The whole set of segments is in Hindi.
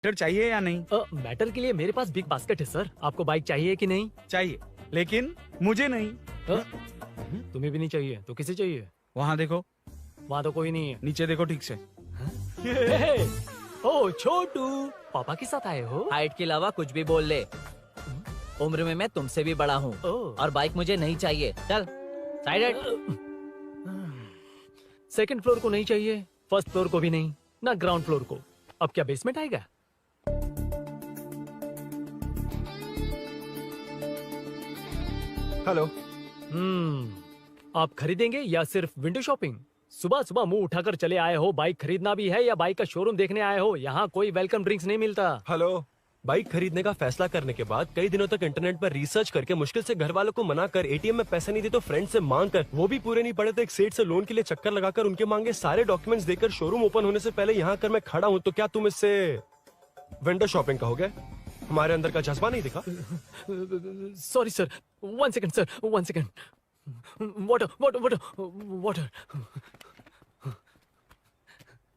मैटर चाहिए या नहीं? मैटर के लिए मेरे पास बिग बास्केट है सर। आपको बाइक चाहिए कि नहीं? चाहिए, लेकिन मुझे नहीं। तुम्हें भी नहीं चाहिए तो किसे चाहिए? वहाँ देखो, वहाँ तो कोई नहीं है। नीचे देखो ठीक से। ओ छोटू, पापा के साथ आए हो? हाइट के अलावा कुछ भी बोल ले। उम्र में मैं तुमसे भी बड़ा हूँ और बाइक मुझे नहीं चाहिए। चल साइड। सेकंड फ्लोर को नहीं चाहिए, फर्स्ट फ्लोर को भी नहीं, ना ग्राउंड फ्लोर को। अब क्या बेसमेंट आएगा? हेलो। आप खरीदेंगे या सिर्फ विंडो शॉपिंग? सुबह सुबह मुंह उठाकर चले आए हो। बाइक खरीदना भी है या बाइक का शोरूम देखने आए हो? यहाँ कोई वेलकम ड्रिंक्स नहीं मिलता। हेलो। बाइक खरीदने का फैसला करने के बाद कई दिनों तक इंटरनेट पर रिसर्च करके मुश्किल से घर वालों को मना कर, एटीएम में पैसे नहीं दी तो फ्रेंड से मांग कर, वो भी पूरे नहीं पड़े तो एक सेठ से लोन के लिए चक्कर लगाकर उनके मांगे सारे डॉक्यूमेंट्स देकर शोरूम ओपन होने से पहले यहाँ कर मैं खड़ा हूँ, तो क्या तुम इससे विंडो शॉपिंग कहोगे? हमारे अंदर का जज्बा नहीं दिखा? Sorry sir, 1 second sir, 1 second. Water water water water.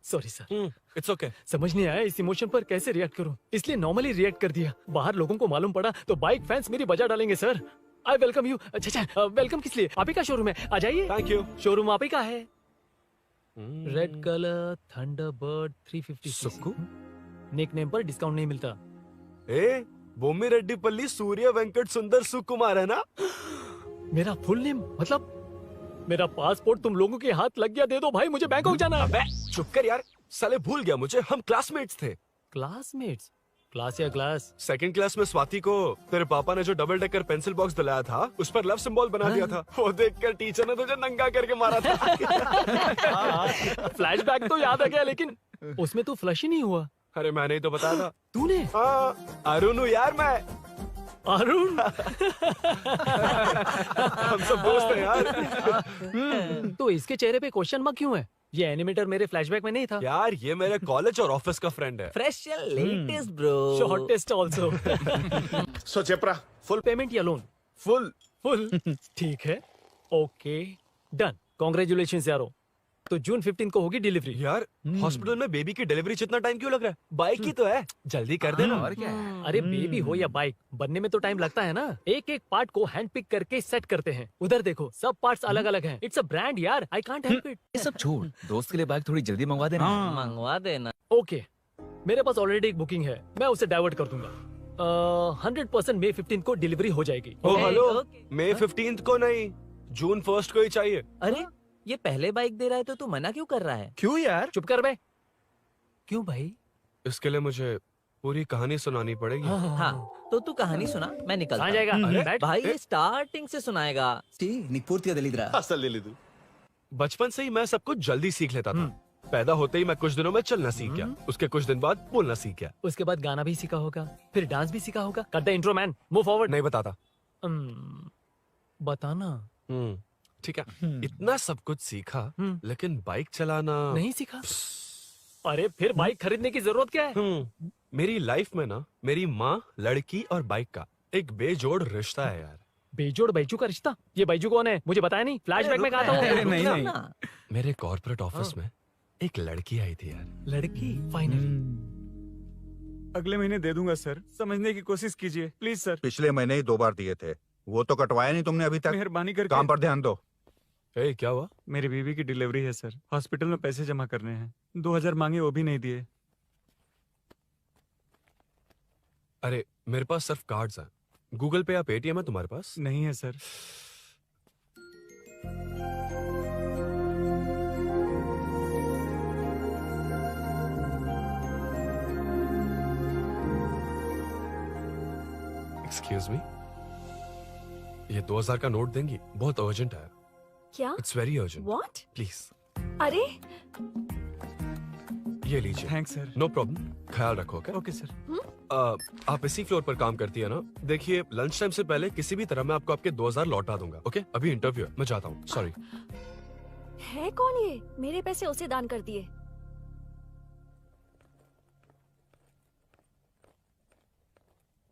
Sorry sir. It's okay. समझ नहीं आया इस इमोशन पर कैसे रिएक्ट करूं, इसलिए नॉर्मली रिएक्ट कर दिया। बाहर लोगों को मालूम पड़ा तो बाइक फैंस मेरी बजा डालेंगे सर। I welcome you. अच्छा, वेलकम किस लिए? आप ही का शोरूम है, आ जाइए। Thank you. शोरूम आप ही का है। Red colour Thunderbird 350 Sukku? Nickname पर डिस्काउंट नहीं मिलता। ए, बोम्मी रेड्डी पल्ली सूर्य वेंकट सुंदर सुकुमार है ना? मेरा फुल नेम मतलब? मेरा पासपोर्ट तुम लोगों के हाथ लग गया, दे दो भाई, मुझे बैंकॉक जाना है। अबे चुप कर यार, साले भूल गया मुझे, हम क्लासमेट्स थे। क्लासमेट्स? क्लास या क्लास? सेकंड क्लास में स्वाति को तेरे पापा ने जो डबल डेकर पेंसिल बॉक्स दिलाया था उस पर लव सिंबल बना दिया था। वो देखकर टीचर ने तुझे नंगा करके मारा था। फ्लैशबैक तो याद आ गया, लेकिन उसमें तो फ्लश ही नहीं हुआ। अरे मैंने ही तो बताया था। तूने? हाँ, अरुण हूँ यार मैं। अरुण? हम सब दोस्त हैं यार। तो इसके चेहरे पे क्वेश्चन मार्क क्यों है? ये एनिमेटर मेरे फ्लैशबैक में नहीं था। यार ये मेरे कॉलेज और ऑफिस का फ्रेंड है। Fresh latest bro. Shortest also. So चेपरा, फुल पेमेंट या लोन? फुल। ठीक है, ओके डन। कांग्रेचुलेशंस यारो। तो जून 15 को होगी डिलीवरी। यार हॉस्पिटल में बेबी की डिलीवरी जितना टाइम क्यों लग रहा है? बाइक ही तो है, जल्दी कर देना। और क्या है? अरे बेबी हो या बाइक, बनने में तो टाइम लगता है ना। एक एक पार्ट को हैंड पिक करके सेट करते हैं। उधर देखो, सब पार्ट्स अलग अलग हैं। इट्स अ ब्रांड यार, आई कांट हेल्प इट। ये सब छोड़, दोस्त के लिए बाइक थोड़ी जल्दी मंगवा देना। मंगवा देना। ओके, मेरे पास ऑलरेडी एक बुकिंग है, मैं उसे डाइवर्ट कर दूंगा। 100% मई 15 को डिलीवरी हो जाएगी। ओ हेलो, ओके। मई 15 को नहीं, जून 1 को ही चाहिए। अरे ये पहले बाइक दे रहा है तो तू मना क्यों कर रहा है? क्यों यार? चुप कर बे। क्यों भाई? इसके लिए मुझे पूरी कहानी सुनानी पड़ेगी। हाँ तो तू कहानी सुना, मैं निकलता कहाँ हूँ। जाएगा? बैठ। भाई ये स्टार्टिंग से सुनाएगा। నీకు పూర్తిగా తెలియదురా అసలు తెలీదు. बचपन से ही मैं सब कुछ जल्दी सीख लेता था। पैदा होते ही मैं कुछ दिनों में चलना सीख गया, उसके कुछ दिन बाद बोलना सीख गया। उसके बाद गाना भी सीखा होगा, फिर डांस भी सीखा होगा। Cut the intro man, move forward. नहीं बताता। बताना। ठीक है, इतना सब कुछ सीखा लेकिन बाइक चलाना नहीं सीखा? अरे फिर बाइक खरीदने की जरूरत क्या है? मेरी लाइफ में ना मेरी माँ, लड़की और बाइक का एक बेजोड़ रिश्ता है यार। बेजोड़ बैजू का रिश्ता? ये बैजू कौन है? मुझे बताया नहीं। फ्लैशबैक में कहा था अरे वो। नहीं नहीं, मेरे कॉर्पोरेट ऑफिस में एक लड़की आई थी यार। लड़की? फाइनली। अगले महीने दे दूंगा सर, समझने की कोशिश कीजिए प्लीज सर। पिछले महीने ही 2 बार दिए थे, वो तो कटवाया नहीं तुमने अभी तक। मेहरबानी करके। काम पर ध्यान दो। ए, क्या हुआ? मेरी बीवी की डिलीवरी है सर, हॉस्पिटल में पैसे जमा करने हैं। 2000 मांगे, वो भी नहीं दिए। अरे मेरे पास सिर्फ कार्ड्स हैं। गूगल पे या पेटीएम है तुम्हारे पास? नहीं है सर। एक्सक्यूज मी, ये 2000 का नोट देंगी? बहुत अर्जेंट है। क्या? It's very urgent. What? Please अरे ये लीजिए। Thanks sir. नो प्रॉब्लम, ख्याल रखो। Okay sir. आप इसी फ्लोर पर काम करती है ना? देखिए लंच टाइम से पहले किसी भी तरह मैं आपको आपके 2000 लौटा दूंगा। ओके, अभी इंटरव्यू है, मैं जाता हूँ। सॉरी। है कौन ये? मेरे पैसे उसे दान कर दिए।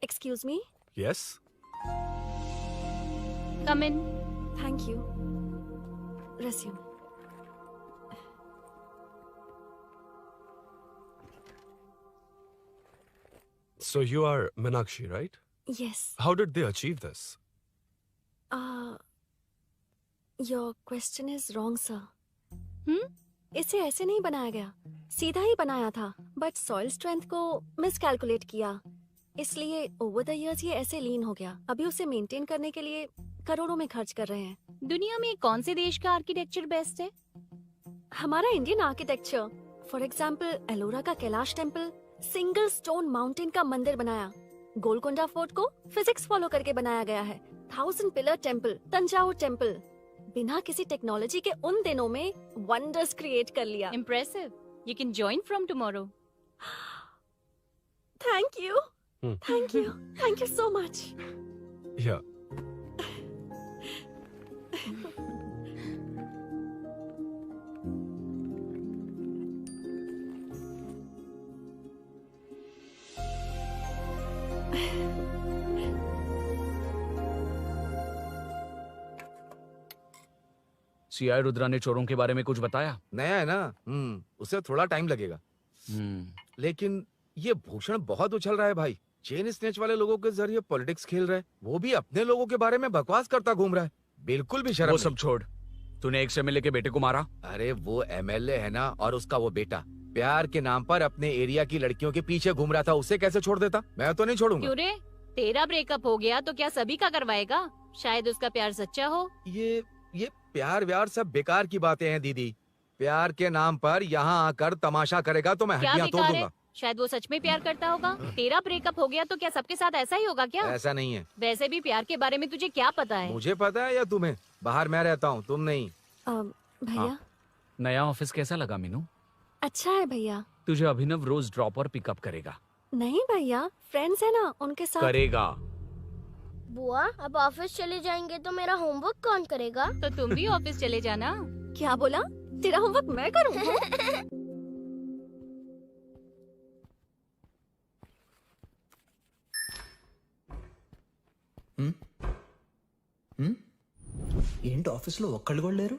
Excuse me. Yes. Come in. Thank you. Resume. So you are Meenakshi, right? Yes. How did they achieve this? Your question is wrong, sir. Hmm? इसे ऐसे नहीं बनाया गया, सीधा ही बनाया था, बट सॉइल स्ट्रेंथ को मिसकैलकुलेट किया, इसलिए ओवर द इयर्स ये ऐसे लीन हो गया। अभी उसे मेंटेन करने के लिए करोड़ों में खर्च कर रहे हैं। दुनिया में कौन से देश का आर्किटेक्चर बेस्ट है? हमारा Indian architecture, for example Ellora का Kailash temple, single stone mountain का मंदिर बनाया। गोलकोंडा फोर्ट को फिजिक्स फॉलो करके बनाया गया है। 1000 पिलर टेम्पल, तंजावुर टेम्पल, बिना किसी टेक्नोलॉजी के उन दिनों में वंडर्स क्रिएट कर लिया। Impressive. You can join from tomorrow. Thank you, Hmm. Thank you so much. Yeah. CI Rudra ने चोरों के बारे में कुछ बताया? नया है ना, उसे थोड़ा टाइम लगेगा। लेकिन ये भूषण बहुत उछल रहा है भाई। चेन स्नेच वाले लोगों के जरिए पॉलिटिक्स खेल रहा है, वो भी अपने लोगों के बारे में बकवास करता घूम रहा है। बिल्कुल भी शर्म वो नहीं। सब छोड़, तूने एक एमएलए के बेटे को मारा। अरे वो एमएलए है ना, और उसका वो बेटा प्यार के नाम पर अपने एरिया की लड़कियों के पीछे घूम रहा था, उसे कैसे छोड़ देता? मैं तो नहीं छोड़ूंगा। क्यों रे? तेरा ब्रेकअप हो गया तो क्या सभी का करवाएगा? शायद उसका प्यार सच्चा हो। ये प्यार व्यार सब बेकार की बातें हैं दीदी। प्यार के नाम पर यहाँ आकर तमाशा करेगा तो मैं क्या हड्डियां तोड़ बेकार है? दूंगा। शायद वो सच में प्यार करता होगा। तेरा ब्रेकअप हो गया तो क्या सबके साथ ऐसा ही होगा क्या? ऐसा नहीं है। वैसे भी प्यार के बारे में तुझे क्या पता है? मुझे पता है या तुम्हें? बाहर मैं रहता हूँ, तुम नहीं। भैया, नया ऑफिस कैसा लगा मीनू? अच्छा है भैया। तुझे अभिनव रोज ड्रॉप और पिकअप करेगा। नहीं भैया, फ्रेंड्स है ना, उनके साथ। करेगा। बुआ, अब ऑफिस चले जाएंगे तो मेरा होमवर्क कौन करेगा? तो तुम भी ऑफिस चले जाना। क्या बोला? तेरा होमवर्क मैं करूँ? ఏంటి ఆఫీస్లో ఒక్కళ్ళు కూడా లేరు?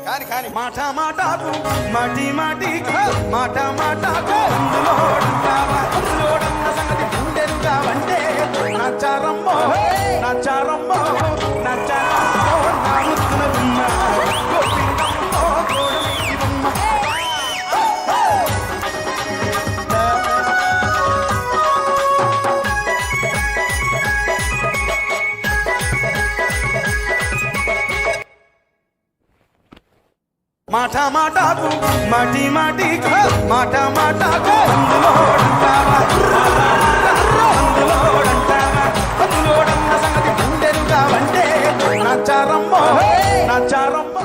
కాని కాని మాట మాటకు మాటి మాటికి మాట మాటకు అందులోడన్న సంగతి గుండెలుగా వంటే నచ్చారమ్మో నచ్చారమ్మో నచ్చారమ్మో నా ముద్దుల గుమ్మ గోపికమ్మో గోడమీదమ్మ. మాట మాటకు మాటి మాటికి మాట మాటకు అందులోడన్న సంగతి గుండెలుగా వంటే నచ్చారమ్మో నచ్చారమ్మో.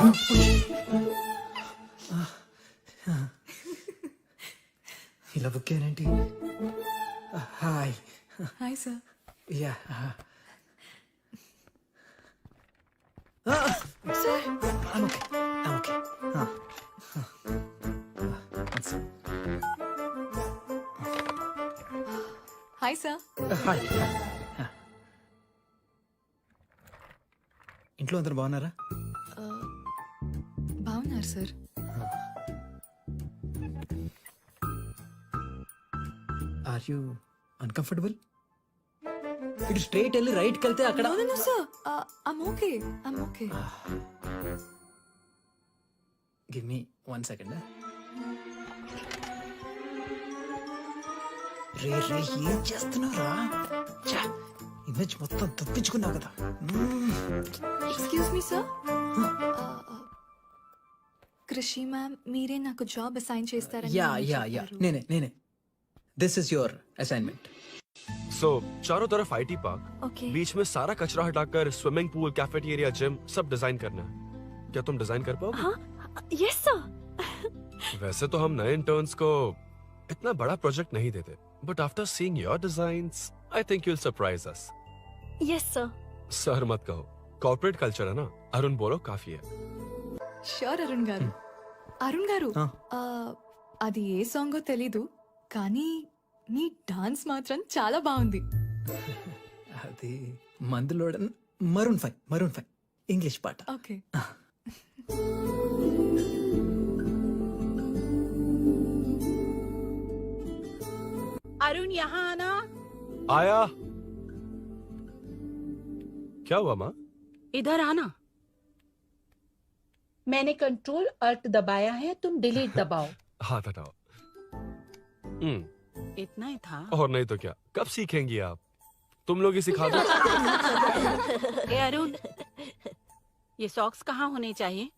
ఇలా బుక్ అయ్యానేంటి? Hi hi sir. Yeah okay. Hi sir. Hi. ఇంట్లో అందరు బాగున్నారా? బాగున్నారు సార్। Are you uncomfortable? ఇటు స్ట్రైట్ వెళ్ళి రైట్కి వెళ్తే అక్కడ. Sir, I'm okay. Give me 1 second. రే ఏం చేస్తున్నారా? ఇమేజ్ మొత్తం తప్పించుకున్నావు కదా. Excuse me sir, Krishi ma'am మీరే నాకు జాబ్ అసైన్ చేస్తారని యా నేనే. This is your assignment. So चारों तरफ आईटी पार्क, ओके। बीच में सारा कचरा हटाकर स्विमिंग पूल, कैफेटेरिया, जिम सब डिजाइन करना है। क्या तुम डिजाइन कर पाओगे? हाँ, यस सर। वैसे तो हम नए इंटर्न्स को इतना बड़ा प्रोजेक्ट नहीं देते, but after seeing your designs I think you will surprise us. Yes sir. Sir मत कहो, कॉर्पोरेट कल्चर है ना। अरुण बोलो काफी है। ష్యూర్ అరుణ్ గారు। అరుణ్ గారు, అది ఏ సాంగో తెలీదు కానీ మీ డాన్స్ మాత్రం చాలా బాగుంది. అది మందులోడన్ Maroon 5 English part. Okay. Arun यहाँ आना। आया। क्या हुआ माँ? इधर आना। मैंने कंट्रोल अल्ट दबाया है, तुम डिलीट दबाओ। हाथ हटाओ। इतना ही था। और नहीं तो क्या, कब सीखेंगी आप? तुम लोग ही सिखा दो। ए अरुण, ये सॉक्स कहाँ होने चाहिए?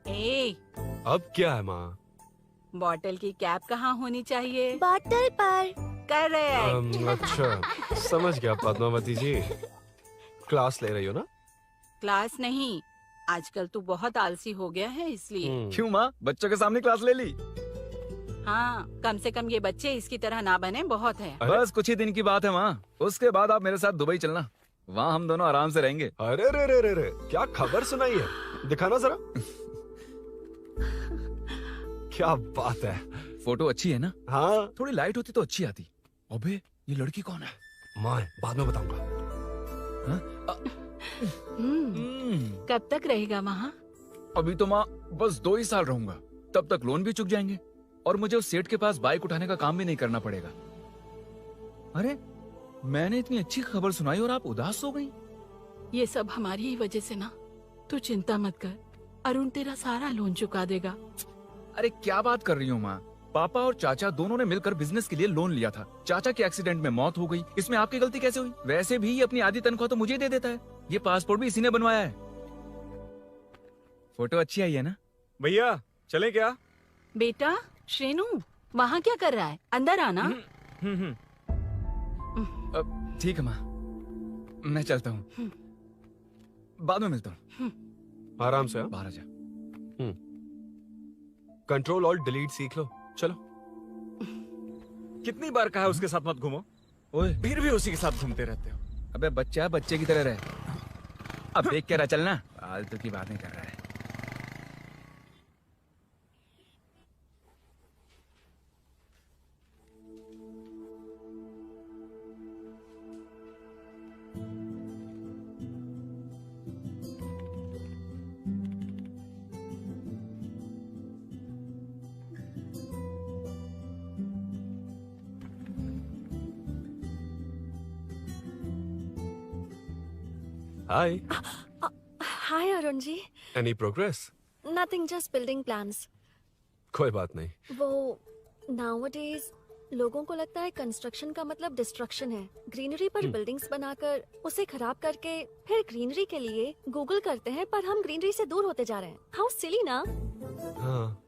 ए, अब क्या है माँ? बॉटल की कैप कहाँ होनी चाहिए? बॉटल पर। करेक्ट। अच्छा, समझ गया पद्मावती जी। क्लास ले रही हो ना? क्लास नहीं, आजकल तू बहुत आलसी हो गया है इसलिए। क्यों माँ, बच्चों के सामने क्लास ले ली? हाँ, कम से कम ये बच्चे इसकी तरह ना बने, बहुत है। बस कुछ ही दिन की बात है माँ, उसके बाद आप मेरे साथ दुबई चलना, वहाँ हम दोनों आराम से रहेंगे। अरे रे रे रे रे, क्या खबर सुनाई है? दिखाना जरा। क्या बात है। फोटो अच्छी है ना? हाँ। थोड़ी लाइट होती तो अच्छी आती। अबे ये लड़की कौन है? माँ, बाद में बताऊंगा। कब तक रहेगा वहाँ? अभी तो माँ बस 2 ही साल रहूंगा, तब तक लोन भी चुक जाएंगे और मुझे उस सेठ के पास बाइक उठाने का काम भी नहीं करना पड़ेगा। अरे मैंने इतनी अच्छी खबर सुनाई और आप उदास हो गई। ये सब हमारी ही वजह से ना, तू चिंता मत कर, अरुण तेरा सारा लोन चुका देगा। अरे क्या बात कर रही हो माँ, पापा और चाचा दोनों ने मिलकर बिजनेस के लिए लोन लिया था। चाचा के एक्सीडेंट में मौत हो गई, इसमें आपकी गलती कैसे हुई? वैसे भी ये अपनी आधी तनख्वाह तो मुझे दे देता है। ये पासपोर्ट भी इसी ने बनवाया है। फोटो अच्छी आई है ना? भैया चले क्या? बेटा श्रेनु, वहाँ क्या कर रहा है? अंदर आना। ठीक है माँ, मैं चलता हूँ, बाद में मिलता हूँ। आराम से। बाहर आ जा। कंट्रोल और डिलीट सीख लो। चलो। कितनी बार कहा उसके साथ मत घूमो, ओए फिर भी उसी के साथ घूमते रहते हो। अबे बच्चा बच्चे की तरह रहे। अब देख के रहा चलना, फालतू की बातें कर रहा है। Hi. Hi Arun ji. Any progress? Nothing, just building plans. कोई बात नहीं। वो नाउअडेज लोगों को लगता है कंस्ट्रक्शन का मतलब डिस्ट्रक्शन है। ग्रीनरी पर बिल्डिंग्स बनाकर उसे खराब करके फिर ग्रीनरी के लिए गूगल करते हैं, पर हम ग्रीनरी से दूर होते जा रहे हैं। हाउ सिली ना? हाँ।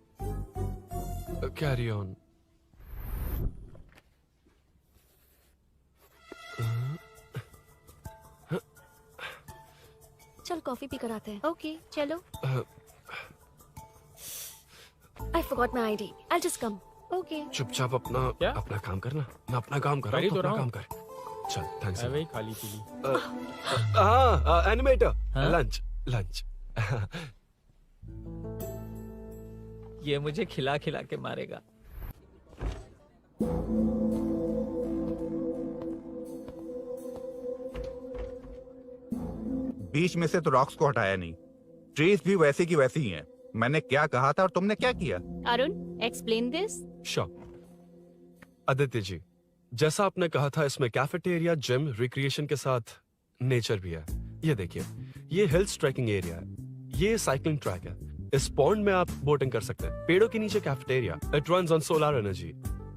Carry on. चल कॉफी पी कर आते हैं। ओके चलो। I forgot my ID. I'll just come. Okay. चुपचाप अपना काम करना। मैं अपना काम कर रहा हूँ, अपना काम कर। चल, थैंक्स। वही खाली पीली। हाँ, एनिमेटर। लंच। ये मुझे खिला खिला के मारेगा। बीच में से तो रॉक्स को हटाया नहीं, ट्रीज भी वैसी की वैसी ही हैं। मैंने क्या कहा था और तुमने क्या किया? Arun, explain this. आदित्य जी, जैसा आपने कहा था, इसमें कैफेटेरिया, जिम, रिक्रिएशन के साथ नेचर भी है। ये देखिए, ये हिल्स ट्रैकिंग एरिया है, ये साइकिलिंग ट्रैक है। इस पॉन्ड में आप बोटिंग कर सकते हैं। पेड़ों के नीचे cafeteria, it runs on solar energy,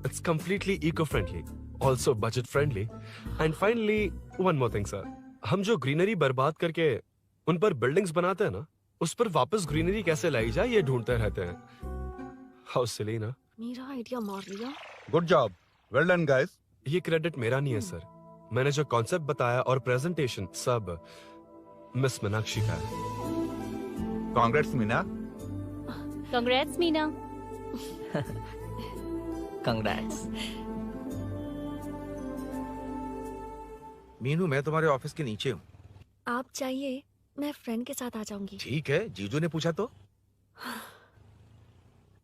it's completely eco friendly, also budget friendly. And finally one more thing sir, हम जो ग्रीनरी बर्बाद करके उन पर बिल्डिंग्स बनाते हैं ना, उस पर वापस ग्रीनरी कैसे लाई जाए ये ढूंढते रहते हैं। हाउ सिली ना? मेरा आइडिया मार लिया। Good job, well done guys. ये क्रेडिट मेरा नहीं है सर, मैंने जो कॉन्सेप्ट बताया और प्रेजेंटेशन सब मिस मीनाक्षी का है। Congrats Meena. Congrats Meena. Congrats. Meenu, मैं तुम्हारे ऑफिस के नीचे हूँ। आप चाहिए मैं फ्रेंड के साथ आ जाऊंगी। ठीक है, जीजू ने पूछा तो।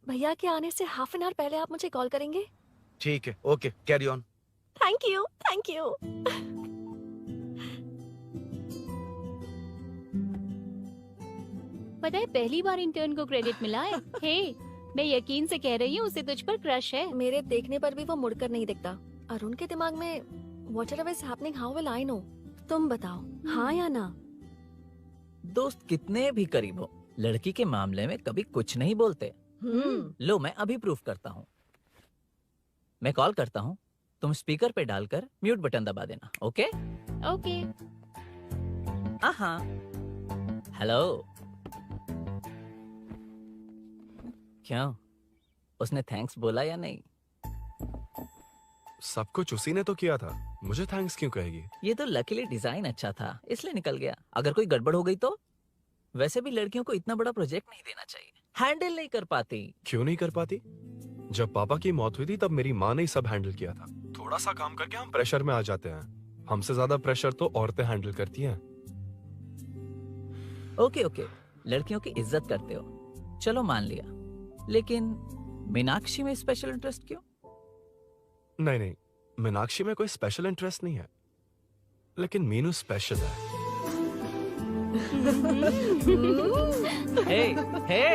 भैया के आने से हाफ एन आवर पहले आप मुझे कॉल करेंगे? ठीक है, okay, carry on. Thank you, thank you. पता है पहली बार इंटर्न को क्रेडिट मिला है। हे, मैं यकीन से कह रही हूँ उसे तुझ पर क्रश है। मेरे देखने पर भी वो मुड़कर नहीं दिखता। अरुण के दिमाग में whatever is happening, how will I know? तुम बताओ, हाँ या ना? दोस्त कितने भी करीब हो, लड़की के मामले में कभी कुछ नहीं बोलते। लो मैं अभी प्रूफ करता हूँ। मैं कॉल करता हूँ, तुम स्पीकर पे डालकर म्यूट बटन दबा देना। Okay okay. हाँ। हेलो। क्यों, उसने थैंक्स बोला या नहीं? सब कुछ उसी ने तो किया था, मुझे थैंक्स क्यों कहेगी? ये तो लकीली डिजाइन अच्छा था इसलिए निकल गया। अगर कोई गड़बड़ हो गई तो? वैसे भी लड़कियों को इतना बड़ा प्रोजेक्ट नहीं देना चाहिए, हैंडल नहीं कर पाती। क्यों नहीं कर पाती? जब पापा की मौत हुई थी तब मेरी माँ ने ही सब हैंडल किया था। थोड़ा सा काम करके हम प्रेशर में आ जाते हैं। हमसे ज्यादा प्रेशर तो औरतें हैंडल करती हैं। ओके ओके, लड़कियों की इज्जत करते हो, चलो मान लिया। लेकिन मीनाक्षी में स्पेशल इंटरेस्ट क्यों? नहीं, मीनाक्षी में कोई स्पेशल इंटरेस्ट नहीं है, लेकिन मीनू स्पेशल है। हे, हे।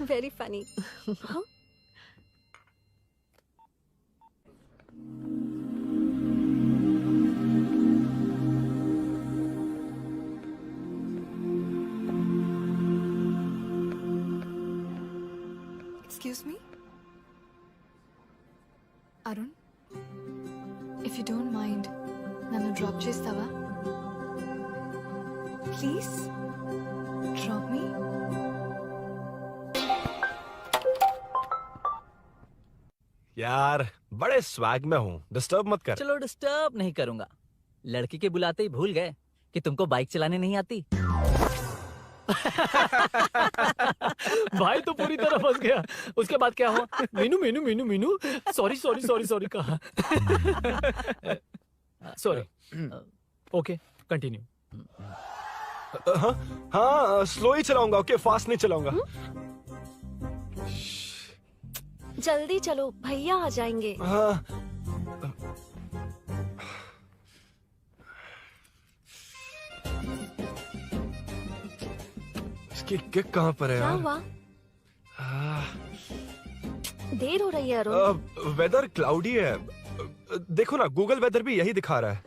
Very funny. Huh? Excuse me? Arun? If you don't mind, nanu drop chestava? Please? Drop me? यार बड़े स्वैग में हूँ, डिस्टर्ब मत कर। चलो डिस्टर्ब नहीं करूंगा। लड़की के बुलाते ही भूल गए कि तुमको बाइक चलाने नहीं आती। भाई तो पूरी तरह फंस गया। उसके बाद क्या हुआ? Meenu Meenu Meenu Meenu sorry sorry sorry sorry कहा। सॉरी। Okay continue. हाँ स्लो ही चलाऊंगा, ओके फास्ट नहीं चलाऊंगा। जल्दी चलो, भैया आ जाएंगे। हाँ। इसकी किक कहाँ पर है क्या यार? हुआ? देर हो रही है अरुण। वेदर क्लाउडी है, देखो ना गूगल वेदर भी यही दिखा रहा है।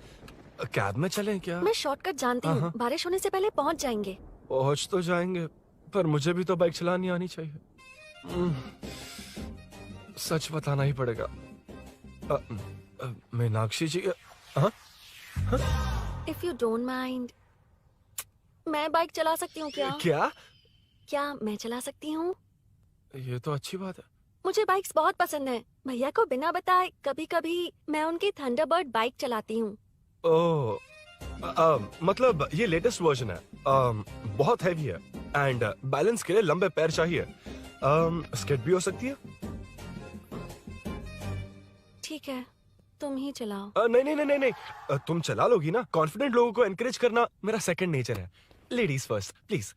कैब में चलें क्या? मैं शॉर्टकट जानती हूँ, बारिश होने से पहले पहुँच जाएंगे। पहुँच तो जाएंगे, पर मुझे भी तो बाइक चलानी आनी चाहिए। सच बताना ही पड़ेगा। मीनाक्षी जी। इफ यू डोंट माइंड, मैं बाइक चला सकती हूँ क्या? क्या मैं चला सकती हूँ? ये तो अच्छी बात है। मुझे बाइक्स बहुत पसंद है। भैया को बिना बताए कभी कभी मैं उनकी थंडरबर्ड बाइक चलाती हूँ। मतलब ये लेटेस्ट वर्जन है, बहुत हैवी है एंड बैलेंस के लिए लंबे पैर चाहिए। स्किड भी हो सकती है। ठीक है, तुम ही चलाओ। नहीं, तुम चला लोगी ना। कॉन्फिडेंट लोगों को एनकरेज करना मेरा सेकंड नेचर है। Ladies first please.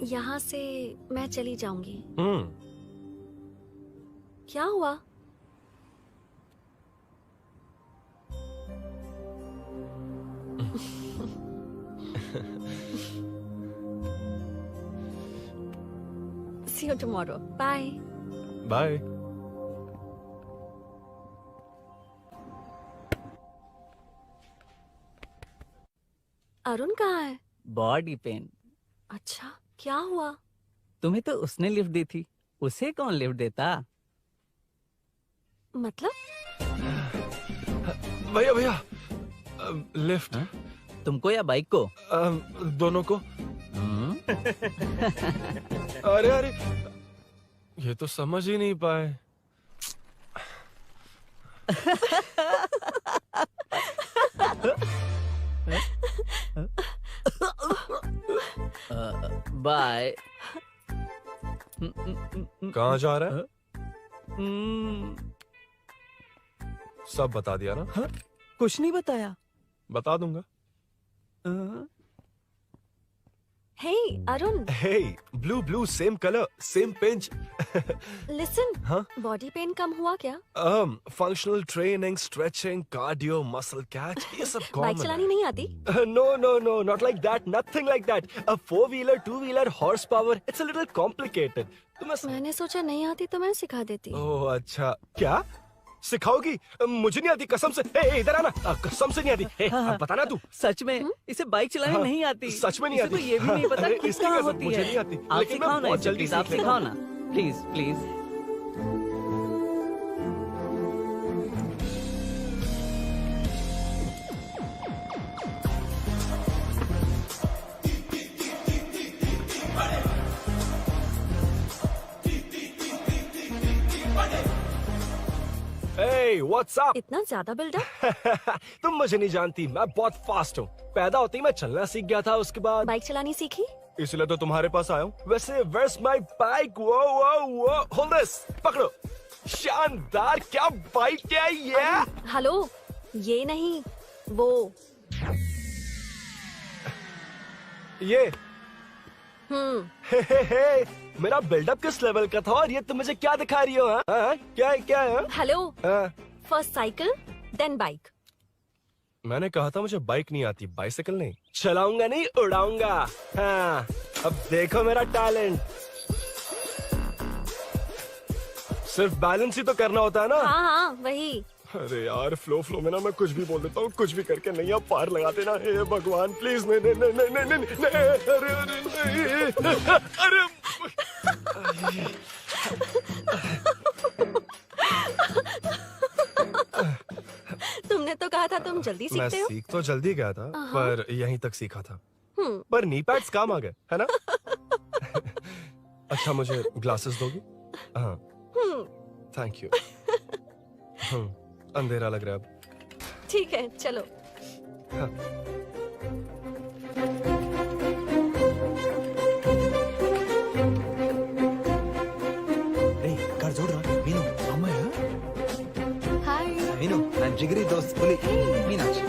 यहाँ से मैं चली जाऊंगी। क्या हुआ? See you tomorrow. Bye. Bye. Arun कहाँ है? Body pain. अच्छा, क्या हुआ? तुम्हें तो उसने लिफ्ट दी थी, उसे कौन लिफ्ट देता? मतलब? भैया लिफ्ट। तुमको या बाइक को? दोनों को। अरे अरे, ये तो समझ ही नहीं पाए। बाय। कहाँ जा रहा है? सब बता दिया ना? कुछ नहीं बताया। बता दूंगा। Hey, Arun. Hey, blue, same color, same pinch. Listen. हाँ? बॉडी पेन कम हुआ क्या? Functional training, stretching, cardio, muscle catch, ये सब common बाइक चलानी नहीं आती? No, not like that, nothing like that. A 4-wheeler, 2-wheeler, horsepower, it's a little complicated. मैंने सोचा नहीं आती तो मैं सिखा देती। ओह अच्छा, क्या सिखाओगी? मुझे नहीं आती कसम से। ए, इधर आना, कसम से नहीं आती। अब बताना तू। सच में इसे बाइक चलानी नहीं आती। सच में नहीं इसे आती। तो ये भी नहीं पता कि इसकी कहाँ कसम, होती मुझे है। नहीं आती। आप लेकिन मैं सिखाओ ना बहुत इसे, जल्दी please, आप सीख लेता सिखाओ हूँ। ना प्लीज। Hey, what's up? इतना ज्यादा बिल्डअप? तुम मुझे नहीं जानती, मैं बहुत फास्ट हूँ। पैदा होते ही मैं चलना सीख गया था, उसके बाद बाइक चलानी सीखी? इसलिए तो तुम्हारे पास आया हूँ। वैसे where's my bike? वो hold this, पकड़ो। शानदार, क्या बाइक है ये? हेलो, ये नहीं, वो। ये हे, मेरा बिल्डअप किस लेवल का था और ये तुम मुझे क्या दिखा रही हो? हाँ? क्या है? हेलो, हाँ? First cycle then bike. मैंने कहा था मुझे बाइक नहीं आती, बाइसाइकिल नहीं। चलाऊंगा नहीं, उड़ाऊंगा। हाँ, अब देखो मेरा टैलेंट। सिर्फ बैलेंस ही तो करना होता है ना? हाँ, वही। अरे यार, फ्लो में ना मैं कुछ भी बोल देता हूँ, कुछ भी करके नहीं आप पार लगा देना। हे भगवान प्लीज, नहीं, अरे तुमने तो कहा था तुम जल्दी मैं सीखते हो। सीख तो जल्दी गया था, पर यहीं तक सीखा था। हम्म। पर नी पैड्स काम आ गए, है ना? अच्छा, मुझे ग्लासेस दोगी? हाँ, थैंक यू। अंधेरा लग रहा है अब। ठीक है, चलो। हाँ। कर जोड़ रहा मीनू अम्मा हाय मीनू నా జిగిరి దోస్త్ పులి మీనాక్షి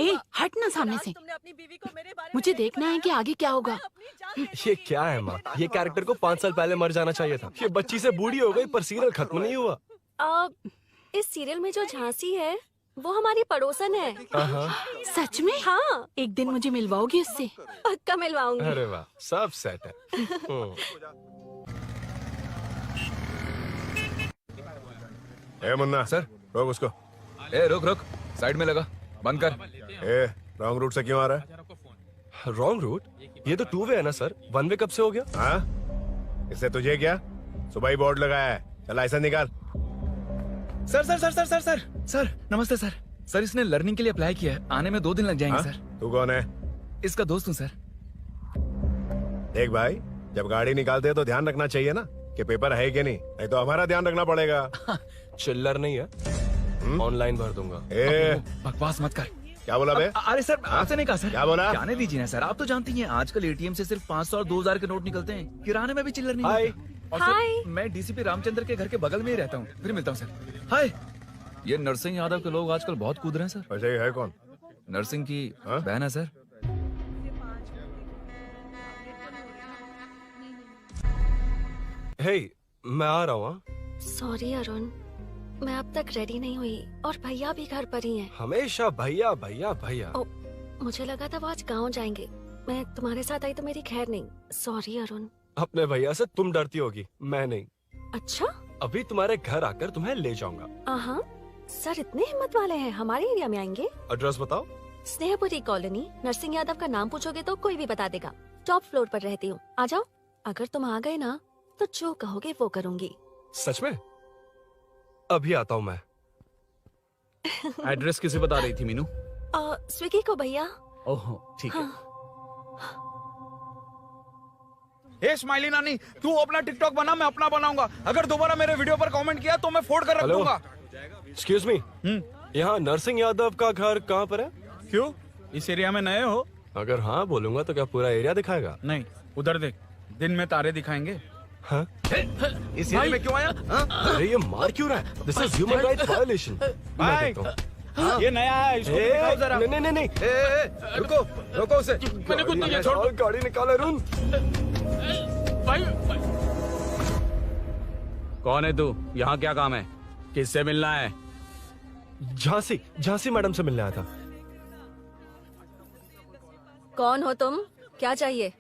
ए, हट ना सामने से। मुझे देखना है कि आगे क्या होगा। ये क्या है माँ? ये कैरेक्टर को 5 साल पहले मर जाना चाहिए था। ये बच्ची से बूढ़ी हो गई पर सीरियल खत्म नहीं हुआ। इस सीरियल में जो झांसी है वो हमारी पड़ोसन है। सच में? हाँ। एक दिन मुझे मिलवाओगी उससे? पक्का मिलवाऊंगी। अरे वाह, सब सेट है। ए मुन्ना सर, रोक उसको। ए रुक, साइड में लगा, बंद कर। ए रॉन्ग रूट से क्यों आ रहा है? Wrong route? ये तो 2 वे है ना सर, 1 वे कब से हो गया? हाँ, इससे तुझे क्या? सुबह ही बोर्ड लगाया है, चल लाइसेंस निकाल। सर, नमस्ते सर। सर, इसने लर्निंग के लिए अप्लाई किया है, आने में 2 दिन लग जाएंगे। हाँ? सर, तू कौन है? इसका दोस्त हूँ सर। देख भाई, जब गाड़ी निकालते हैं तो ध्यान रखना चाहिए ना कि पेपर है कि नहीं तो हमारा ध्यान रखना पड़ेगा। चिल्लर नहीं है, ऑनलाइन भर दूंगा। ए बकवास मत कर। क्या बोला बे? अरे सर, आपसे नहीं कहा सर। क्या बोला? जाने दीजिए ना सर, आप तो जानती हैं आजकल एटीएम से सिर्फ 500 और 2000 के नोट निकलते हैं, किराने में भी चिल्लर नहीं हाय। मिलता। और सर, मैं डीसीपी रामचंद्र के घर के बगल में ही रहता हूँ, फिर मिलता हूँ सर। हाय। ये नरसिंह यादव के लोग आजकल बहुत कूद रहे हैं सर। अच्छा, ये है कौन? नरसिंह की बहन है सर। हे, मैं आ रहा हूँ। सॉरी अरुण, मैं अब तक रेडी नहीं हुई और भैया भी घर पर ही हैं। हमेशा भैया भैया भैया। मुझे लगा था वो आज गाँव जाएंगे। मैं तुम्हारे साथ आई तो मेरी खैर नहीं। सॉरी अरुण। अपने भैया से तुम डरती होगी, मैं नहीं। अच्छा? अभी तुम्हारे घर आकर तुम्हें ले जाऊंगा। हाँ, सर इतने हिम्मत वाले हैं, हमारे एरिया में आएंगे। एड्रेस बताओ। स्नेहपुरी कॉलोनी, नरसिंह यादव का नाम पूछोगे तो कोई भी बता देगा। टॉप फ्लोर पर रहती हूँ, आ जाओ। अगर तुम आ गए ना तो जो कहोगे वो करूँगी। सच में? अभी आता हूँ मैं। एड्रेस किसे बता रही थी मीनू? स्विगी को भैया। ओह ठीक है। हे स्माइली नानी, तू अपना टिकटॉक बना, मैं अपना बनाऊंगा। अगर दोबारा मेरे वीडियो पर कमेंट किया तो मैं फोड़ कर रख हेलो। दूंगा। एक्सक्यूज मी, यहाँ नरसिंह यादव का घर कहाँ पर है? क्यों, इस एरिया में नए हो? अगर हाँ बोलूंगा तो क्या पूरा एरिया दिखाएगा? नहीं, उधर देख, दिन में तारे दिखाएंगे। हाँ? इस एरिया में क्यों आया? अरे ये मार क्यों रहा है? This is human right violation. भाई, ये नया है, इसको दिखाओ जरा। नहीं नहीं नहीं, रुको रुको उसे। मैंने कुछ नहीं किया, छोड़। गाड़ी निकाल अरुण। कौन है तू? यहाँ क्या काम है? किससे मिलना है? झांसी, झांसी मैडम से मिलने आया था। कौन हो तुम? क्या चाहिए?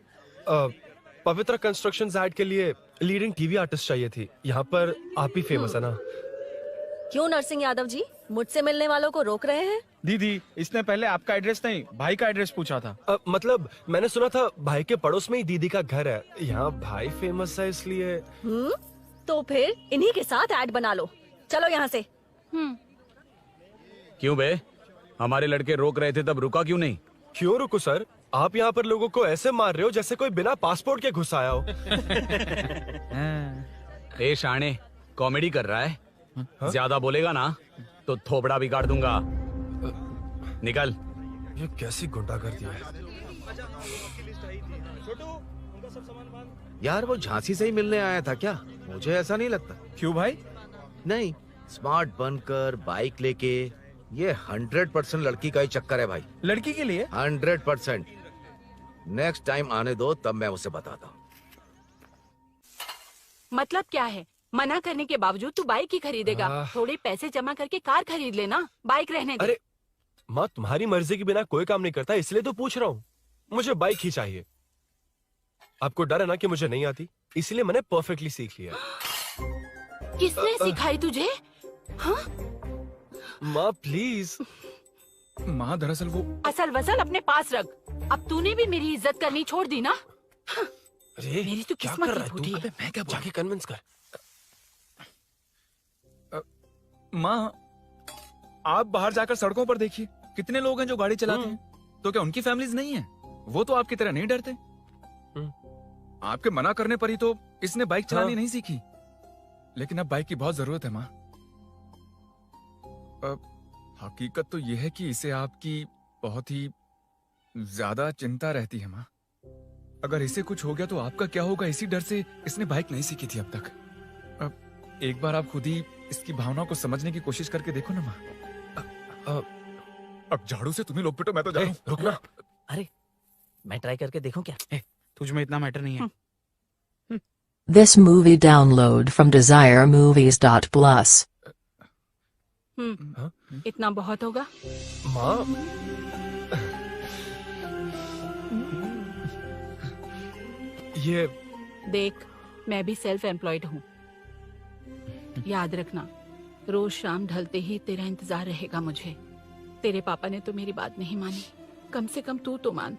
पवित्र कंस्ट्रक्शन ऐड के लिए लीडिंग टीवी आर्टिस्ट चाहिए थी। यहाँ पर आप ही फेमस है ना? क्यों नरसिंह यादव जी मुझसे मिलने वालों को रोक रहे हैं? दीदी, इसने पहले आपका एड्रेस नहीं, भाई का एड्रेस पूछा था। मतलब मैंने सुना था भाई के पड़ोस में ही दीदी का घर है। यहाँ भाई फेमस है इसलिए। तो फिर इन्हीं के साथ ऐड बना लो। चलो यहाँ से। क्यों बे? हमारे लड़के रोक रहे थे तब रुका क्यों नहीं? क्यों रुको सर? आप यहाँ पर लोगों को ऐसे मार रहे हो जैसे कोई बिना पासपोर्ट के घुस आया हो। ए शाणे, कॉमेडी कर रहा है? ज्यादा बोलेगा ना तो थोपड़ा बिगाड़ दूंगा। निकल। ये कैसी गुंडागर्दी है? यार वो झांसी से ही मिलने आया था क्या? मुझे ऐसा नहीं लगता। क्यों भाई? नहीं, स्मार्ट बनकर बाइक लेके, ये 100% लड़की का ही चक्कर है भाई। लड़की के लिए? 100%। नेक्स्ट टाइम आने दो, तब मैं उसे बताता हूँ। मतलब क्या है? मना करने के बावजूद तू बाइक ही खरीदेगा? थोड़े पैसे जमा करके कार खरीद लेना, बाइक रहने दे। अरे माँ, तुम्हारी मर्जी के बिना कोई काम नहीं करता, इसलिए तो पूछ रहा हूँ। मुझे बाइक ही चाहिए। आपको डर है ना कि मुझे नहीं आती, इसलिए मैंने परफेक्टली सीख लिया। किसने सिखाई तुझे? हाँ? माँ प्लीज। माँ दरअसल वो असल वसल अपने पास रख। अब तूने भी मेरी इज्जत करनी छोड़ दी ना? अरे मेरी तो क्या किस्मत कर ही रहा है फूटी तू? है। अबे मैं क्या जाके कन्विंस कर। माँ, आप बाहर जाकर सड़कों पर देखिए, कितने लोग हैं जो गाड़ी चलाते हैं। तो क्या उनकी फैमिलीज नहीं है? वो तो आपकी तरह नहीं डरते। आपके मना करने पर ही तो इसने बाइक चलानी नहीं सीखी। लेकिन अब बाइक की बहुत जरूरत है माँ। हकीकत तो यह है कि इसे आपकी बहुत ही ज्यादा चिंता रहती है माँ। अगर इसे कुछ हो गया तो आपका क्या होगा, इसी डर से इसने बाइक नहीं सीखी थी अब तक। अब एक बार आप खुद ही इसकी भावना को समझने की कोशिश करके देखो ना माँ। अब झाड़ू से तुम्हें लोग पिटो, मैं तो जा रहा हूं। रुकना। अरे मैं ट्राई करके देखूं क्या? तुझ में इतना मैटर नहीं है। This movie download from desiremovies.plus. इतना बहुत होगा? माँ, ये देख, मैं भी सेल्फ एम्प्लॉयड हूँ। याद रखना, रोज शाम ढलते ही तेरा इंतजार रहेगा मुझे। तेरे पापा ने तो मेरी बात नहीं मानी, कम से कम तू तो मान।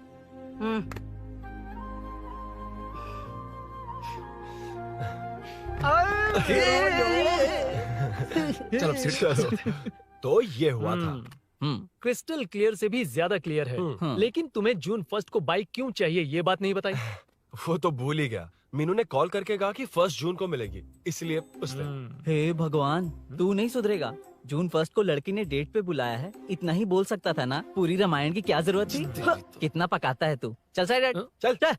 चलो चलो। तो ये हुआ था। क्रिस्टल क्लियर से भी ज्यादा क्लियर है। लेकिन तुम्हें जून 1 को बाइक क्यों चाहिए, ये बात नहीं बताई। वो तो भूल ही गया। मीनू ने कॉल करके कहा कि 1 जून को मिलेगी, इसलिए उसने। हे भगवान, तू नहीं सुधरेगा। जून 1 को लड़की ने डेट पे बुलाया है, इतना ही बोल सकता था ना। पूरी रामायण की क्या जरूरत थी? कितना पकाता है तू। चल साइड चल चल।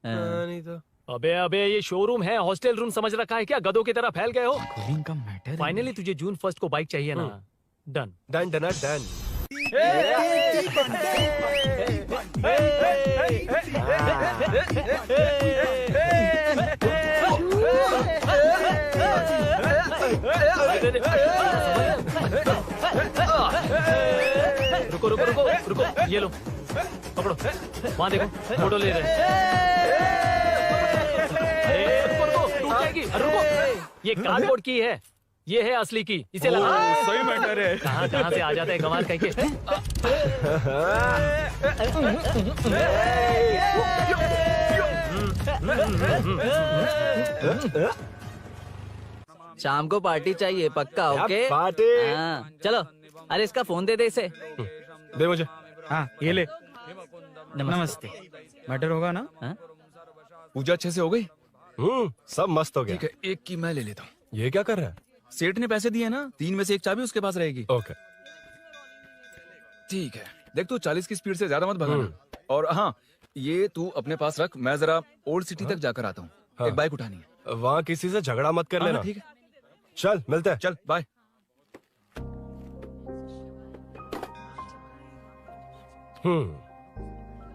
नहीं तो अबे अबे, ये शोरूम है, हॉस्टल रूम समझ रखा है क्या? गधों की तरह फैल गए हो। का मैटर। फाइनली तुझे जून 1 को बाइक चाहिए ना? Done done done done. रुको रुको रुको रुको, ये लो पकड़ो, वहाँ देखो फोटो ले रहे हैं। रुको रुको, टूट जाएगी, रुको, ये कार्डबोर्ड की है, ये है असली की, इसे लगा। सही मैटर है। कहाँ कहाँ से आ जाता है कमाल कह के। शाम को पार्टी चाहिए पक्का, ओके? पार्टी। हाँ, चलो। अरे इसका फोन दे इसे। दे मुझे। हाँ ये ले। नमस्ते। मैटर होगा ना? पूजा अच्छे से हो गई? सब मस्त हो गया। ठीक है, एक की मैं ले लेता हूँ। ये क्या कर रहा है? सेठ ने पैसे दिए ना, 3 में से 1 चाबी उसके पास रहेगी। ओके ठीक है, देख तू 40 की स्पीड से ज्यादा मत भगाना। और हाँ, ये तू अपने पास रख, मैं जरा ओल्ड सिटी तक जाकर आता हूँ। एक बाइक उठानी है। वहाँ किसी से झगड़ा मत कर लेना। ठीक है, चल मिलते हैं। चल बाय।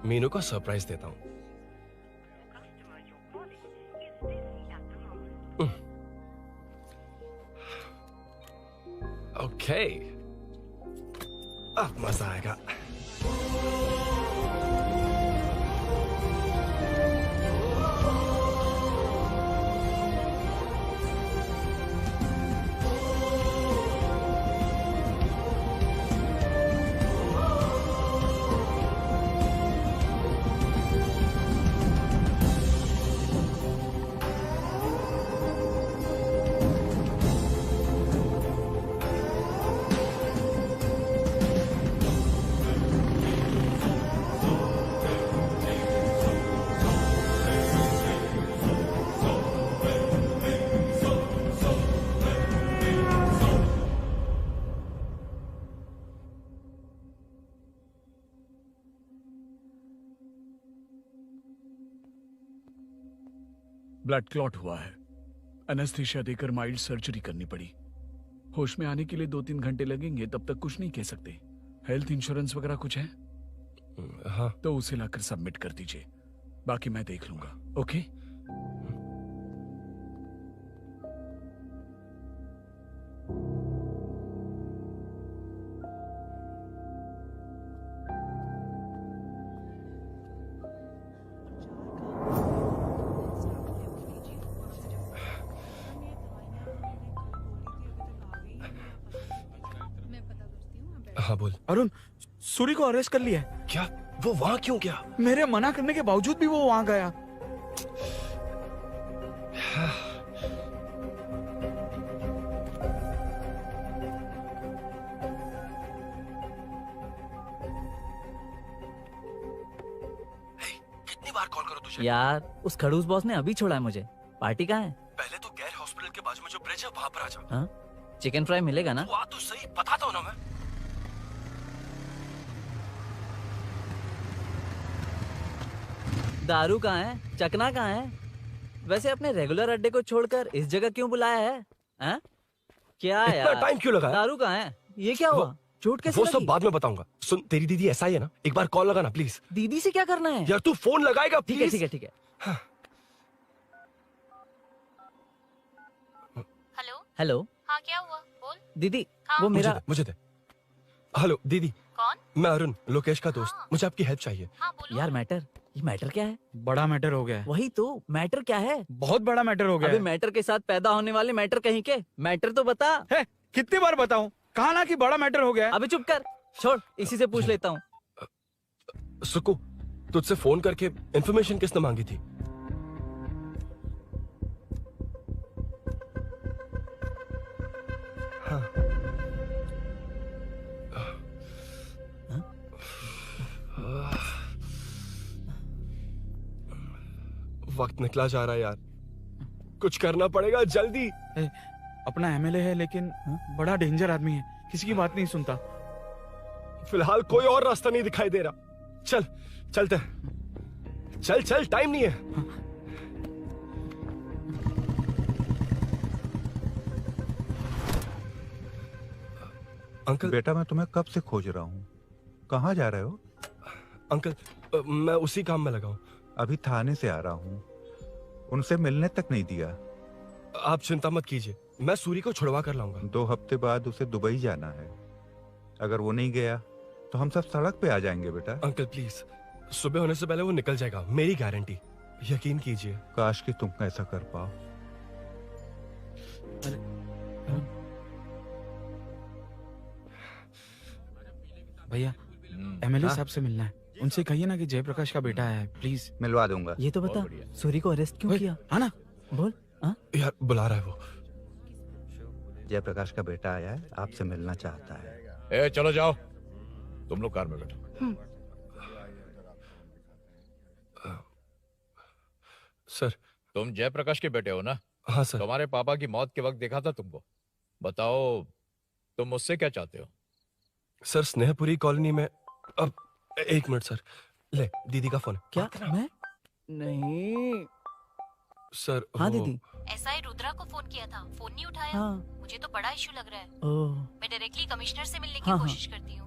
मीनू को सरप्राइज देता हूँ। ओके, अब मजा आएगा। ब्लड क्लॉट हुआ है। एनेस्थीसिया देकर माइल्ड सर्जरी करनी पड़ी। होश में आने के लिए 2-3 घंटे लगेंगे, तब तक कुछ नहीं कह सकते। हेल्थ इंश्योरेंस वगैरह कुछ है? हाँ। तो उसे लाकर सबमिट कर दीजिए, बाकी मैं देख लूंगा। ओके? हाँ बोल। अरुण, सूरी को अरेस्ट कर लिया है। क्या? वो वहाँ क्यों गया? मेरे मना करने के बावजूद भी वो वहाँ गया। कितनी बार कॉल करो तुझे? यार, उस खड़ूस बॉस ने अभी छोड़ा है मुझे। पार्टी कहाँ है? पहले तो गैर हॉस्पिटल के बाजू में जो ब्रिज है वहाँ पर आ जा। हाँ? चिकन फ्राई मिलेगा ना? वहाँ तो सही, बताता हूँ ना मैं। दारू कहाँ है? चकना कहाँ है? वैसे अपने रेगुलर अड्डे को छोड़कर इस जगह क्यों बुलाया है? हाँ? क्या इतना यार? टाइम क्यों लगा? दारू कहाँ है? ये क्या हुआ? चोट कैसे वो सब लगी? बाद में बताऊंगा। सुन, तेरी दीदी ऐसा ही है ना, एक बार कॉल लगाना प्लीज। दीदी से क्या करना है? यार तू फोन लगाएगा ठीक है प्लीज। ठीक है ठीक है। Hello hello. हाँ क्या हुआ बोल। दीदी, हाँ? वो मेरा मुझे दे। हेलो दीदी। कौन? मैं अरुण, लोकेश का दोस्त। मुझे आपकी हेल्प चाहिए। यार मैटर, ये मैटर क्या है? बड़ा मैटर हो गया है। वही तो, मैटर क्या है? बहुत बड़ा मैटर हो गया अबे है। मैटर के साथ पैदा होने वाले मैटर कहीं के, मैटर तो बता। है, कितनी बार बताऊं? कहा ना कि बड़ा मैटर हो गया है। अबे चुप कर, छोड़, इसी से पूछ लेता हूँ। सुकू, तुझसे फोन करके इन्फॉर्मेशन किसने मांगी थी? हाँ। वक्त निकला जा रहा है यार, कुछ करना पड़ेगा जल्दी। अपना एमएलए है लेकिन बड़ा डेंजर आदमी है, किसी की बात नहीं सुनता। फिलहाल कोई और रास्ता नहीं दिखाई दे रहा। चल चलते हैं। चल चल, टाइम नहीं है। अंकल। बेटा, मैं तुम्हें कब से खोज रहा हूँ। कहाँ जा रहे हो? अंकल, मैं उसी काम में लगा हूँ। अभी थाने से आ रहा हूँ, उनसे मिलने तक नहीं दिया। आप चिंता मत कीजिए, मैं सूरी को छुड़वा कर लाऊंगा। 2 हफ्ते बाद उसे दुबई जाना है। अगर वो नहीं गया तो हम सब सड़क पे आ जाएंगे बेटा। अंकल प्लीज, सुबह होने से पहले वो निकल जाएगा, मेरी गारंटी, यकीन कीजिए। काश कि तुम ऐसा कर पाओ। भैया एमएलए साहब से मिलना है, उनसे कहिए ना कि जयप्रकाश का बेटा आया है, प्लीज। मिलवा दूंगा। ये तो बता, सूरी को अरेस्ट क्यों किया? हाँ ना, बोल। यार बुला रहा है वो। जयप्रकाश का बेटा आया है, आपसे मिलना चाहता है। ए चलो जाओ, तुम लोग कार में बैठो। सर, तुम जयप्रकाश के बेटे हो ना? हाँ सर। तुम्हारे पापा की मौत के वक्त देखा था तुमको। बताओ तुम मुझसे क्या चाहते हो? सर, स्नेहपुरी कॉलोनी में। अब 1 मिनट सर, ले दीदी का फोन। क्या? मैं नहीं सर। हाँ दीदी। एसआई रुद्रा को फोन किया था, फोन नहीं उठाया। हाँ। मुझे तो बड़ा इशू लग रहा है। ओह। मैं डायरेक्टली कमिश्नर से मिलने की हाँ, कोशिश करती हूँ।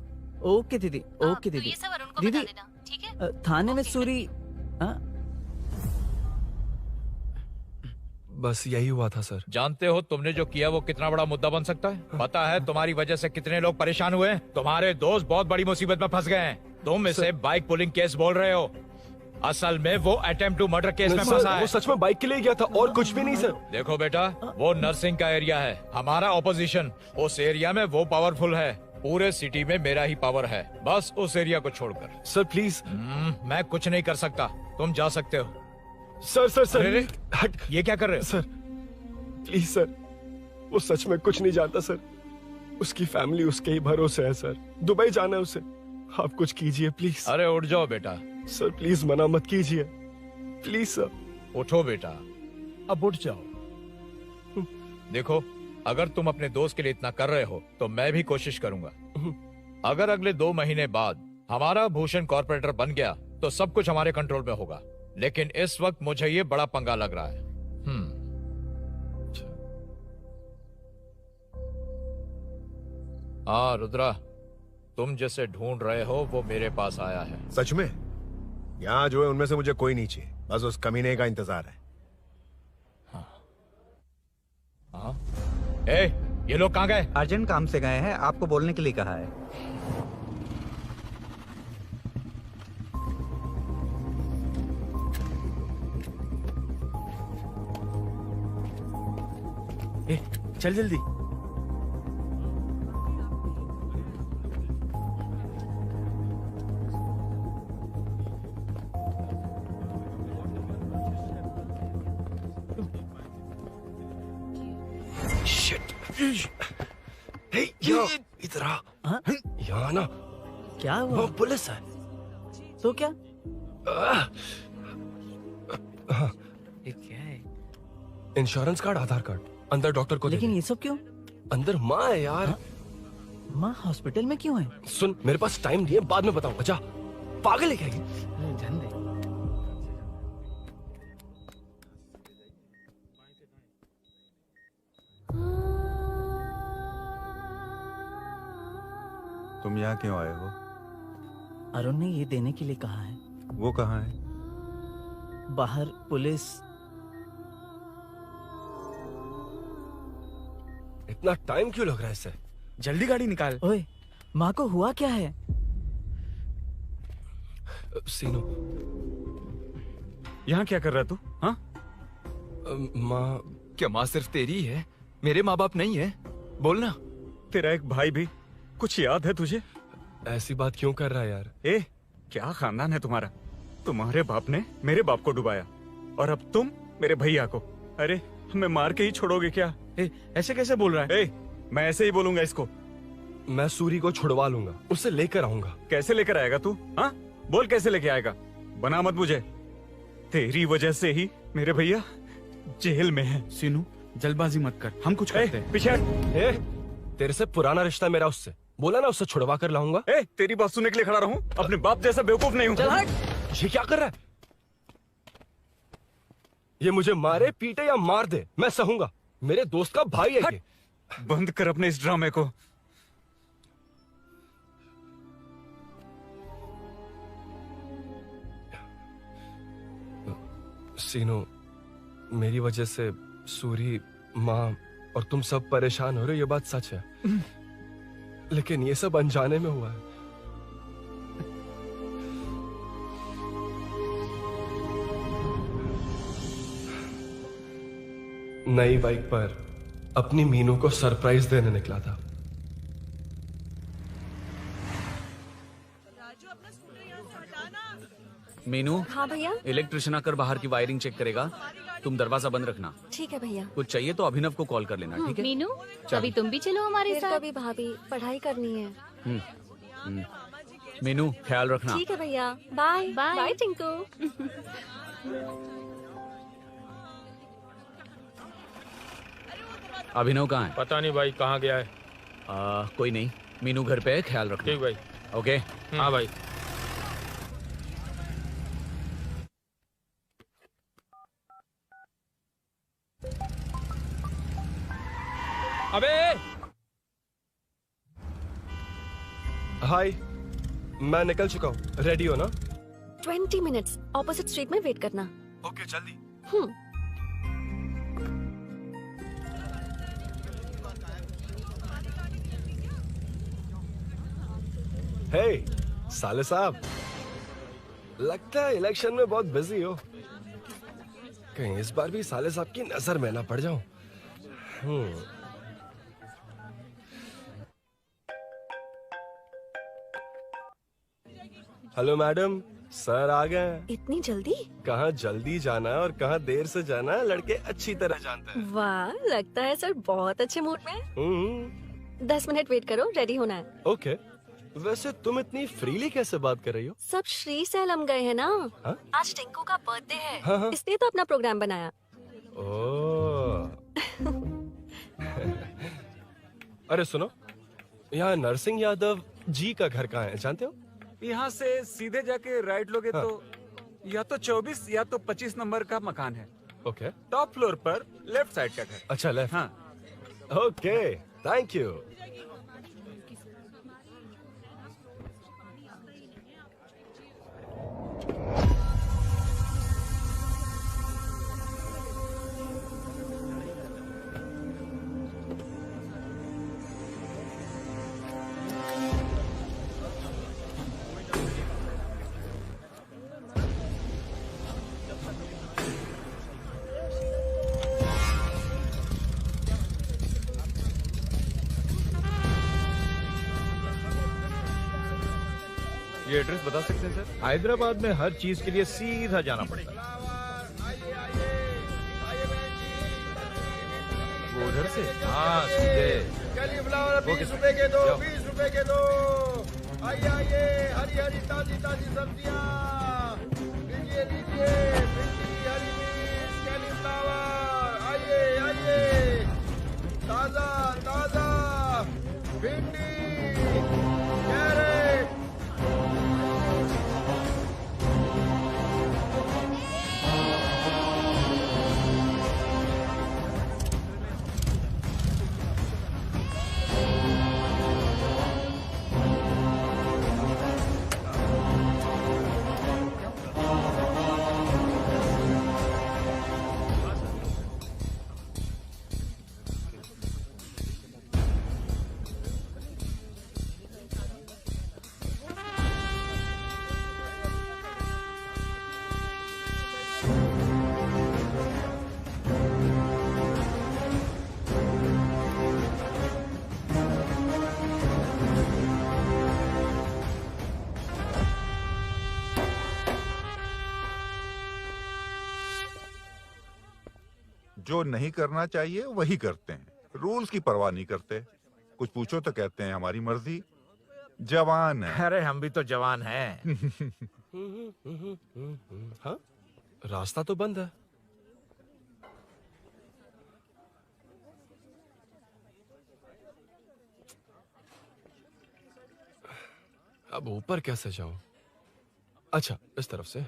ओके दीदी, ओके तो दीदी। ये सब अरुण को दीदी, बता देना, ठीक है? थाने में सूरी। बस यही हुआ था सर। जानते हो तुमने जो किया वो कितना बड़ा मुद्दा बन सकता है? पता है तुम्हारी वजह से कितने लोग परेशान हुए हैं? तुम्हारे दोस्त बहुत बड़ी मुसीबत में फंस गए हैं। तुम इसे बाइक पुलिंग केस बोल रहे हो, असल में वो अटेम्प्ट टू मर्डर केस में फंसा है। वो सच में बाइक के लिए गया था और कुछ भी नहीं सर। देखो बेटा, वो नर्सिंग का एरिया है, हमारा ऑपोजिशन। उस एरिया में वो पावरफुल है, पूरे सिटी में मेरा ही पावर है, बस उस एरिया को छोड़कर। Sir please. मैं कुछ नहीं कर सकता, तुम जा सकते हो। सर अरे, हट, ये क्या कर रहे हो? सर प्लीज सर, वो सच में कुछ नहीं जानता सर। उसकी फैमिली उसके ही भरोसे है सर। दुबई जाना है उसे, आप कुछ कीजिए प्लीज। अरे उठ जाओ बेटा। सर प्लीज मना मत कीजिए, प्लीज सर। उठो बेटा, अब उठ जाओ। देखो, अगर तुम अपने दोस्त के लिए इतना कर रहे हो तो मैं भी कोशिश करूंगा। अगर अगले 2 महीने बाद हमारा भूषण कॉर्पोरेटर बन गया तो सब कुछ हमारे कंट्रोल में होगा, लेकिन इस वक्त मुझे ये बड़ा पंगा लग रहा है। हाँ रुद्रा, तुम जिसे ढूंढ रहे हो वो मेरे पास आया है। सच में? यहाँ जो है उनमें से मुझे कोई नहीं चाहिए, बस उस कमीने का इंतजार है। हाँ? ए, ये लोग कहाँ गए? अर्जेंट काम से गए हैं, आपको बोलने के लिए कहा है। ए, चल जल्दी। इधर आ। यहाँ ना क्या हुआ? वो पुलिस है। तो क्या? ये क्या है? इंश्योरेंस कार्ड, आधार कार्ड, अंदर डॉक्टर को। लेकिन ये सब क्यों? अंदर माँ है यार। माँ हॉस्पिटल में क्यों है? सुन, मेरे पास टाइम नहीं है, बाद में बताऊंगा। जा, पागल है क्या ये? ध्यान दे। तुम यहाँ क्यों आए हो? अरुण ने ये देने के लिए कहा है। वो कहाँ है? बाहर पुलिस। इतना टाइम क्यों लग रहा है इससे? जल्दी गाड़ी निकाल। ओए, माँ को हुआ क्या है? सीनू, यहाँ क्या कर रहा तू? हाँ? माँ। क्या माँ सिर्फ तेरी है? मेरे माँ बाप नहीं है? बोलना। तेरा एक भाई भी। कुछ याद है तुझे? ऐसी बात क्यों कर रहा है यार? ए, क्या खानदान है तुम्हारा? तुम्हारे बाप ने मेरे बाप को डुबाया और अब तुम मेरे भैया को। अरे हमें मार के ही छोड़ोगे क्या? ऐसे कैसे बोल रहा है? मैं ऐसे ही बोलूंगा इसको। मैं सूरी को छुड़वा लूंगा, उसे लेकर आऊंगा। कैसे लेकर आएगा तू? हाँ, बोल कैसे लेके आएगा? बना मत मुझे। तेरी वजह से ही मेरे भैया जेल में है। सीनू, जल्दबाजी मत कर, हम कुछ करते हैं। पीछे तेरे से पुराना रिश्ता मेरा उससे, बोला ना उससे छुड़वा कर लाऊंगा। तेरी बात सुनने के लिए खड़ा रहूं? अपने बाप जैसा बेवकूफ नहीं हूं। चल हट। ये क्या कर रहा है? ये मुझे मारे पीटे या मार दे, मैं सहूंगा। मेरे दोस्त का भाई है ये। बंद कर अपने इस ड्रामे को। सीनू, मेरी वजह से सूरी, माँ, और तुम सब परेशान हो रहे हो, ये बात सच है। लेकिन ये सब अनजाने में हुआ है। नई बाइक पर अपनी मीनू को सरप्राइज देने निकला था। मीनू, हाँ भैया। इलेक्ट्रिशियन आकर बाहर की वायरिंग चेक करेगा, तुम दरवाजा बंद रखना। ठीक है भैया। कुछ चाहिए तो अभिनव को कॉल कर लेना, ठीक है? मीनू, चलो। कभी तुम भी चलो हमारे फिर साथ। कभी भाभी, पढ़ाई करनी है। मीनू, ख्याल रखना। ठीक है भैया, बाय बाय। बाय टिंकू। अभिनव कहाँ है? पता नहीं भाई, कहाँ गया है। कोई नहीं, मीनू घर पे है, ख्याल रखना। ठीक भाई। ओके। हाँ भाई। अबे हाय, मैं निकल चुका हूँ, रेडी हो ना? 20 मिनट्स ऑपोजिट स्ट्रीट में वेट करना। ओके, जल्दी। हे साले साहब, लगता है इलेक्शन में बहुत बिजी हो। कहीं इस बार भी साले साहब की नजर में ना पड़ जाऊं। हेलो मैडम, सर आ गए। इतनी जल्दी? कहाँ जल्दी जाना है और कहाँ देर से जाना है, लड़के अच्छी तरह जानते हैं। वाह, लगता है सर बहुत अच्छे मूड में हैं। 10 मिनट वेट करो, रेडी होना है। ओके। वैसे तुम इतनी फ्रीली कैसे बात कर रही हो? सब श्री सैलम गए हैं ना। हाँ? आज टिंकू का बर्थडे है, हाँ। इसलिए तो अपना प्रोग्राम बनाया। ओह। अरे सुनो, यहाँ नरसिंह यादव जी का घर कहाँ है, जानते हो? यहाँ से सीधे जाके राइट लोगे तो या तो 24 या तो 25 नंबर का मकान है। ओके। टॉप फ्लोर पर लेफ्ट साइड का घर। अच्छा, लेफ्ट। हाँ। Okay, thank you. ये एड्रेस बता सकते हैं सर? हैदराबाद में हर चीज के लिए सीधा जाना पड़ेगा। वो उधर से? हाँ, सीधे। कैलीफ्लावर 20 रुपए के दो, 20 रुपए के दो। आइए आइए, हरी हरी ताजी ताजी सब्जियाँ लीजिए लीजिए। भिंडी, हरी मिर्च, कैलीफ्लावर, आइए आइए। ताजा ताजा भिंडी, कैरेट। जो नहीं करना चाहिए वही करते हैं, रूल्स की परवाह नहीं करते। कुछ पूछो तो कहते हैं हमारी मर्जी। जवान है। अरे हम भी तो जवान हैं। हाँ, रास्ता तो बंद है। अब ऊपर कैसे जाऊं? अच्छा, इस तरफ से।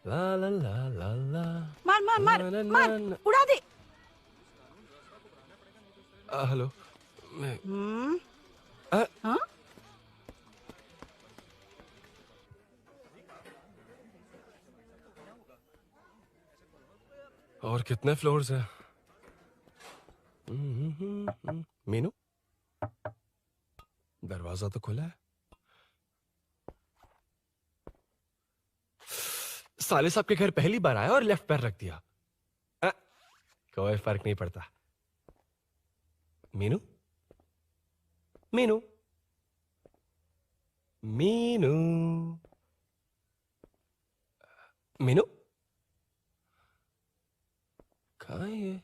ला ला ला ला ला। मार मार मार ना, ना, मार, ना, ना। उड़ा दे। हेलो, मैं हाँ? और कितने फ्लोर्स हैं? मीनू, दरवाजा तो खुला है। साले साहब के घर पहली बार आया और लेफ्ट पैर रख दिया। कोई फर्क नहीं पड़ता। मीनू, मीनू, मीनू, मीनू, कहाँ है ये?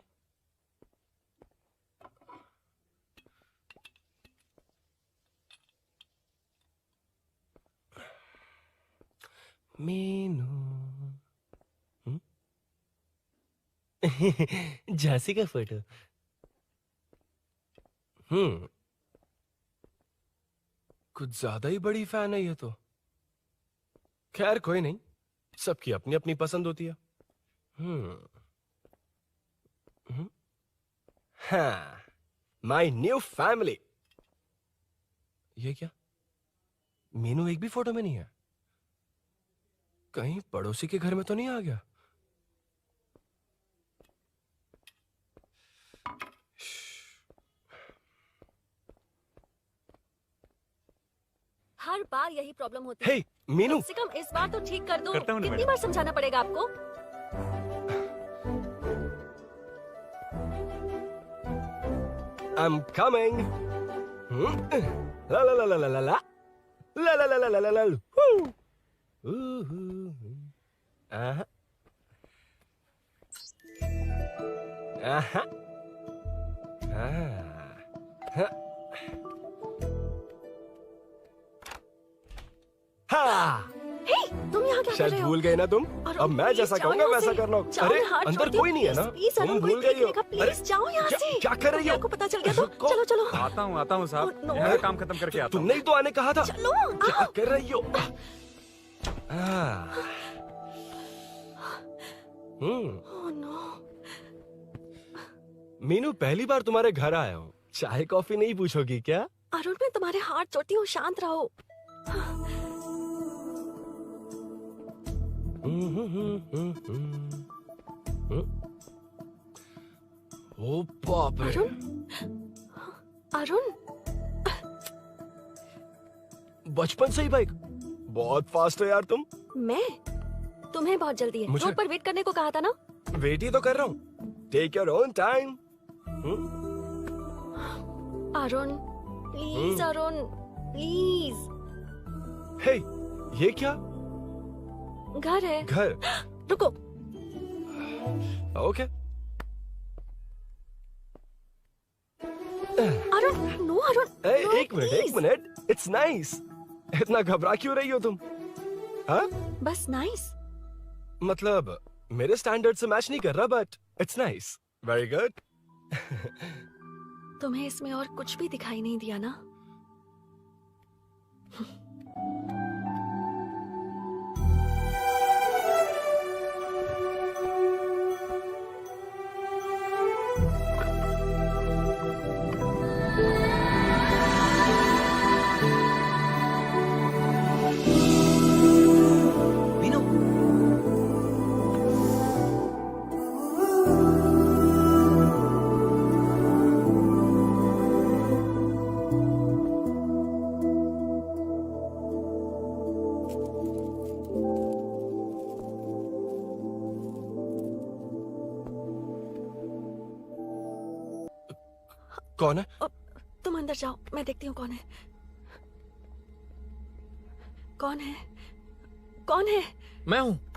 मीनू, झांसी का फोटो। कुछ ज्यादा ही बड़ी फैन है ये तो। खैर कोई नहीं, सबकी अपनी अपनी पसंद होती है। हाँ, माय न्यू फैमिली। ये क्या? मीनू एक भी फोटो में नहीं है। कहीं पड़ोसी के घर में तो नहीं आ गया? हर बार यही प्रॉब्लम होती है। हे, मीनू। कम से कम इस बार तो ठीक कर दो। करता हूँ ना कितनी मैडम। बार समझाना पड़ेगा आपको? I'm coming. La la la la la la la. La la la la la la la. Woo. Aha. Aha. हाँ। हे, तुम यहाँ क्या कर शायद रहे हो? भूल गए ना तुम। अरुण, अब मैं प्लीज जैसा जाओ कहूंगा यहाँ वैसा से। करना। जाओ, अरे मैं हाथ अंदर छोड़ती हूँ। कोई नहीं है ना? प्लीज, तुम अरुण, भूल कोई गई हो। देखेगा, प्लीज जाओ यहाँ से। क्या कर रही हो? को पता चल गया तो चलो चलो। आता हूँ साहब। Oh, no. मेरा काम खत्म करके आता हूँ। तुमने ही तो आने कहा था। चलो, क्या कर रही हो? Oh, no. मीनू, पहली बार तुम्हारे घर आया हूँ। चाय कॉफी नहीं पूछोगी क्या? अरुण, मैं तुम्हारे हाथ जोड़ती हूँ, शांत रहो। ओ बाप रे। अरुण, बचपन से ही बाइक। बहुत फास्ट हो यार तुम। मैं? तुम्हें बहुत जल्दी है। मुझे- रोड पर वेट करने को कहा था ना? वेट ही तो कर रहा हूँ। Take your own time. Arun, please Arun, please. Hey, ये क्या? घर है। घर? रुको। ओके। अरुण, नो अरुण। ए, no, एक मिनट, please. एक मिनट। It's nice. इतना घबरा क्यों रही हो तुम? हाँ? बस नाइस। मतलब मेरे स्टैंडर्ड से मैच नहीं कर रहा, but it's nice. Very good. तुम्हें इसमें और कुछ भी दिखाई नहीं दिया ना? कौन है? तुम अंदर जाओ, मैं देखती हूँ कौन है। कौन है? कौन है? मैं हूँ।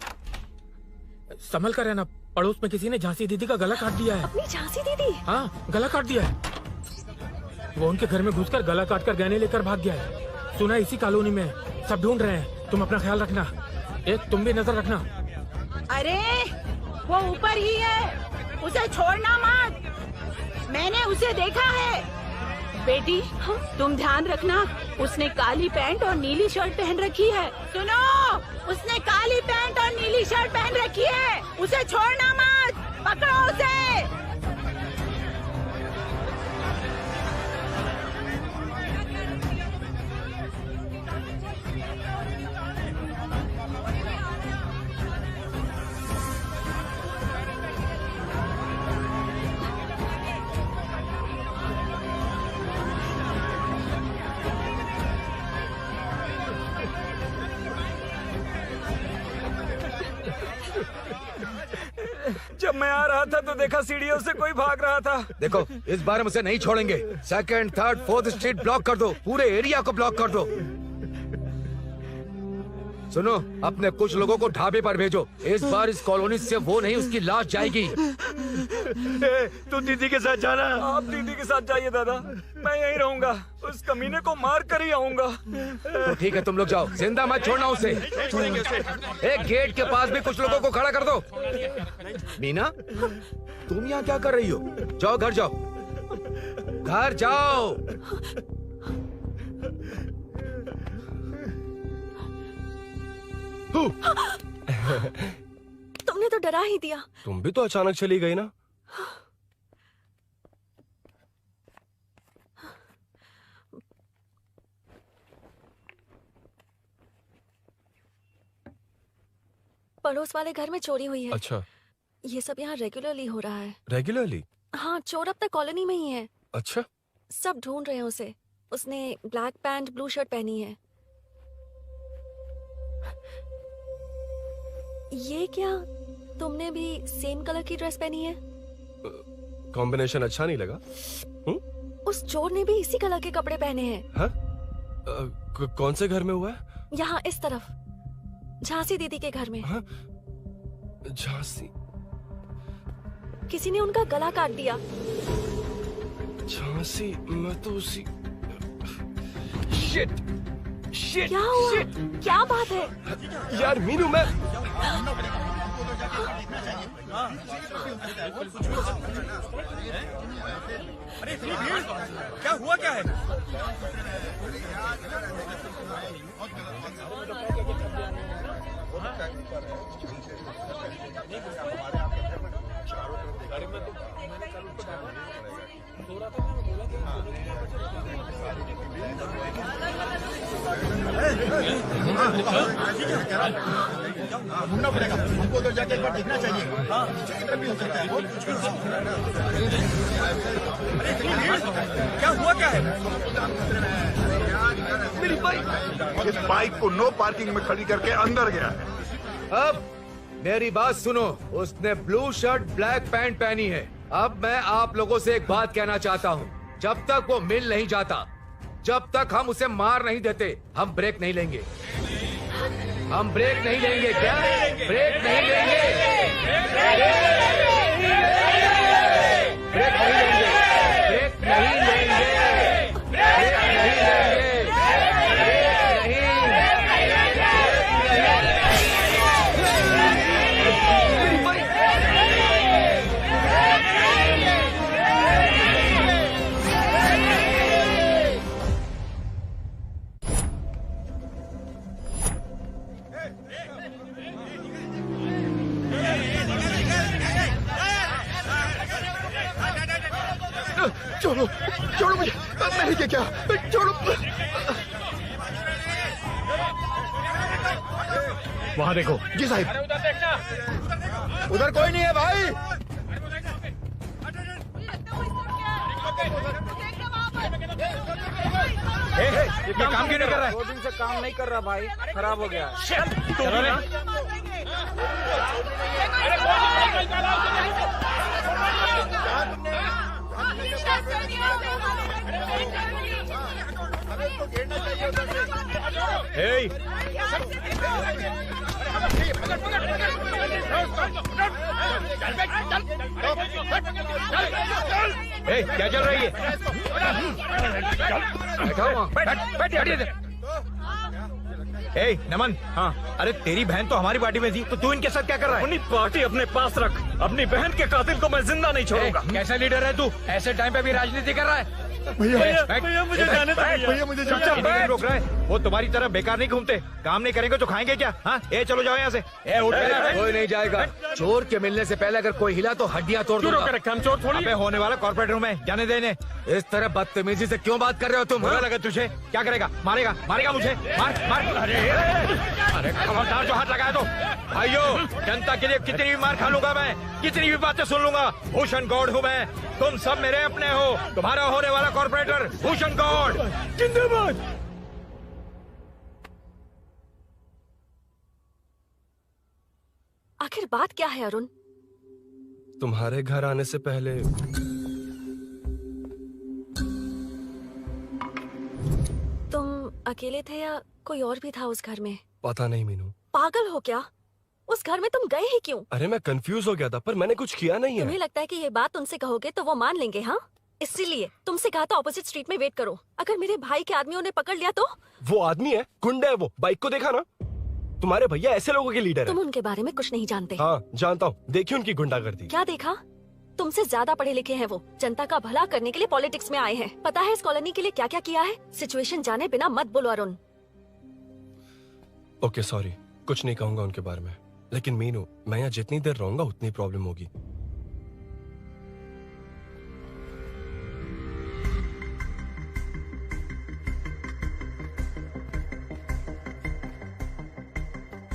संभल कर रहना। पड़ोस में किसी ने झांसी दीदी का गला काट दिया है। अपनी झांसी दीदी? हाँ, गला काट दिया है। वो उनके घर में घुसकर गला काट कर गहने लेकर भाग गया है। सुना इसी कॉलोनी में है। सब ढूंढ रहे हैं। तुम अपना ख्याल रखना। एक तुम भी नजर रखना। अरे वो ऊपर ही है, उसे छोड़ना मत। मैंने उसे देखा है। बेटी, तुम ध्यान रखना। उसने काली पैंट और नीली शर्ट पहन रखी है। सुनो, उसने काली पैंट और नीली शर्ट पहन रखी है। उसे छोड़ना मत। पकड़ो उसे। मैं आ रहा था तो देखा सीढ़ियों से कोई भाग रहा था। देखो इस बार हम उसे नहीं छोड़ेंगे। 2nd, 3rd, 4th street block कर दो, पूरे एरिया को ब्लॉक कर दो। सुनो, अपने कुछ लोगों को ढाबे पर भेजो। इस बार इस कॉलोनी से वो नहीं, उसकी लाश जाएगी। तू दीदी के साथ जाना। आप दीदी के साथ जाइए दादा, मैं यहीं रहूंगा। उस कमीने को मार कर ही आऊंगा। तो ठीक है, तुम लोग जाओ, जिंदा मत छोड़ना उसे। एक गेट के पास भी कुछ लोगों को खड़ा कर दो। मीना, तुम यहाँ क्या कर रही हो? जाओ घर जाओ, घर जाओ। तुमने तो डरा ही दिया। तुम भी तो अचानक चली गई ना। पड़ोस वाले घर में चोरी हुई है। अच्छा, ये सब यहाँ रेगुलरली हो रहा है। रेगुलरली? हाँ, चोर अब तक कॉलोनी में ही है। अच्छा, सब ढूंढ रहे हैं उसे। उसने ब्लैक पैंट ब्लू शर्ट पहनी है। ये क्या, तुमने भी सेम कलर की ड्रेस पहनी है? कॉम्बिनेशन अच्छा नहीं लगा? उस चोर ने भी इसी कलर के कपड़े पहने हैं। हाँ? कौन से घर में हुआ है? यहाँ इस तरफ, झांसी दीदी के घर में। हाँ? झांसी? किसी ने उनका गला काट दिया। झांसी? मैं तो उसी... शिट! शिट! क्या हुआ? क्या बात है? यार मीनू, मैं... क्या हुआ, क्या है? ढूंढना पड़ेगा हमको, तो जाके एक बार देखना चाहिए। भी हो सकता है। क्या हुआ, क्या है? मेरी बाइक, इस बाइक को नो पार्किंग में खड़ी करके अंदर गया है। अब मेरी बात सुनो, उसने ब्लू शर्ट ब्लैक पैंट पहनी है। अब मैं आप लोगों से एक बात कहना चाहता हूँ, जब तक वो मिल नहीं जाता, जब तक हम उसे मार नहीं देते, हम ब्रेक नहीं लेंगे। हम ब्रेक नहीं लेंगे। क्या ब्रेक नहीं लेंगे? ब्रेक नहीं लेंगे। ब्रेक नहीं लेंगे। ब्रेक नहीं लेंगे। छोड़ो, छोड़ो मुझे, मैंने क्या, छोड़ो। वहाँ देखो। जी साहिब। उधर कोई नहीं है भाई। ये काम क्यों नहीं कर रहा है? 2 दिन से काम नहीं कर रहा भाई, खराब हो गया। क्या चल रही है? नमन, हाँ, अरे तेरी बहन तो हमारी पार्टी में थी, तो तू इनके साथ क्या कर रहा है? अपनी पार्टी अपने पास रख। अपनी बहन के कातिल को मैं जिंदा नहीं छोड़ूंगा। कैसा लीडर है तू? ऐसे टाइम पे भी राजनीति कर रहा है? भैया मुझे जाने दो भैया, मुझे इन्हें रोक रहा है। वो तुम्हारी तरह बेकार नहीं घूमते, काम नहीं करेंगे तो खाएंगे क्या? हाँ, चलो जाओ यहाँ से। कोई नहीं जाएगा। चोर के मिलने से पहले अगर कोई हिला तो हड्डियां तोड़ दूंगा। हम चोर थोड़ी होने वाला कॉर्पोरेट रूम है, जाने देने। इस तरह बदतमीजी से क्यों बात कर रहे हो तुम? बुरा लगा तुझे? क्या करेगा? मारेगा? मारेगा मुझे? मार मार। अरे खबरदार जो हाथ लगाया तो। भाइयों, जनता के लिए कितनी भी मार खा लूंगा मैं, कितनी भी बातें सुन लूंगा। भूषण गौड़ हूँ मैं, तुम सब मेरे अपने हो। तुम्हारा होने वाला कॉर्पोरेटर भूषण गौड़ जिंदाबाद। आखिर बात क्या है अरुण? तुम्हारे घर आने से पहले तुम अकेले थे या कोई और भी था उस घर में? पता नहीं मीनू। पागल हो क्या? उस घर में तुम गए ही क्यों? अरे मैं कंफ्यूज हो गया था, पर मैंने कुछ किया नहीं तुम्हें है। लगता है कि ये बात उनसे कहोगे तो वो मान लेंगे? हाँ, इसीलिए तुमसे कहा था ऑपोजिट स्ट्रीट में वेट करो। अगर मेरे भाई के आदमियों ने पकड़ लिया तो? वो आदमी है, गुंडा है वो। बाइक को देखा ना? तुम्हारे भैया ऐसे लोगों के लीडर तुम है। उनके बारे में कुछ नहीं जानते। हाँ जानता हूँ, देखिए उनकी गुंडागर्दी। क्या देखा? तुमसे ज्यादा पढ़े लिखे हैं वो। जनता का भला करने के लिए पॉलिटिक्स में आए हैं। पता है इस कॉलोनी के लिए क्या क्या किया है? सिचुएशन जाने बिना मत बोलो अरुण। ओके सॉरी, कुछ नहीं कहूंगा उनके बारे में। लेकिन मीनू, मैं यहाँ जितनी देर रहूंगा उतनी प्रॉब्लम होगी।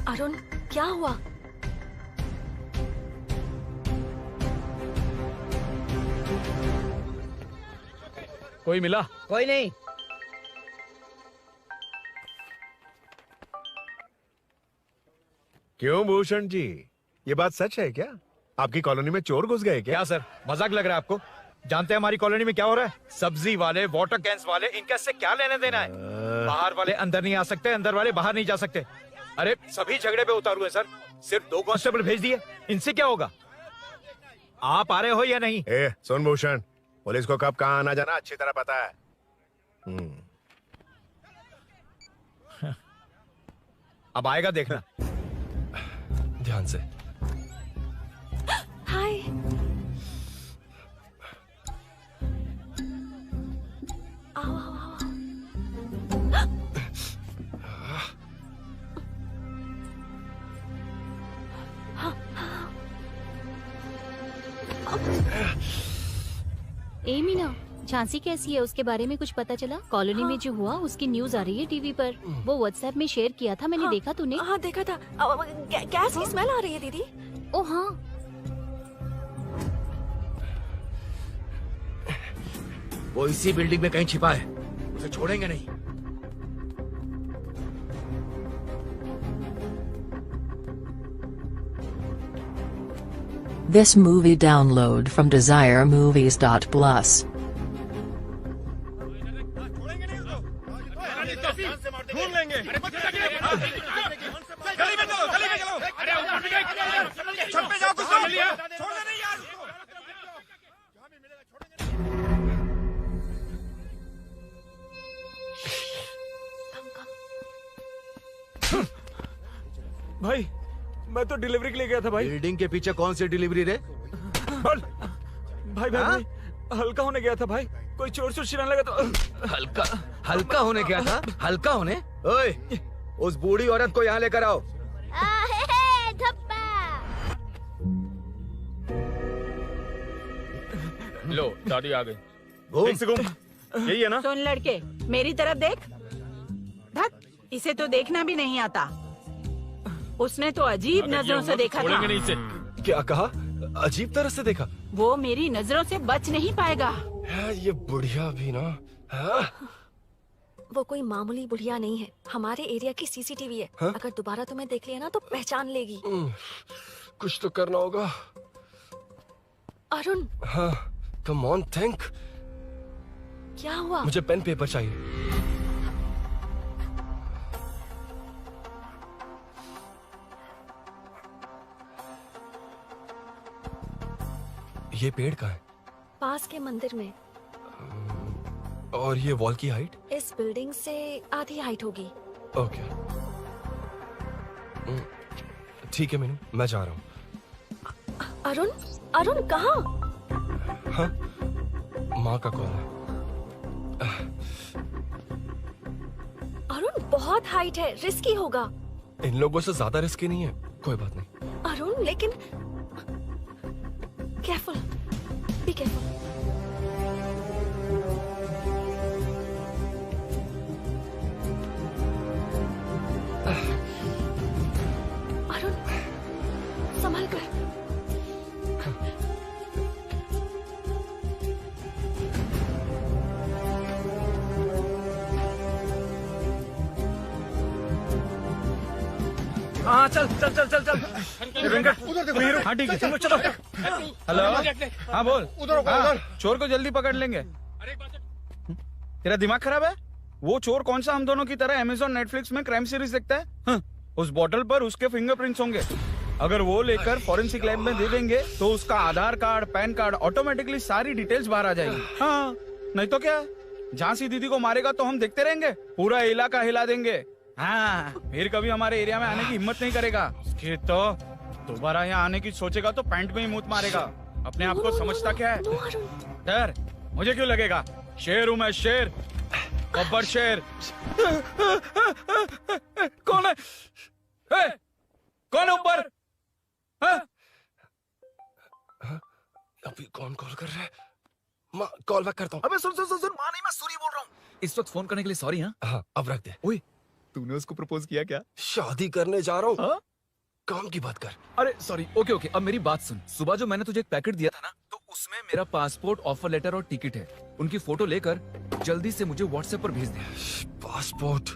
अरुण, क्या हुआ? कोई मिला? कोई नहीं। क्यों भूषण जी, ये बात सच है क्या? आपकी कॉलोनी में चोर घुस गए क्या? क्या सर, मजाक लग रहा है आपको? जानते हैं हमारी कॉलोनी में क्या हो रहा है? सब्जी वाले, वाटर कैंस वाले, इनका इससे क्या लेने देना है? बाहर वाले अंदर नहीं आ सकते, अंदर वाले बाहर नहीं जा सकते। अरे सभी झगड़े पे उतारू है सर। सिर्फ 2 कांस्टेबल भेज दिए, इनसे क्या होगा? आप आ रहे हो या नहीं? ए, सुन भूषण, पुलिस को कब कहाँ आना जाना अच्छी तरह पता है। अब आएगा देखना। ध्यान से। हाय। आओ आओ आओ। ए मीना, झांसी कैसी है? उसके बारे में कुछ पता चला? कॉलोनी में जो हुआ उसकी न्यूज आ रही है टीवी पर। वो व्हाट्सएप में शेयर किया था, मैंने देखा। तूने? हाँ देखा था। गैस की स्मेल आ रही है दीदी। ओ हाँ। वो इसी बिल्डिंग में कहीं छिपा है, उसे छोड़ेंगे नहीं। This movie download from DesireMovies.plus. ढूंढ लेंगे। गली में चलो, गली में चलो। अरे ऊपर गए। छत पे जाओ, कुछ छोड़ दे नहीं यार। भाई, मैं तो डिलीवरी के लिए गया था भाई। बिल्डिंग के पीछे कौन सी डिलीवरी रे? भाई भाई, हल्का होने गया था भाई। कोई चोर चोर चिल्लाने लगा तो। हल्का होने गया था? हल्का होने? ओए, उस बूढ़ी औरत को यहाँ लेकर आओ। लो, दादी आ गई। घूम से घूम। यही है ना? सुन लड़के, मेरी तरफ देख। धत, इसे तो देखना भी नहीं आता। उसने तो अजीब नजरों से देखा था। नहीं इसे। क्या कहा? अजीब तरह से देखा? वो मेरी नजरों से बच नहीं पाएगा। ये बुढ़िया भी ना। हाँ? वो कोई मामूली बुढ़िया नहीं है, हमारे एरिया की सीसीटीवी है। हाँ? अगर दोबारा तुम्हें देख लिया ना तो पहचान लेगी। कुछ तो करना होगा। अरुण। हाँ, कम ऑन थिंक। क्या हुआ? मुझे पेन पेपर चाहिए। ये पेड़ का है? पास के मंदिर में। और ये वॉल की हाइट? इस बिल्डिंग से आधी हाइट होगी। ओके, ठीक है मीनू, मैं जा रहा हूँ। अरुण, अरुण कहाँ? हाँ, माँ का कॉल है। अरुण बहुत हाइट है, रिस्की होगा। इन लोगों से ज्यादा रिस्की नहीं है। कोई बात नहीं। अरुण लेकिन केयरफुल, बी केयरफुल। अरुण संभल कर। हाँ चल चल चल चल चल वेंकट हाँ ठीक है चलो चलो। हेलो हाँ बोल। हाँ, चोर को जल्दी पकड़ लेंगे। तेरा दिमाग खराब है? वो चोर कौन सा हम दोनों की तरह अमेज़न नेटफ्लिक्स में क्राइम सीरीज देखता है? उस बॉटल पर उसके फिंगरप्रिंट्स होंगे। अगर वो लेकर फॉरेंसिक लैब में दे देंगे तो उसका आधार कार्ड पैन कार्ड ऑटोमेटिकली सारी डिटेल्स बाहर आ जाएगी। हाँ नहीं तो क्या, झांसी दीदी को मारेगा तो हम देखते रहेंगे, पूरा इलाका हिला देंगे। हाँ फिर कभी हमारे एरिया में आने की हिम्मत नहीं करेगा। फिर तो दोबारा यहाँ आने की सोचेगा तो पैंट में ही मूत मारेगा। अपने आप को समझता क्या है? डर मुझे क्यों लगेगा? शेर हूँ मैं, शेर, गब्बर शेर। कौन है? कौन है ऊपर? अभी कौन कॉल कर रहा है? माँ कॉल बैक करता हूँ। अबे सुन सुन सुन सुन, माँ नहीं, मैं सूरी बोल रहा हूँ। इस वक्त फोन करने के लिए सॉरी। हाँ अब रख दे। ओए तूने उसको प्रपोज किया क्या? शादी करने जा रहा हूँ। काम की बात कर। अरे सॉरी, ओके ओके, अब मेरी बात सुन। सुबह जो मैंने तुझे एक पैकेट दिया था ना, तो उसमें मेरा पासपोर्ट, ऑफर लेटर और टिकट है। उनकी फोटो लेकर जल्दी से मुझे व्हाट्सएप पर भेज दे। पासपोर्ट।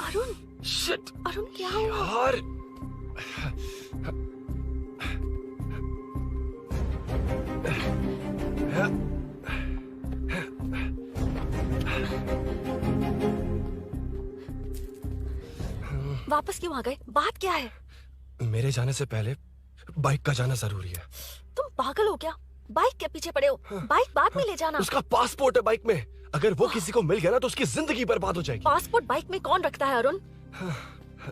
अरुण शिट अरुण क्या हुआ? यार वापस क्यों आ गए? बात क्या है? मेरे जाने से पहले बाइक का जाना जरूरी है। तुम पागल हो क्या? बाइक के पीछे पड़े हो? बाइक बाद में ले जाना। उसका पासपोर्ट है बाइक में, अगर वो किसी को मिल गया ना तो उसकी जिंदगी बर्बाद हो जाएगी। पासपोर्ट बाइक में कौन रखता है अरुण?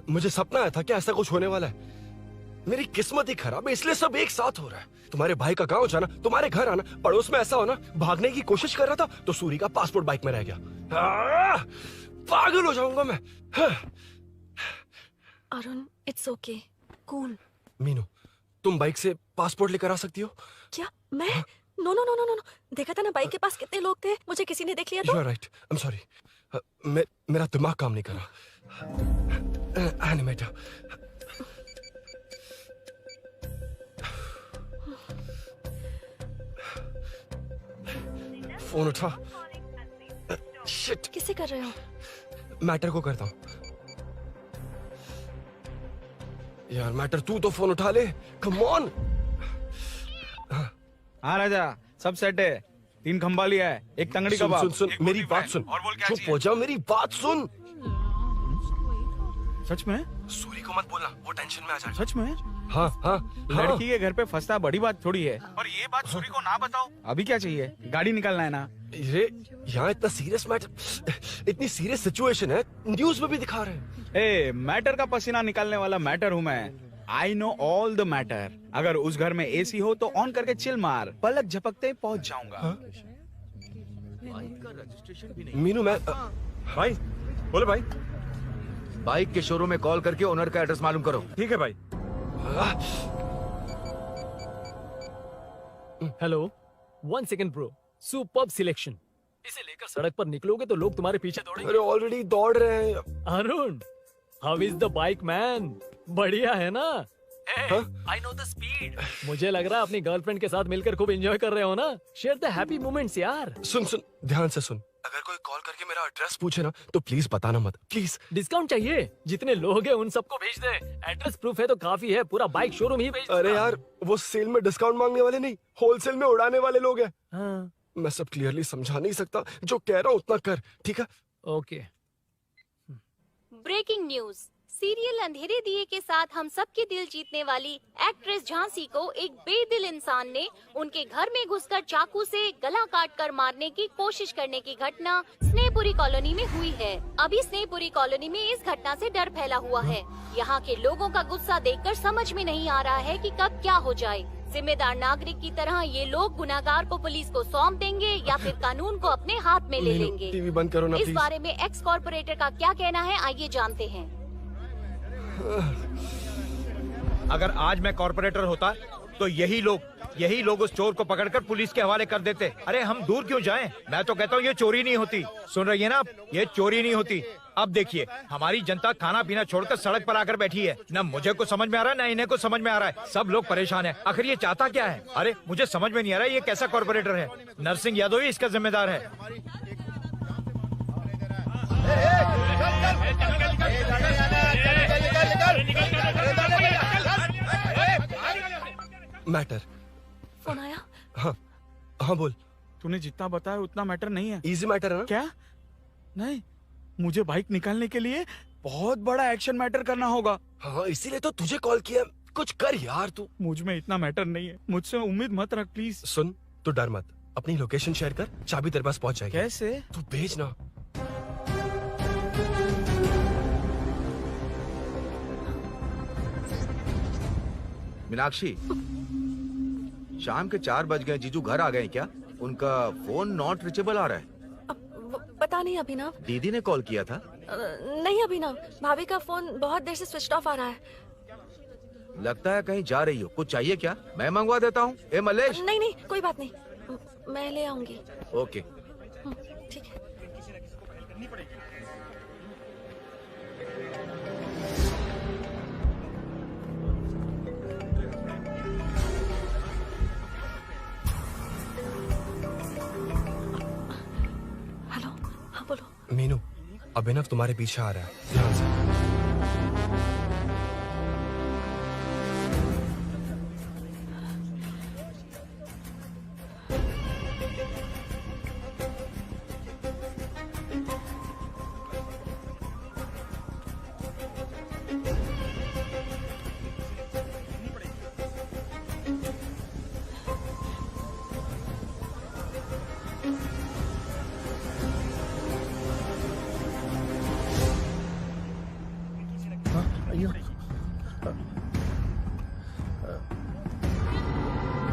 मुझे सपना आया था कि ऐसा कुछ होने वाला है। मेरी किस्मत ही खराब है, इसलिए सब एक साथ हो रहा है। तुम्हारे भाई का गांव जाना, तुम्हारे घर आना, पड़ोस में ऐसा होना, भागने की कोशिश कर रहा था तो सूरी का पासपोर्ट बाइक में रह गया। पागल हो जाऊंगा मैं। Arun it's okay, cool. Meenu तुम बाइक से पासपोर्ट लेकर आ सकती हो? क्या मैं? No no no no no, देखा था ना बाइक के पास कितने लोग थे, मुझे किसी ने देख लिया तो। You are right, I am sorry. मेरा दिमाग काम नहीं कर रहा। एनिमेटर। फोन उठा। शिट। किसे कर रहे हो? मैटर को करता हूँ। यार मैटर तू तो फोन उठा ले, कम ऑन। हाँ राजा, सब सेट है। 3 खंबा लिया है, एक तंगड़ी कबाब। सुन सुन मेरी बात सुन। चुप हो जा, मेरी बात सुन। सच में? सूरी को मत बोलना, वो टेंशन में आ जाएगा। सच में? हाँ हाँ। लड़की के घर पे फंसना बड़ी बात थोड़ी है। और ये बात सूरी को ना बताओ। अभी क्या चाहिए? गाड़ी निकालना है ना? ये यहाँ इतना सीरियस मैटर, इतनी सीरियस सिचुएशन है, न्यूज में भी दिखा रहे हैं। ए, मैटर का पसीना निकालने वाला मैटर हूँ मैं। I know all the matter. अगर उस घर में एसी हो तो ऑन करके चिल मार, पलक झपकते पहुंच जाऊंगा। मीनू मैं भाई बोले भाई। बाइक के शोरूम में कॉल करके ओनर का एड्रेस मालूम करो। ठीक है भाई। Hello, 1 second bro, superb selection. इसे लेकर सड़क पर निकलोगे तो लोग तुम्हारे पीछे दौड़ेंगे। अरे ऑलरेडी दौड़ रहे हैं। Arun, how is the bike man? बढ़िया है ना? I know the speed. मुझे लग रहा है अपनी गर्लफ्रेंड के साथ मिलकर खूब एंजॉय कर रहे हो ना? शेयर द हैप्पी मोमेंट्स यार। सुन सुन ध्यान से सुन, अगर कोई कॉल करके मेरा एड्रेस पूछे ना तो प्लीज बताना मत, प्लीज। डिस्काउंट चाहिए? जितने लोग हैं उन सबको भेज दे। एड्रेस प्रूफ है तो काफी है, पूरा बाइक शोरूम ही भेज दे। अरे यार वो सेल में डिस्काउंट मांगने वाले नहीं, होलसेल में उड़ाने वाले लोग हैं। हाँ। मैं सब क्लियरली समझा नहीं सकता, जो कह रहा हूँ उतना कर, ठीक है? ओके। Breaking news. सीरियल अंधेरे दिए के साथ हम सबके दिल जीतने वाली एक्ट्रेस झांसी को एक बेदिल इंसान ने उनके घर में घुसकर चाकू से गला काटकर मारने की कोशिश करने की घटना स्नेहपुरी कॉलोनी में हुई है। अभी स्नेहपुरी कॉलोनी में इस घटना से डर फैला हुआ है। यहाँ के लोगों का गुस्सा देखकर समझ में नहीं आ रहा है कि कब क्या हो जाए। जिम्मेदार नागरिक की तरह ये लोग गुनाहगार को पुलिस को सौंप देंगे या फिर कानून को अपने हाथ में ले लेंगे। टीवी बंद करो ना इस प्लीज। बारे में एक्स कॉर्पोरेटर का क्या कहना है, आइए जानते हैं। अगर आज मैं कॉर्पोरेटर होता तो यही लोग उस चोर को पकड़कर पुलिस के हवाले कर देते। अरे हम दूर क्यों जाएं? मैं तो कहता हूँ ये चोरी नहीं होती। सुन रही है ना आप? ये चोरी नहीं होती। अब देखिए हमारी जनता खाना पीना छोड़कर सड़क पर आकर बैठी है। न मुझे कुछ समझ में आ रहा है, न इन्हें कुछ समझ में आ रहा है। सब लोग परेशान हैं। आखिर ये चाहता क्या है? अरे मुझे समझ में नहीं आ रहा है ये कैसा कॉर्पोरेटर है। नरसिंह यादव ही इसका जिम्मेदार है। मैटर। फोन आया? हाँ हाँ बोल। तूने जितना बताया उतना मैटर नहीं है। इजी मैटर है ना? क्या? नहीं, मुझे बाइक निकालने के लिए बहुत बड़ा एक्शन मैटर करना होगा। हाँ इसीलिए तो तुझे कॉल किया। कुछ कर यार तू। मुझ में इतना मैटर नहीं है, मुझसे उम्मीद मत रख प्लीज। सुन, तू डर मत, अपनी लोकेशन शेयर कर, चाबी तेरे पास पहुंच जाएगी। कैसे? तू भेज ना। मीनाक्षी, शाम के 4 बज गए, जीजू घर आ गए क्या? उनका फोन नॉट रिचेबल आ रहा है। पता नहीं अभिनव। दीदी ने कॉल किया था? नहीं अभिनव, भाभी का फोन बहुत देर से स्विच ऑफ आ रहा है। लगता है कहीं जा रही हो। कुछ चाहिए क्या? मैं मंगवा देता हूँ। ए मलेश। नहीं नहीं कोई बात नहीं, मैं ले आऊंगी। ओके ठीक है। हेलो, हाँ बोलो। मीनू, अभिनव तुम्हारे पीछे आ रहा है, ध्यान से।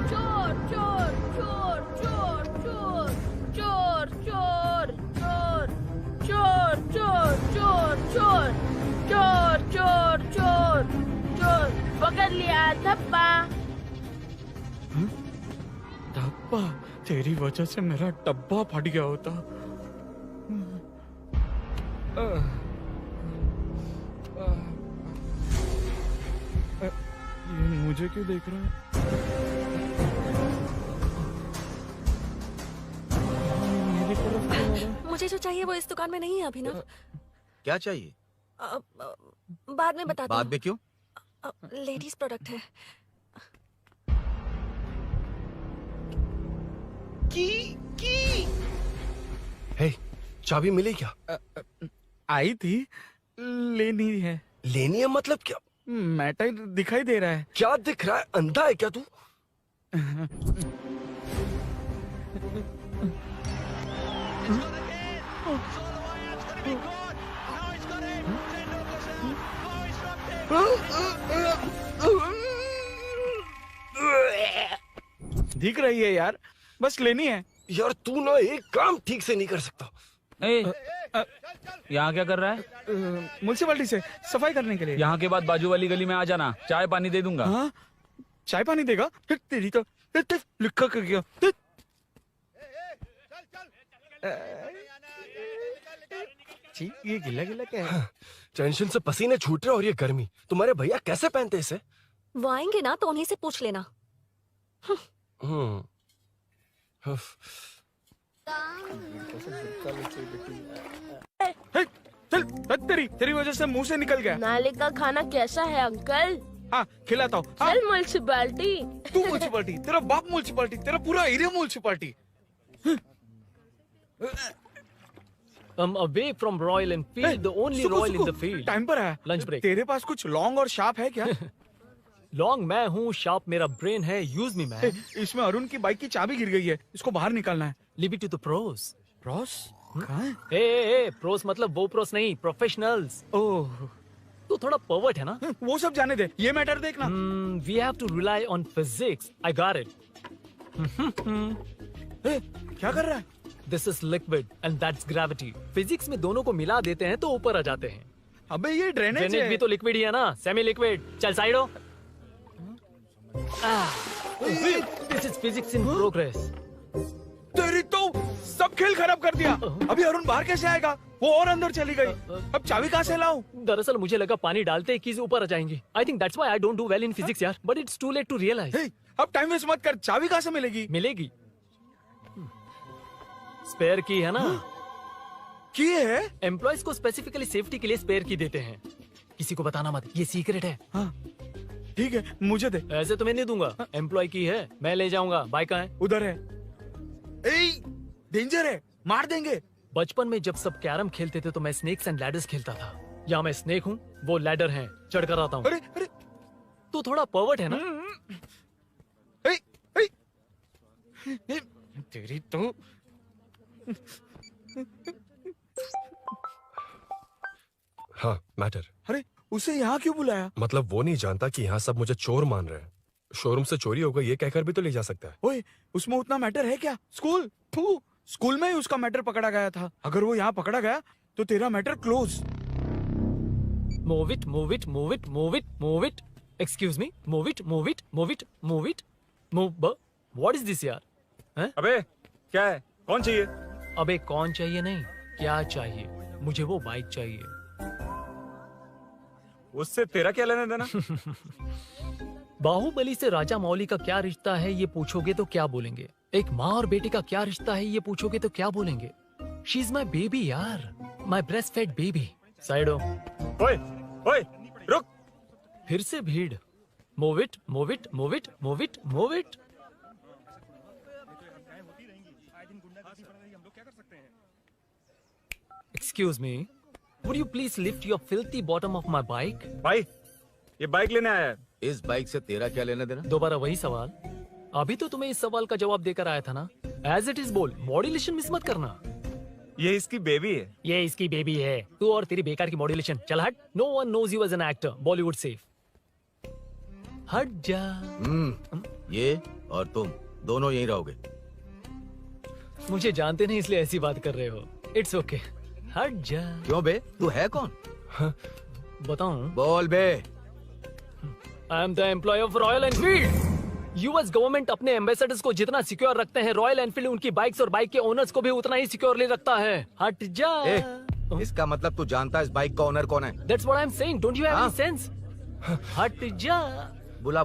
चोर चोर चोर चोर चोर चोर चोर चोर चोर चोर चोर चोर चोर चोर चोर चोर पकड़ लिया धप्पा। डब्बा? तेरी वजह से मेरा डब्बा फट गया होता। ये मुझे क्यों देख रहा है? मेरी तरफ क्यों आ रहा है? मुझे जो चाहिए वो इस दुकान में नहीं है अभिनव। क्या चाहिए? बाद में बताती बाद में क्यों? लेडीज प्रोडक्ट है। हे, चाबी मिली क्या? आई थी, लेनी है। लेनी है मतलब क्या? मैटर दिखाई दे रहा है। क्या दिख रहा है? अंधा है क्या तू? दिख रही है यार, बस लेनी है। यार तू ना एक काम ठीक से नहीं कर सकता। यहाँ क्या कर रहा है? म्युनिसिपैलिटी से सफाई करने के लिए। यहाँ के बाद बाजू वाली गली में आ जाना, चाय पानी दे दूंगा। हाँ? चाय पानी देगा? तेरी तो लिखा कर गया। ये गिला गिला क्या है? टेंशन से पसीने छूट रहे और ये गर्मी, तुम्हारे भैया कैसे पहनते इसे? वो आएंगे ना तो उन्हीं से पूछ लेना। तेरी वजह से मुंह से निकल गया। नाले का खाना कैसा है अंकल? हाँ खिलाता हूँ। चल म्युनिसिपैलिटी। तू म्युनिसिपैलिटी, तेरा बाप म्युनिसिपैलिटी, तेरा पूरा area municipality. Away from Royal Enfield, the only Royal in the field. Time पर है। Lunch break. तेरे पास कुछ लॉन्ग और शार्प है क्या? लॉन्ग मैं हूँ, शार्प मेरा ब्रेन है। Use me man. इसमें अरुण की बाइक की चाबी गिर गई है, इसको बाहर निकालना है। Leave it to the pros. Pros? कहाँ है? ए प्रोस मतलब वो प्रोस नहीं, प्रोफेशनल्स। ओह, तू थोड़ा पर्वर्ट है ना? वो सब जाने दे, ये मैटर देखना। We have to rely on physics. I got it. क्या कर रहा है? This is liquid and that's gravity. Physics में दोनों को मिला देते हैं तो ऊपर आ जाते हैं। अबे ये ड्रेनेज है। भी तो लिक्विड ही है ना, सेमी लिक्विड। चल साइड हो। This is physics in progress. तेरी तो सब खेल खराब कर दिया। अभी अरुण बाहर कैसे आएगा? वो और अंदर चली गई। अब चाबी कहाँ से लाऊं? दरअसल मुझे लगा पानी डालते ही कीज ऊपर आ जाएंगी। I think that's why I don't do well in physics यार। But it's too late to realize. अब टाइम वेस्ट मत कर, चाबी कहाँ से मिलेगी? मिलेगी। स्पेयर की है ना? की है? एम्प्लॉयज को स्पेसिफिकली सेफ्टी के लिए स्पेयर की देते हैं। किसी को बताना मत, ये सीक्रेट है। हाँ। ठीक है, मुझे दे। ऐसे तो मैं नहीं दूंगा, एम्प्लॉय की है, मैं ले जाऊंगा। बाइक कहाँ है? उधर है। डेंजर है, मार देंगे। बचपन में जब सब कैरम खेलते थे तो मैं स्नेक्स एंड लैडर्स खेलता था। यहाँ मैं स्नेक हूँ, वो लैडर है, चढ़ कर आता हूँ। अरे अरे, तू थोड़ा पर्वर्ट है ना? तेरी तो हाँ, मैटर। अरे उसे यहाँ क्यों बुलाया? मतलब वो नहीं जानता कि यहाँ सब मुझे चोर मान रहे हैं। शोरूम से चोरी हो गई ये कहकर भी तो ले जा सकता है। ओए, उसमें उतना मैटर है क्या? स्कूल में ही उसका मैटर पकड़ा गया था। अगर वो यहाँ पकड़ा गया तो तेरा matter close. Move it, move it, move it, move it, move it. Excuse me, move it, move it, move it, move it, move. What is this यार? हैं? अबे क्या है? कौन चाहिए? अबे कौन चाहिए नहीं, क्या चाहिए? मुझे वो बाइक चाहिए। उससे तेरा क्या लेना देना? बाहुबली से राजा मौली का क्या रिश्ता है ये पूछोगे तो क्या बोलेंगे? एक माँ और बेटी का क्या रिश्ता है ये पूछोगे तो क्या बोलेंगे? शी इज माई बेबी यार, my breast fed baby. Side हो। ओए, ओए, रुक। फिर से भीड़। Move it, move it, move it, move it, move it. Excuse me, would you please lift your filthy bottom of my bike? भाई, ये बाइक लेने आया है। इस बाइक से तेरा क्या लेना देना? दोबारा वही सवाल। अभी तो तुम्हें इस सवाल का जवाब देकर आया था ना। एज इट इज बोल, मॉड्यूलेशन मिस मत करना। ये इसकी बेबी है। ये इसकी बेबी है। तू और तेरी बेकार की मॉड्यूलेशन। चल हट। No one knows you as an actor. Bollywood safe. हट जा। ये और तुम दोनों यहीं रहोगे। मुझे जानते नहीं इसलिए ऐसी बात कर रहे हो। It's okay. हट जा। क्यों बे? तू है कौन? बताऊं? बोल बे। I am the employee of Royal Enfield. US government अपने एम्बेसडर्स को जितना सिक्योर रखते हैं, रॉयल एनफील्ड उनकी बाइक्स और बाइक के ओनर्स को भी उतना ही सिक्योरली रखता है। हट जा। इसका मतलब तू जानता है इस बाइक का ओनर कौन है? That's what I'm saying. Don't you have any sense? हट जा। बुला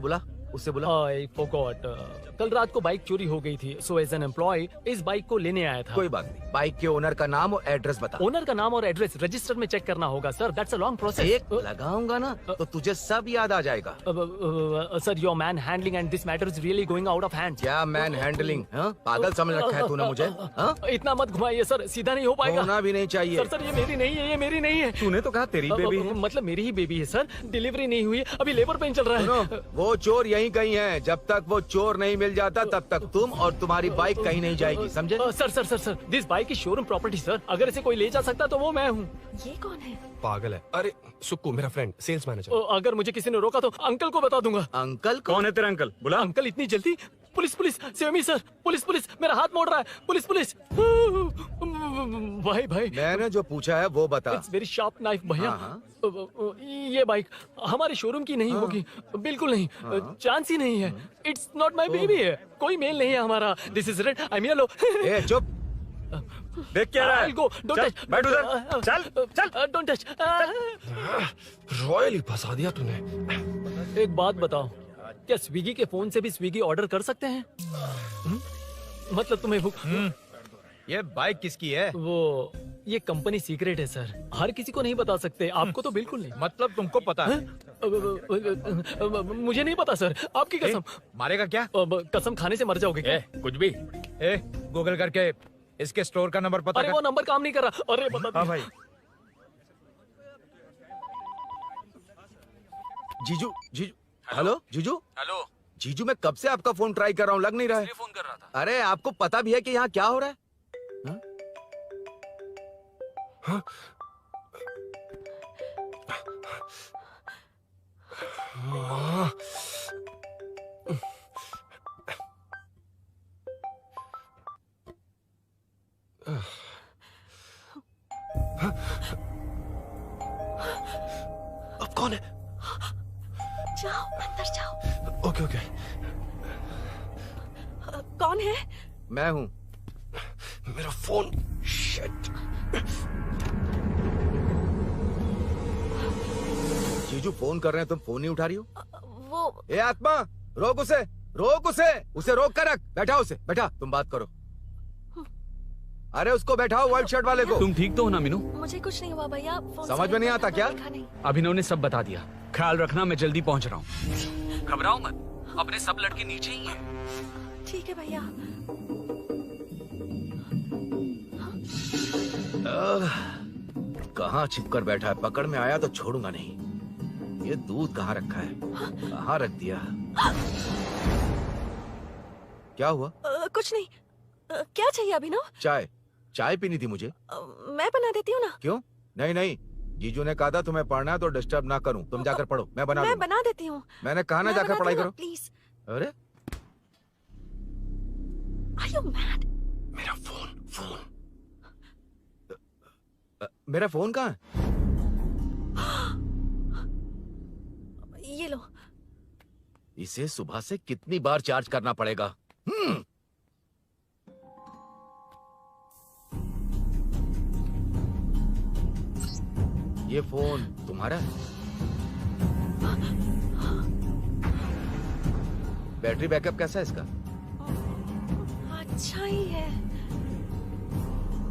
उससे बुला। I forgot. कल रात को बाइक चोरी हो गई थी, so as an employee इस बाइक को लेने आया था। कोई बात नहीं, बाइक के ओनर का नाम और एड्रेस बता। ओनर का नाम और एड्रेस रजिस्टर में चेक करना होगा sir. That's a long process. एक लगाऊंगा ना तो तुझे सब याद आ जाएगा। Sir, your man handling and this matter is really going out of hand. क्या मैन हैंडलिंग? पागल समझ रखा है तूने मुझे? इतना मत घुमाइए सर, सीधा नहीं हो पाएगा। होना भी नहीं चाहिए। सर ये मेरी नहीं है, ये मेरी नहीं है। तूने तो कहा तेरी बेबी है। मतलब मेरी ही बेबी है सर। डिलीवरी नहीं हुई, अभी लेबर पेन चल रहा है। वो चोर यहीं कहीं है। जब तक वो चोर नहीं मिल जाता तब तक तुम और तुम्हारी बाइक कहीं नहीं जाएगी, समझे? Sir this bike is showroom property sir. अगर इसे कोई ले जा सकता तो वो मैं हूँ। ये कौन है? पागल है। अरे सुक्कू, मेरा फ्रेंड, सेल्स मैनेजर। अगर मुझे किसी ने रोका तो अंकल को बता दूंगा। अंकल? कौन है तेरा अंकल? बुला। अंकल इतनी जल्दी? Police save me sir. Police मेरा हाथ मोड़ रहा है। पुलिस। भाई मैंने जो पूछा है वो बता। इट्स वेरी शार्प नाइफ भैया। ये बाइक हमारे शोरूम की नहीं होगी, बिल्कुल नहीं। चांस ही नहीं है। इट्स नॉट माई बेबी है। कोई मेल नहीं है हमारा। This is red, I am yellow. चुप। देख क्या रहा है? Don't touch. बैठ उधर। चल। Don't touch. रॉयल ही फंसा दिया तूने। एक बात बताओ, क्या स्विगी के फोन से भी स्विगी ऑर्डर कर सकते हैं? मतलब तुम्हें भूख? ये बाइक किसकी है? वो ये कंपनी सीक्रेट है सर, हर किसी को नहीं बता सकते। आपको तो बिल्कुल नहीं। मतलब तुमको पता है? मुझे नहीं पता सर, आपकी कसम। मारेगा क्या? कसम खाने से मर जाओगे क्या? कुछ भी। गूगल करके इसके स्टोर का नंबर पता अरे कर। वो नंबर काम नहीं कर रहा। अरे बता। हाँ भाई। जीजू। हेलो जीजू, मैं कब से आपका फोन ट्राई कर रहा हूँ, लग नहीं रहा है। फोन कर रहा था। अरे आपको पता भी है कि यहाँ क्या हो रहा है? अब कौन है? जाओ अंदर जाओ। ओके। कौन है? मैं हूँ। मेरा फोन। शिट। जीजू फोन कर रहे हैं, तुम फोन नहीं उठा रही हो? वो ए आत्मा, रोक उसे रोक कर रख। बैठा, तुम बात करो। अरे उसको बैठाओ, व्हाइट शर्ट वाले को। तुम ठीक तो हो ना मीनू? मुझे कुछ नहीं हुआ भैया। समझ में नहीं आता क्या? अभिनव ने सब बता दिया। ख्याल रखना, मैं जल्दी पहुंच रहा हूँ। घबराओ मत, अपने सब लड़के नीचे ही हैं। ठीक है भैया। कहाँ छिपकर बैठा है? पकड़ में आया तो छोड़ूंगा नहीं। ये दूध कहाँ रखा है? कहाँ रख दिया? क्या हुआ? कुछ नहीं। क्या चाहिए अभिनव? चाय। चाय पीनी थी मुझे। मैं बना देती हूँ ना। क्यों? नहीं नहीं, जीजू ने कहा था तुम्हें पढ़ना है तो डिस्टर्ब ना करूं। तुम जाकर पढ़ो, मैं बना देती हूँ। मैंने कहा ना जाकर पढ़ाई करो प्लीज। अरे Are you mad? मेरा फोन मेरा फोन कहाँ है? ये लो। इसे सुबह से कितनी बार चार्ज करना पड़ेगा? ये फोन तुम्हारा है? बैटरी बैकअप कैसा है इसका? अच्छा ही है।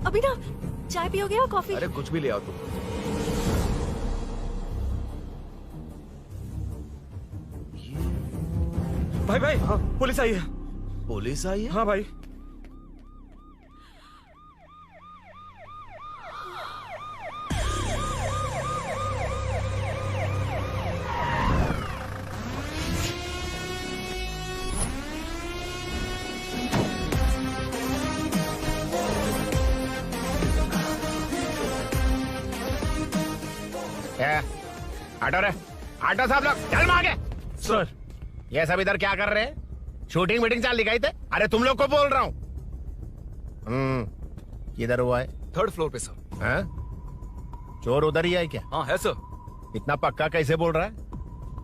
अभिनव, चाय पियोगे या कॉफी? अरे कुछ भी ले आओ तुम। भाई हाँ, पुलिस आई है। पुलिस आई है? हाँ भाई। हटो रे, हटो सब लोग, चल मांगे। सर, ये सब इधर क्या कर रहे हैं? शूटिंग मीटिंग चाल दिखाई थे? अरे तुम लोग को बोल रहा हूँ। किधर हुआ है? 3rd फ्लोर पे सर। हैं? चोर उधर ही है क्या? हाँ है सर। इतना पक्का कैसे बोल रहा है?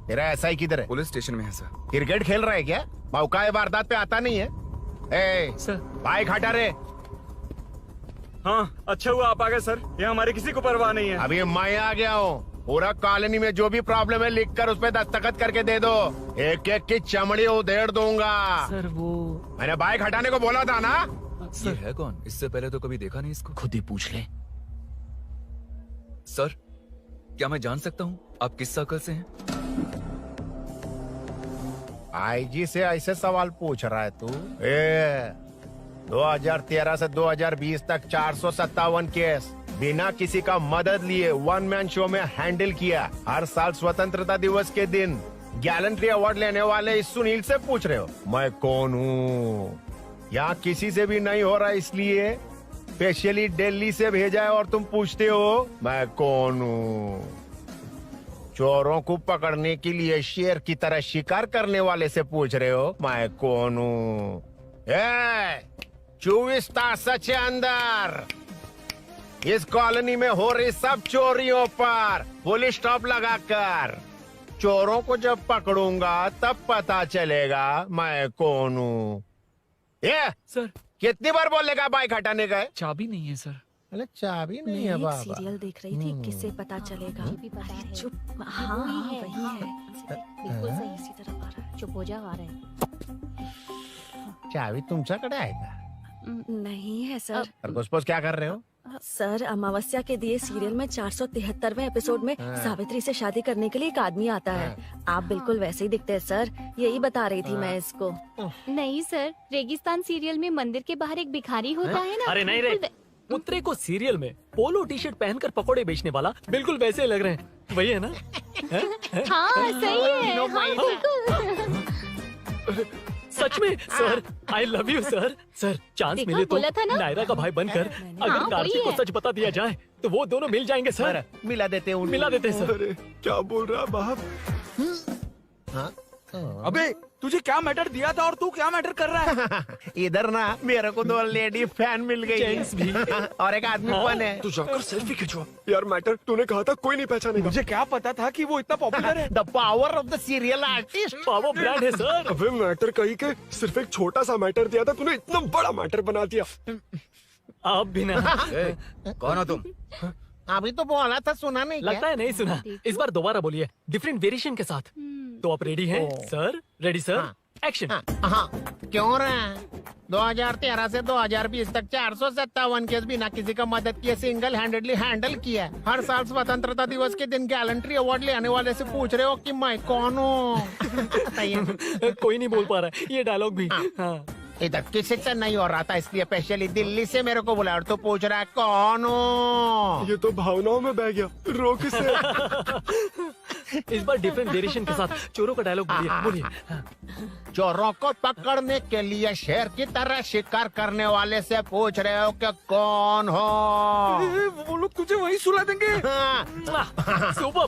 तेरा ऐसा ही किधर है? पुलिस स्टेशन में है सर। क्रिकेट खेल रहा है क्या? मौका है वारदात पे आता नहीं है। ए सर, बाइक हटा रे। हाँ, अच्छा हुआ आप आ गए सर। ये हमारे किसी को परवाह नहीं है। अभी मैं आ गया हूँ। पूरा कॉलोनी में जो भी प्रॉब्लम है लिख कर उस पे दस्तखत करके दे दो। एक एक की चमड़ी उधेड़ दूंगा। सर वो मैंने बाइक हटाने को बोला था ना। ये है कौन? इससे पहले तो कभी देखा नहीं इसको। खुद ही पूछ ले। सर, क्या मैं जान सकता हूँ आप किस सर्कल से हैं? आईजी से ऐसे सवाल पूछ रहा है तू? 2013 से 2020 तक 457 केस बिना किसी का मदद लिए 1 मैन शो में हैंडल किया। हर साल स्वतंत्रता दिवस के दिन गैलेंट्री अवार्ड लेने वाले इस सुनील से पूछ रहे हो मैं कौन हूँ? यहाँ किसी से भी नहीं हो रहा, इसलिए स्पेशली दिल्ली से भेजा है और तुम पूछते हो मैं कौन हूँ? चोरों को पकड़ने के लिए शेर की तरह शिकार करने वाले से पूछ रहे हो मैं कौन हूँ? 24 तास के अंदर इस कॉलोनी में हो रही सब चोरियों पर पुलिस स्टॉप लगाकर चोरों को जब पकड़ूंगा तब पता चलेगा मैं कौन हूँ। ये सर, कितनी बार बोलेगा बाइक हटाने का? चाबी नहीं है सर। अरे चाबी नहीं मैं है एक बाबा। सीरियल देख रही थी, किससे पता चलेगा? अरे चुप। हाँ वही है। बिल्कुल सही। इसी तरफ आ रहा है। चुप हो जा, आ रहे हैं। चाबी तुमच्याकडे आहे का? नहीं है सर। खरगोश क्या कर रहे हो? सर, अमावस्या के दिए सीरियल में 473वें एपिसोड में हाँ। सावित्री से शादी करने के लिए एक आदमी आता है। आप बिल्कुल वैसे ही दिखते हैं सर। यही बता रही थी मैं इसको। नहीं सर, रेगिस्तान सीरियल में मंदिर के बाहर एक भिखारी होता है ना। अरे नहीं रे, पुत्रे को सीरियल में पोलो टी शर्ट पहनकर पकोड़े बेचने वाला बिल्कुल वैसे लग रहे हैं। वही है ना? हाँ सही है। हाँ, बिल्कुल। सच में sir, I love you sir. Sir, chance देखा, मिले तो बोला था ना? नायरा का भाई बनकर अगर हाँ, कार्तिक वही को है। सच बता दिया जाए तो वो दोनों मिल जाएंगे सर। मिला देते हैं मिला देते हैं सर। अरे क्या बोल रहा बाप? हाँ? अबे तुझे क्या मैटर दिया था और तू क्या मैटर कर रहा है? इधर ना मेरे को 2 लेडी फैन मिल गई जेंट्स भी। और एक आदमी कौन है? तू जाकर सेल्फी खिंचवा। यार मैटर तूने कहा था कोई नहीं पहचानेगा। मुझे क्या पता था कि वो इतना पॉपुलर है। The power of the serial artist. Power brand है सर। अबे मैटर कही के सिर्फ एक छोटा सा मैटर दिया था, तूने इतना बड़ा मैटर बना दिया। आप भी ना। कौन हो तुम? अभी तो बोला था, सुना नहीं क्या? लगता है नहीं सुना। इस बार दोबारा बोलिए, डिफरेंट वेरिएशन के साथ। तो आप रेडी हैं सर? Ready sir? एक्शन। हाँ, क्यों रहा? 2013 से 2020 तक 457 केस बिना किसी का मदद किए सिंगल हैंडेडली हैंडल किया। हर साल स्वतंत्रता दिवस के दिन गैलेंट्री अवार्ड लेने वाले से पूछ रहे हो कि मैं कौन हूँ? कोई नहीं बोल पा रहा है ये डायलॉग भी। हाँ। इधर किसी से नहीं हो रहा था इसलिए स्पेशली दिल्ली से मेरे को बुलाया और तू पूछ रहा है कौन हूँ? ये तो भावनाओं में बह गया। रोक इसे। इस बार डिफरेंट वेरिएशन के साथ चोरों का डायलॉग बोलिए। चोरों को पकड़ने के लिए शेर की तरह शिकार करने वाले से पूछ रहे हो कि कौन हो? वो लोग तुझे वही सुला देंगे।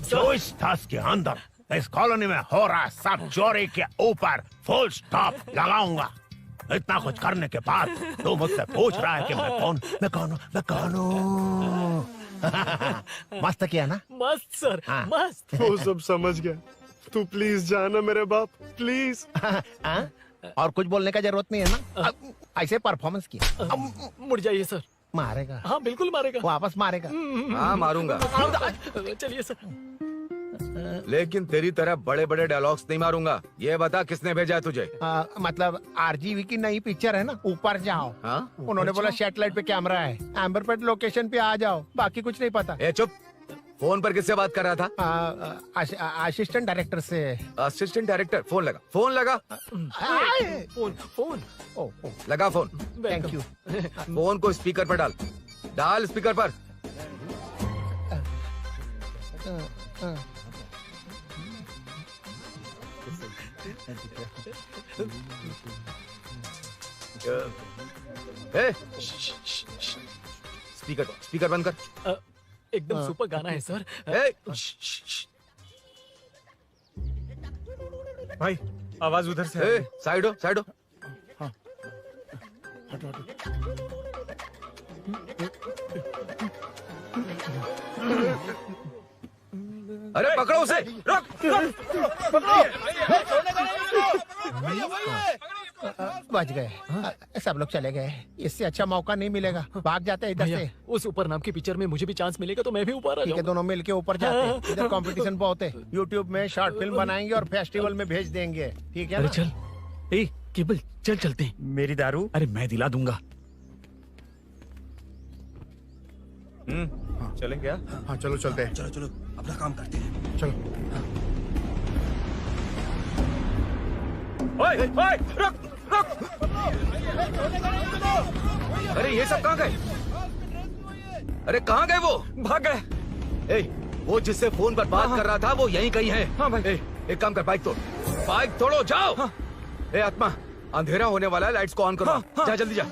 जो इस दस के अंदर इस कॉलोनी में हो रहा सब चोरी के ऊपर फुल स्टॉप लगाऊंगा। इतना कुछ करने के बाद तू मुझसे पूछ रहा है कि मैं कौन हूँ? मस्त किया ना? मस्त सर। मस्त। वो सब समझ गया। तू प्लीज जाना मेरे बाप, प्लीज। और कुछ बोलने का जरूरत नहीं है ना? ऐसे परफॉर्मेंस किया। मुड़ जाइए सर। मारेगा? हाँ बिल्कुल मारेगा। वापस मारेगा? हाँ मारूंगा। चलिए सर। लेकिन तेरी तरह बड़े बड़े डायलॉग्स नहीं मारूंगा। ये बता किसने भेजा है तुझे? मतलब आरजीवी की नई पिक्चर है ना, ऊपर जाओ। उन्होंने बोला सैटेलाइट पे कैमरा है, एम्बर पेट लोकेशन पे आ जाओ, बाकी कुछ नहीं पता। ए चुप। फोन पर किससे बात कर रहा था? असिस्टेंट डायरेक्टर से। Assistant director? फोन लगा। फोन लगा। फोन लगा फोन। Thank you. फोन को स्पीकर पर डाल। डाल स्पीकर पर। स्पीकर बंद कर। एकदम सुपर गाना है सर। भाई आवाज उधर से। साइड हो, साइड हो। अरे पकड़ो उसे। रुक। बच गए। सब लोग चले गए। इससे अच्छा मौका नहीं मिलेगा। भाग जाते हैं इधर से। उस ऊपर नाम की पिक्चर में मुझे भी चांस मिलेगा तो मैं भी ऊपर आ जाऊंगा। दोनों मिलके ऊपर जाते हैं। इधर कंपटीशन बहुत है। यूट्यूब में शॉर्ट फिल्म बनाएंगे और फेस्टिवल में भेज देंगे। ठीक है? अरे चल। ए केबल चल चलते हैं। मेरी दारू? अरे मैं दिला दूंगा। चलें क्या? हाँ चलो चलते हैं। चलो अपना काम करते हैं। चलो। ओए ओए रुक रुक। अरे ये सब कहाँ गए? अरे कहाँ गए वो? भाग गए। वो जिससे फोन पर बात कर रहा था वो यहीं कहीं है। हाँ भाई। एक काम कर, बाइक तोड़। बाइक तोड़ो, जाओ। आत्मा अंधेरा होने वाला है, लाइट्स को ऑन करो। जा जल्दी जा।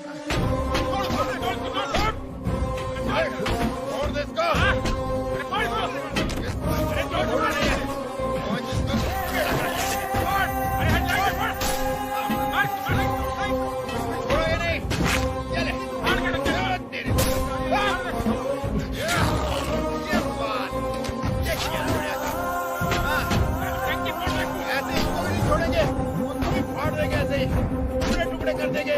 टुकड़े कर देंगे।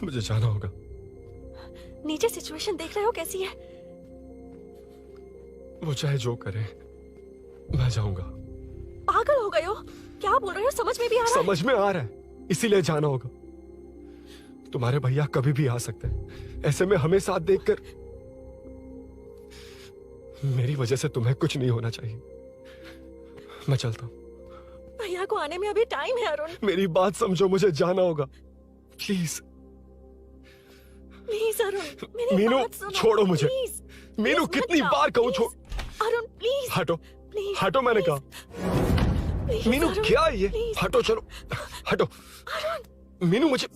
मुझे जाना होगा। नीचे सिचुएशन देख रहे हो कैसी है? वो चाहे जो करे मैं जाऊंगा। पागल हो गए हो? क्या बोल रहे हो? समझ में भी आ रहा है? समझ में आ रहा है, इसीलिए जाना होगा। तुम्हारे भैया कभी भी आ सकते हैं। ऐसे में हमें साथ देखकर मेरी वजह से तुम्हें कुछ नहीं होना चाहिए। मैं चलता हूँ। भैया को आने में अभी टाइम है अरुण। मेरी बात समझो, मुझे जाना होगा प्लीज। प्लीज अरुण, मेरी मीनू बात सुनो, छोड़ो मुझे। प्लीज। मीनू मत कितनी जाओ, बार कहूँ प्लीज। छोड़। अरुण प्लीज। हटो प्लीज, हटो मैंने कहा। प्लीज, मीनू अरुण, क्या ये? प्लीज। हटो चलो हटो। मीनू मुझे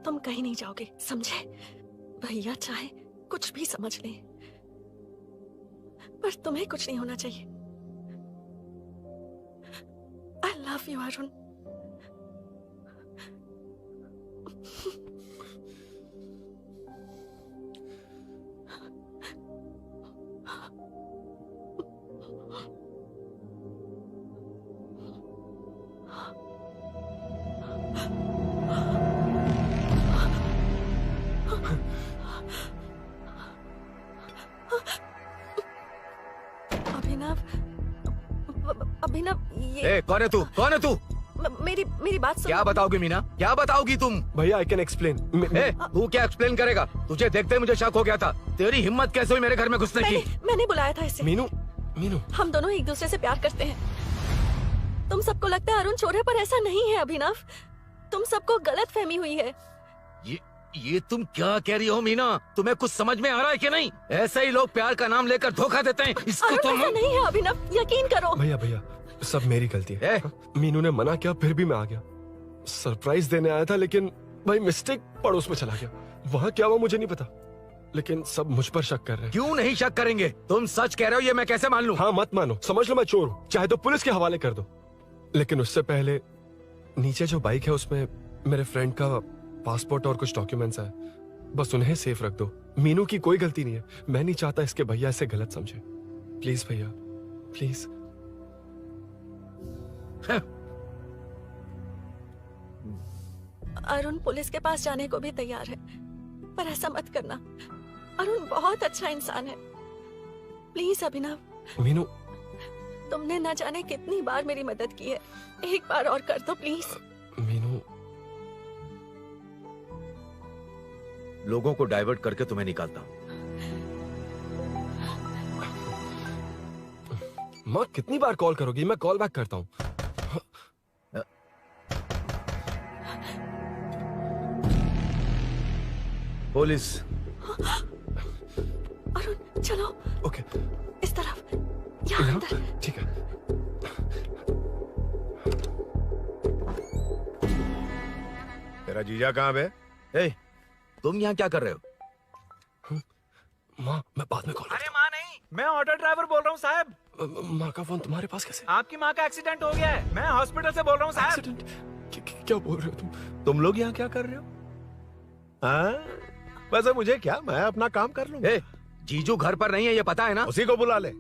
तुम कहीं नहीं जाओगे, समझे? भैया चाहे कुछ भी समझ लें, पर तुम्हें कुछ नहीं होना चाहिए। I love you Arun. Abhinav, Abhinav, ये कौन है तू? कौन है तू? मेरी बात सुनो। क्या बताओगी मीना? क्या बताओगी तुम? भैया आई कैन एक्सप्लेन। तू क्या एक्सप्लेन करेगा? तुझे देखते ही मुझे शक हो गया था। तेरी हिम्मत कैसे हुई मेरे घर में घुसने की? मैंने बुलाया था इसे। मीनू मीनू हम दोनों एक दूसरे से प्यार करते हैं। तुम सबको लगता है अरुण चोर है, पर ऐसा नहीं है अभिनव। तुम सबको गलत फहमी हुई है। ये तुम क्या कह रही हो मीना? तुम्हें कुछ समझ में आ रहा है कि नहीं? ऐसे ही लोग प्यार का नाम लेकर धोखा देते हैं। इसको अरुण तुम ऐसा नहीं है अभिनव, यकीन करो। भैया सब मेरी गलती है। मीनू ने मना किया फिर भी मैं आ गया। सरप्राइज देने आया था लेकिन भाई मिस्टेक पड़ोस में चला गया। वहाँ क्या हुआ मुझे नहीं पता, लेकिन सब मुझ पर शक कर रहे हैं। क्यों नहीं शक करेंगे? तुम सच कह रहे हो, ये मैं कैसे मान लूं? हाँ मत मानो, समझ लो मैं चोर हूँ, चाहे तो पुलिस के हवाले कर दो। लेकिन उससे पहले नीचे जो बाइक है उसमें मेरे फ्रेंड का पासपोर्ट और कुछ डॉक्यूमेंट्स है, बस उन्हें सेफ रख दो। मीनू की कोई गलती नहीं है। मैं नहीं चाहता इसके भैया इसे गलत समझे। प्लीज भैया प्लीज। अरुण पुलिस के पास जाने को भी तैयार है, पर ऐसा मत करना। अरुण बहुत अच्छा इंसान है। प्लीज अभिनव। मीनू तुमने न जाने कितनी बार मेरी मदद की है, एक बार और कर दो प्लीज। मीनू लोगों को डाइवर्ट करके तुम्हें निकालता हूँ। माँ कितनी बार कॉल करोगी? मैं कॉल बैक करता हूँ। पुलिस। अरुण चलो। ओके इस तरफ, यहाँ अंदर। ठीक है। तेरा जीजा कहाँ बे? तुम यहाँ क्या कर रहे हो? माँ मैं बाद में कॉल। अरे माँ नहीं, मैं ऑटो ड्राइवर बोल रहा हूँ साहब। माँ का फोन तुम्हारे पास कैसे? आपकी माँ का एक्सीडेंट हो गया है, मैं हॉस्पिटल से बोल रहा हूँ साहब। क्या बोल रहे हो तुम लोग यहाँ क्या कर रहे हो? हाँ वैसे मुझे क्या, मैं अपना काम कर लूँ। जीजू घर पर नहीं है ये पता है ना? उसी को बुला ले,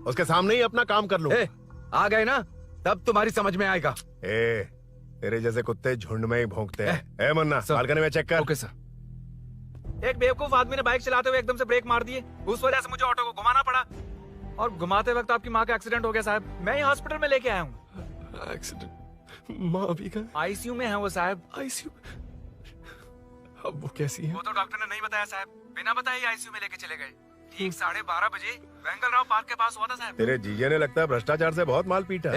उसके सामने ही अपना काम कर लूँ। आ गए ना, तब तुम्हारी समझ में आएगा। तेरे जैसे कुत्ते झुंड में ही भौंकते हैं। मुन्ना बालकनी में चेक कर। Okay sir. एक बेवकूफ आदमी ने बाइक चलाते हुए एकदम से ब्रेक मार दिए, उस वजह से मुझे ऑटो को घुमाना पड़ा और घुमाते वक्त आपकी माँ का एक्सीडेंट हो गया साहब। मैं ही हॉस्पिटल में लेके आया हूँ। एक्सीडेंट? माँ अभी कहाँ? आईसीयू में है वो साहब। आईसीयू? अब वो कैसी है? वो तो डॉक्टर ने नहीं बताया साहब, बिना बताए आईसीयू में लेके चले गए। ठीक 12:30 बजे वेंगल राव पार्क के पास हुआ था साहब। तेरे जीजे ने लगता है भ्रष्टाचार से बहुत माल पीटा।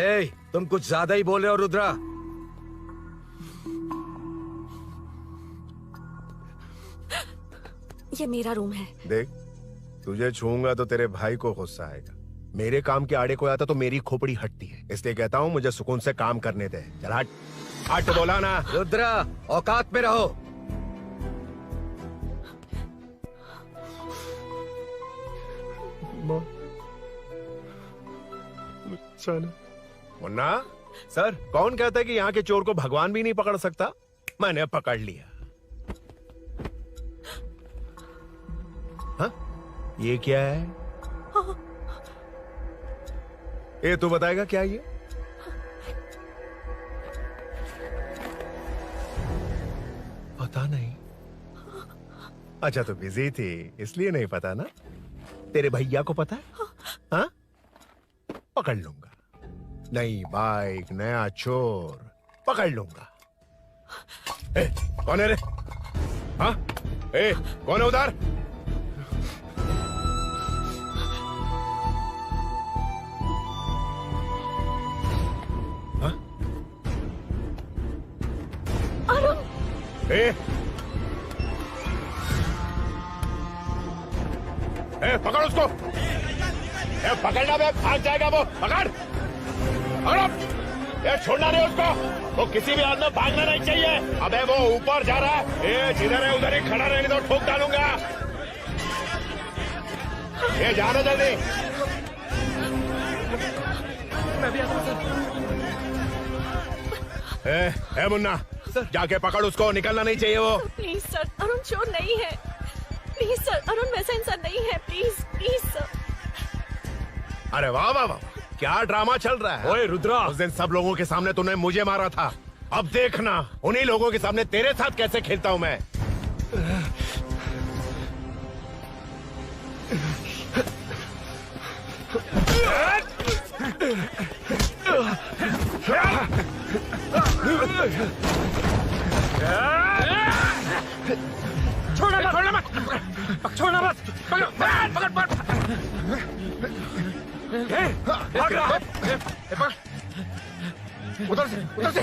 तुम कुछ ज्यादा ही बोल रहे हो रुद्रा। ये मेरा रूम है। देख तुझे छूंगा तो तेरे भाई को गुस्सा आएगा। मेरे काम के आड़े को आता तो मेरी खोपड़ी हटती है, इसलिए कहता हूँ मुझे सुकून से काम करने दे। चल हट हट बोला ना। रुद्रा औकात में रहो। मुन्ना सर, कौन कहता है कि यहाँ के चोर को भगवान भी नहीं पकड़ सकता? मैंने पकड़ लिया। हाँ? ये क्या है? ये तू बताएगा क्या ये? पता नहीं। अच्छा तो बिजी थी इसलिए नहीं पता ना? तेरे भैया को पता है? हाँ? पकड़ लूंगा। नई बाइक, नया चोर, पकड़ लूंगा। ए, कौन है रे? हाँ? ए, कौन है उधर? हाँ? ए, पकड़ उसको। पकड़ना बे, भाग जाएगा वो। पकड़, पकड़ो। छोड़ना नहीं उसको। वो किसी भी हाल में भागना नहीं चाहिए। अबे वो ऊपर जा रहा है। जिधर है उधर ही खड़ा रहने दो, ठोक डालूंगा। जाना जल्दी। मैं भी आता हूं सर। मुन्ना, जाके पकड़ उसको, निकलना नहीं चाहिए वो। प्लीज सर, अरुण चोर नहीं है। प्लीज सर, अरुण वैसा इंसान नहीं है। Please please sir. अरे वाह वाह वाह, क्या ड्रामा चल रहा है। ओए रुद्रा, उस दिन सब लोगों के सामने तूने मुझे मारा था। अब देखना उन्हीं लोगों के सामने तेरे साथ कैसे खेलता हूं मैं। छोड़ना मत, छोड़ना मत। पकड़, पकड़, पकड़। भाग रहा है। उधर से, उधर से।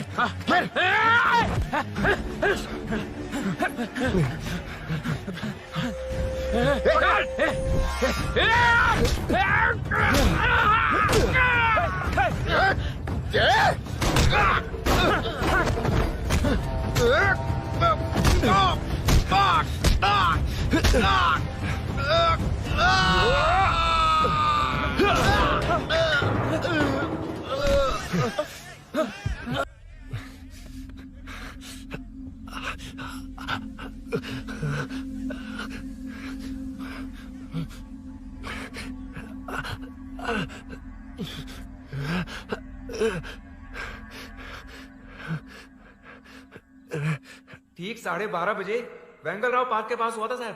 ठीक 12:30 बजे वेंगल राव पार्क के पास हुआ था साहब।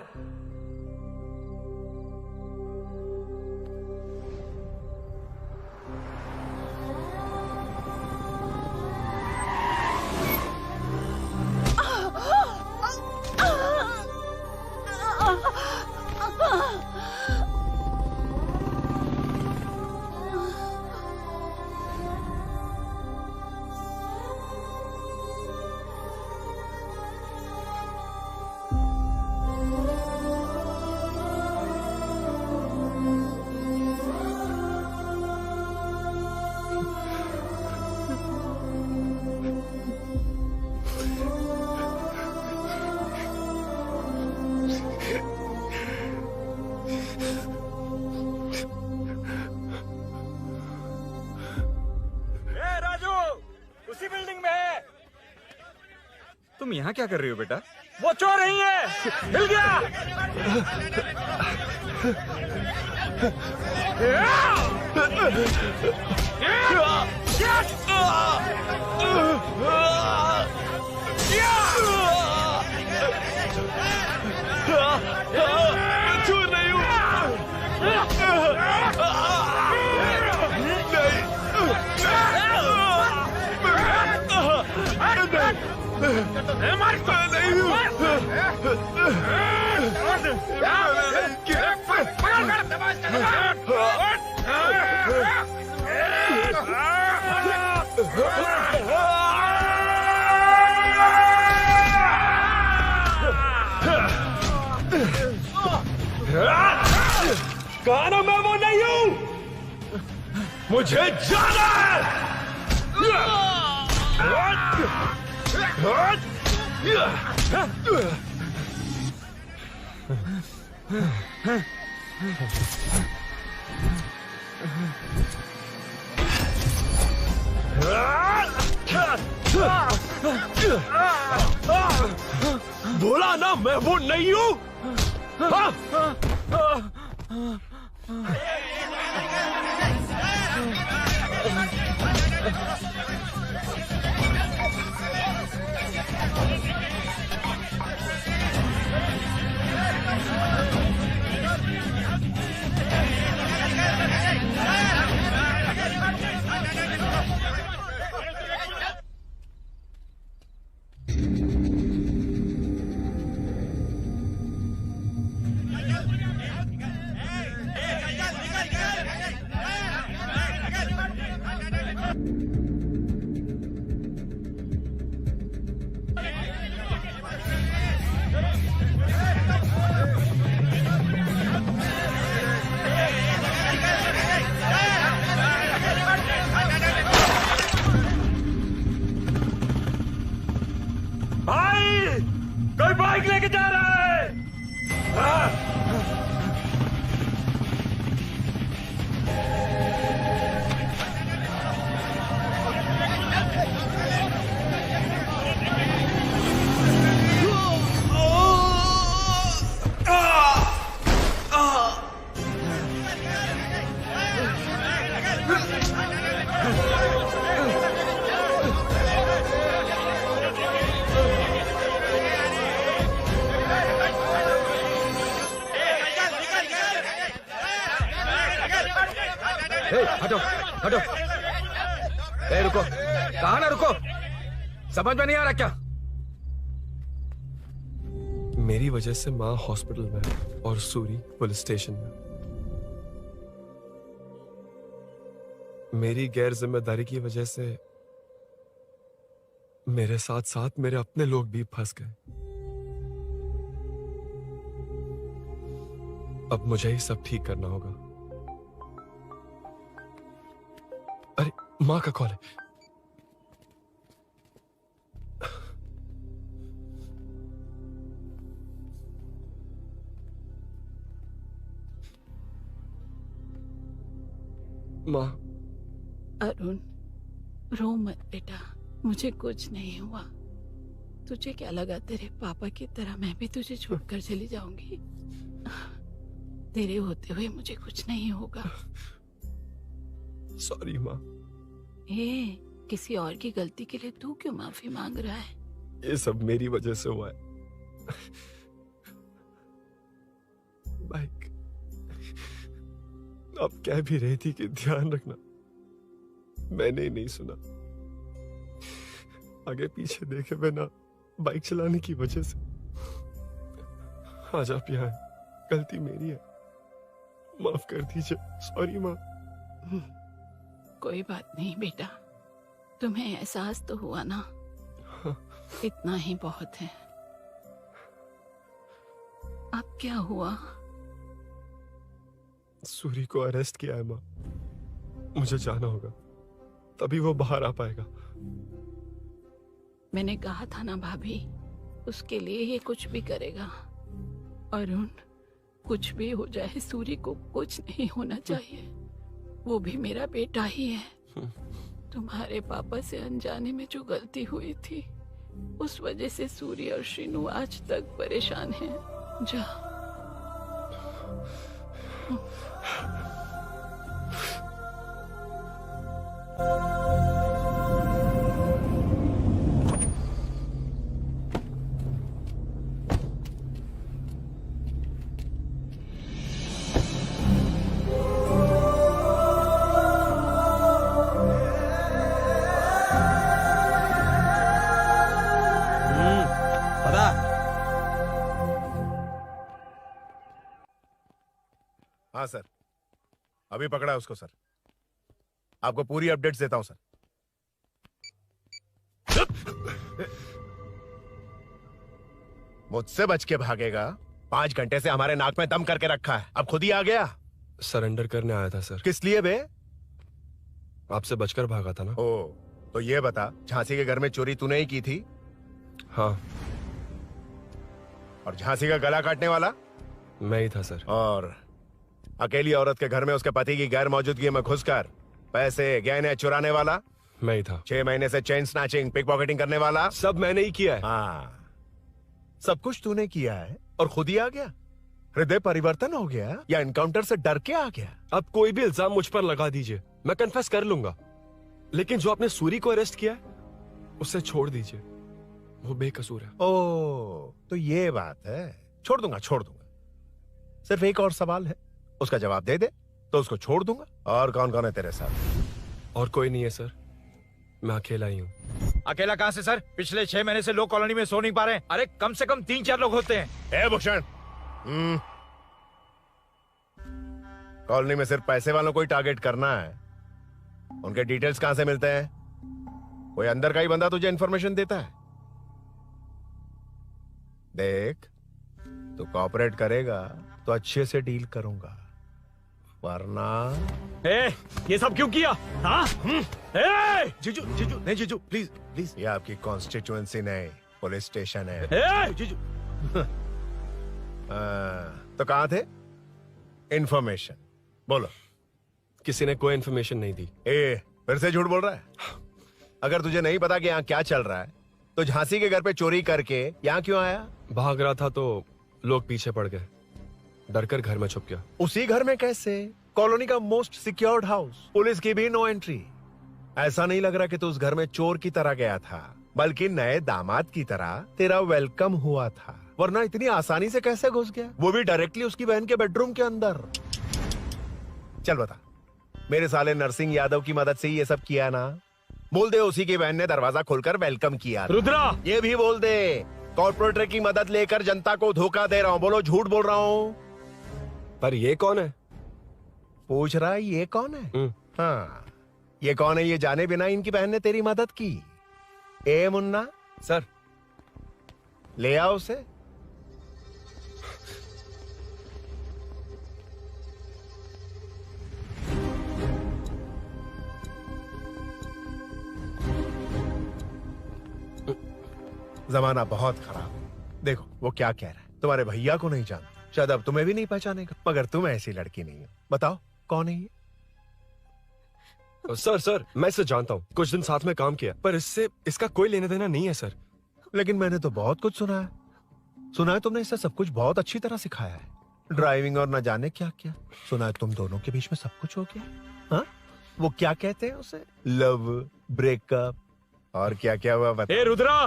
तुम यहाँ क्या कर रही हो बेटा? वो चोर नहीं है, हिल गया। चोर नहीं हूँ। कहा ना मैं वो नहीं हूँ, मुझे जाना है। बोला ना मैं वो नहीं हूँ। लेके जा रहा है? हटो हटो। रुको, कहा ना रुको, समझ में नहीं आ रहा क्या? मेरी वजह से माँ हॉस्पिटल में और सूरी पुलिस स्टेशन में। मेरी गैर जिम्मेदारी की वजह से मेरे साथ साथ मेरे अपने लोग भी फंस गए। अब मुझे ही सब ठीक करना होगा। अरे माँ का कॉल है। माँ। अरुण, रो मत बेटा, मुझे कुछ नहीं हुआ। तुझे क्या लगा तेरे पापा की तरह मैं भी तुझे छोड़कर चली जाऊंगी? तेरे होते हुए मुझे कुछ नहीं होगा। सॉरी माँ। किसी और की गलती के लिए तू क्यों माफी मांग रहा है? ये सब मेरी वजह से हुआ है। बाइक अब कह भी रही थी कि ध्यान रखना, मैंने ही नहीं सुना। आगे पीछे देखे बिना बाइक चलाने की वजह से आज आप यहाँ हैं। गलती मेरी है, माफ कर दीजिए। सॉरी माँ। कोई बात नहीं बेटा, तुम्हें एहसास तो हुआ ना? इतना ही बहुत है। अब क्या हुआ? सूरी को अरेस्ट किया है माँ। मुझे जाना होगा, तभी वो बाहर आ पाएगा। मैंने कहा था ना भाभी, उसके लिए ये कुछ भी करेगा। अरुण, कुछ भी हो जाए सूरी को कुछ नहीं होना चाहिए। वो भी मेरा बेटा ही है। तुम्हारे पापा से अनजाने में जो गलती हुई थी, उस वजह से सूरी और श्रीनू आज तक परेशान हैं। जा। हाँ सर, अभी पकड़ा है उसको सर। आपको पूरी अपडेट्स देता हूं सर। मुझसे बच के भागेगा? 5 घंटे से हमारे नाक में दम करके रखा है, अब खुद ही आ गया। सरेंडर करने आया था सर। किस लिए बे? आपसे बचकर भागा था ना। ओ, तो ये बता, झांसी के घर में चोरी तूने ही की थी? हाँ। और झांसी का गला काटने वाला? मैं ही था सर। और अकेली औरत के घर में उसके पति की गैर मौजूदगी में घुसकर पैसे गहने चुराने वाला? मैं ही था। 6 महीने से चेन स्नैचिंग, पिक पॉकेटिंग करने वाला? सब मैंने ही किया है। हाँ, सब कुछ तूने किया है और खुद ही आ गया? हृदय परिवर्तन हो गया या एनकाउंटर से डर के आ गया? अब कोई भी इल्जाम मुझ पर लगा दीजिए, मैं कन्फेस कर लूंगा। लेकिन जो आपने सूरी को अरेस्ट किया है, उसे छोड़ दीजिए, वो बेकसूर है। ओ, तो ये बात है। छोड़ दूंगा, छोड़ दूंगा। सिर्फ एक और सवाल है, उसका जवाब दे दे तो उसको छोड़ दूंगा। और कौन कौन है तेरे साथ? और कोई नहीं है सर, मैं अकेला ही हूँ। अकेला कहाँ से सर? पिछले 6 महीने से लोग कॉलोनी में सो नहीं पा रहे हैं। अरे कम से कम 3-4 लोग होते हैं। ए भूषण, कॉलोनी में सिर्फ पैसे वालों को ही टारगेट करना है। उनके डिटेल्स कहां से मिलते हैं? कोई अंदर का ही बंदा तुझे इंफॉर्मेशन देता है? देख, तू कोऑपरेट करेगा तो अच्छे से डील करूंगा, वरना ये सब क्यों किया? हाँ? जीजू, जीजू, नहीं जीजू, प्लीज प्लीज। ये आपकी कॉन्स्टिट्यूएंसी नहीं, पुलिस स्टेशन है। जीजू, तो कहाँ थे? इंफॉर्मेशन बोलो। किसी ने कोई इन्फॉर्मेशन नहीं दी। फिर से झूठ बोल रहा है? अगर तुझे नहीं पता कि यहाँ क्या चल रहा है तो झांसी के घर पे चोरी करके यहाँ क्यों आया? भाग रहा था तो लोग पीछे पड़ गए, डर कर घर में छुप गया। उसी घर में कैसे? कॉलोनी का मोस्ट सिक्योर्ड हाउस, पुलिस की भी नो एंट्री। ऐसा नहीं लग रहा कि तू उस घर में चोर की तरह गया था, बल्कि नए दामाद की तरह तेरा वेलकम हुआ था। वरना इतनी आसानी से कैसे घुस गया, वो भी डायरेक्टली उसकी बहन के बेडरूम के अंदर? चल बता, मेरे साले नरसिंह यादव की मदद से ही ये सब किया ना? बोल दे उसी की बहन ने दरवाजा खोलकर वेलकम किया। रुद्रा, ये भी बोल दे कॉर्पोरेटर की मदद लेकर जनता को धोखा दे रहा हूँ। बोलो झूठ बोल रहा हूँ। पर ये कौन है? पूछ रहा है ये कौन है? हाँ, ये कौन है ये जाने बिना इनकी बहन ने तेरी मदद की। ए मुन्ना सर, ले आओ उसे। जमाना बहुत खराब है। देखो वो क्या कह रहा है, तुम्हारे भैया को नहीं जानता, शायद अब तुम्हें भी नहीं पहचानेगा, मगर तुम ऐसी लड़की नहीं हो। बताओ कौन है ये? सर मैं इसे जानता हूँ, कुछ दिन साथ में काम किया, पर इससे इसका कोई लेना देना नहीं है सर। लेकिन मैंने तो बहुत कुछ सुना है। सुना है तुमने इसे सब कुछ बहुत अच्छी तरह सिखाया है, ड्राइविंग और न जाने क्या क्या। सुना है तुम दोनों के बीच में सब कुछ हो गया। हाँ, वो क्या कहते हैं उसे, लव, ब्रेकअप और क्या क्या हुआ बता। ए रुद्रा,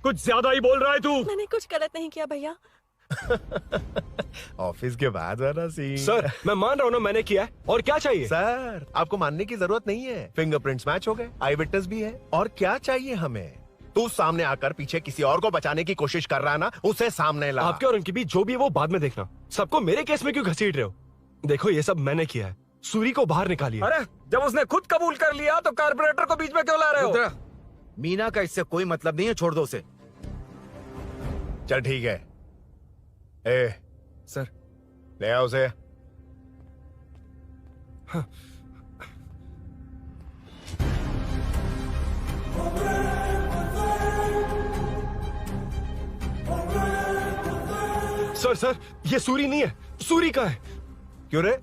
कुछ ज्यादा ही बोल रहा है तू। मैंने कुछ गलत नहीं किया भैया। ऑफिस के बाद वाला सीन। सर मैं मान रहा हूँ ना मैंने किया है, और क्या चाहिए? सर आपको मानने की जरूरत नहीं है, फिंगरप्रिंट्स मैच हो गए, आई विटनेस भी है, और क्या चाहिए हमें? तू सामने आकर पीछे किसी और को बचाने की कोशिश कर रहा है ना, उसे सामने ला। आपके और उनके बीच जो भी है वो बाद में देखना, सबको मेरे केस में क्यों घसीट रहे हो? देखो ये सब मैंने किया है, सूरी को बाहर निकालिए। अरे जब उसने खुद कबूल कर लिया तो कारपोरेटर को बीच में क्यों ला रहे हो? मीना का इससे कोई मतलब नहीं है, छोड़ दो उसे। चल ठीक है। ए सर, ले आओ उसे। हाँ। सर ये सूरी नहीं है, सूरी का है। क्यों रे,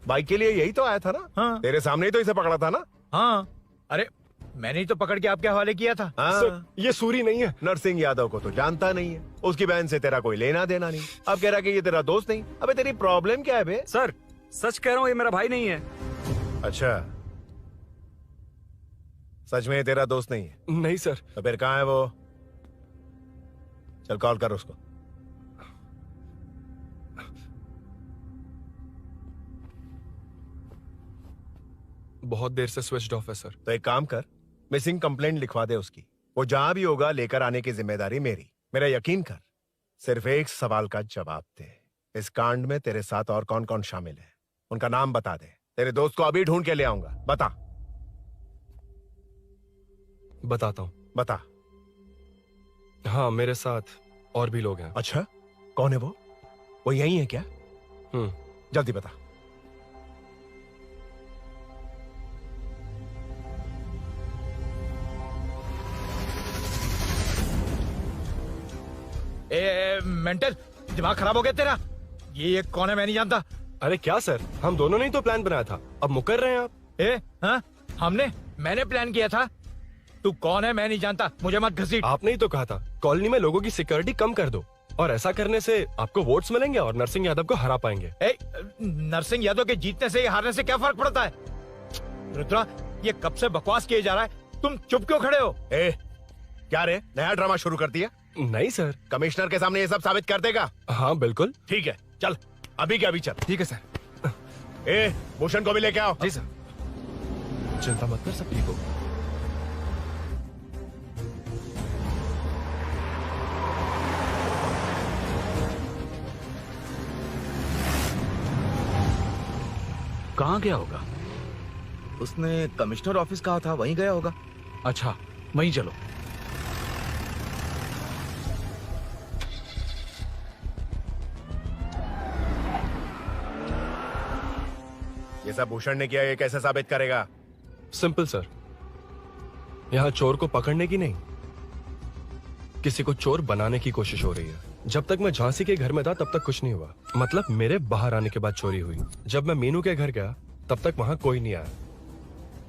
बाइक के लिए यही तो आया था ना? हाँ। तेरे सामने ही तो इसे पकड़ा था ना? हाँ, अरे मैंने ही तो पकड़ के आपके हवाले किया था। हाँ। सर ये सूरी नहीं है। नरसिंह यादव को तो जानता नहीं है, उसकी बहन से तेरा कोई लेना देना नहीं, अब कह रहा कि ये तेरा दोस्त नहीं। अबे तेरी प्रॉब्लम क्या है बे? सर सच कह रहा हूँ, ये मेरा भाई नहीं है। अच्छा, सच में ये तेरा दोस्त नहीं है? नहीं सर। तो फिर कहाँ है वो? चल कॉल कर उसको। बहुत देर से स्विच ऑफ है सर। तो एक काम कर, मिसिंग कंप्लेंट लिखवा दे उसकी। वो जहां भी होगा लेकर आने की जिम्मेदारी मेरी। मेरा यकीन कर, सिर्फ एक सवाल का जवाब दे, इस कांड में तेरे साथ और कौन कौन शामिल है, उनका नाम बता दे। तेरे दोस्त को अभी ढूंढ के ले आऊंगा। बता। बताता हूँ। बता। हाँ, मेरे साथ और भी लोग हैं। अच्छा, कौन है वो यही है क्या? जल्दी बता। मेंटल, दिमाग खराब हो गया तेरा? ये कौन है, मैं नहीं जानता। अरे क्या सर, हम दोनों ने ही तो प्लान बनाया था, अब मुकर रहे हैं आप। हाँ, मैंने प्लान किया था। तू कौन है मैं नहीं जानता, मुझे मत घसीट। आपने ही तो कहा था कॉलोनी में लोगों की सिक्योरिटी कम कर दो, और ऐसा करने से आपको वोट्स मिलेंगे और नरसिंह यादव को हरा पाएंगे। नरसिंह यादव के जीतने से या हारने से क्या फर्क पड़ता है? रुद्रा, ये कब से बकवास किए जा रहा है, तुम चुप क्यों खड़े हो? क्या रे, नया ड्रामा शुरू कर दिया? नहीं सर। कमिश्नर के सामने ये सब साबित कर देगा? हाँ बिल्कुल। ठीक है, चल अभी क्या अभी चल। ठीक है सर। भूषण को भी लेके आओ। जी सर। चिंता मत कर, सब ठीक हो। कहाँ गया होगा? उसने कमिश्नर ऑफिस कहा था, वहीं गया होगा। अच्छा, वहीं चलो। ये सब भूषण ने किया, ये कैसे साबित करेगा? सिंपल सर, यहाँ चोर को पकड़ने की नहीं, किसी को चोर बनाने की कोशिश हो रही है। जब तक मैं झांसी के घर में था तब तक कुछ नहीं हुआ, मतलब मेरे बाहर आने के बाद चोरी हुई। जब मैं मीनू के घर गया तब तक वहाँ कोई नहीं आया।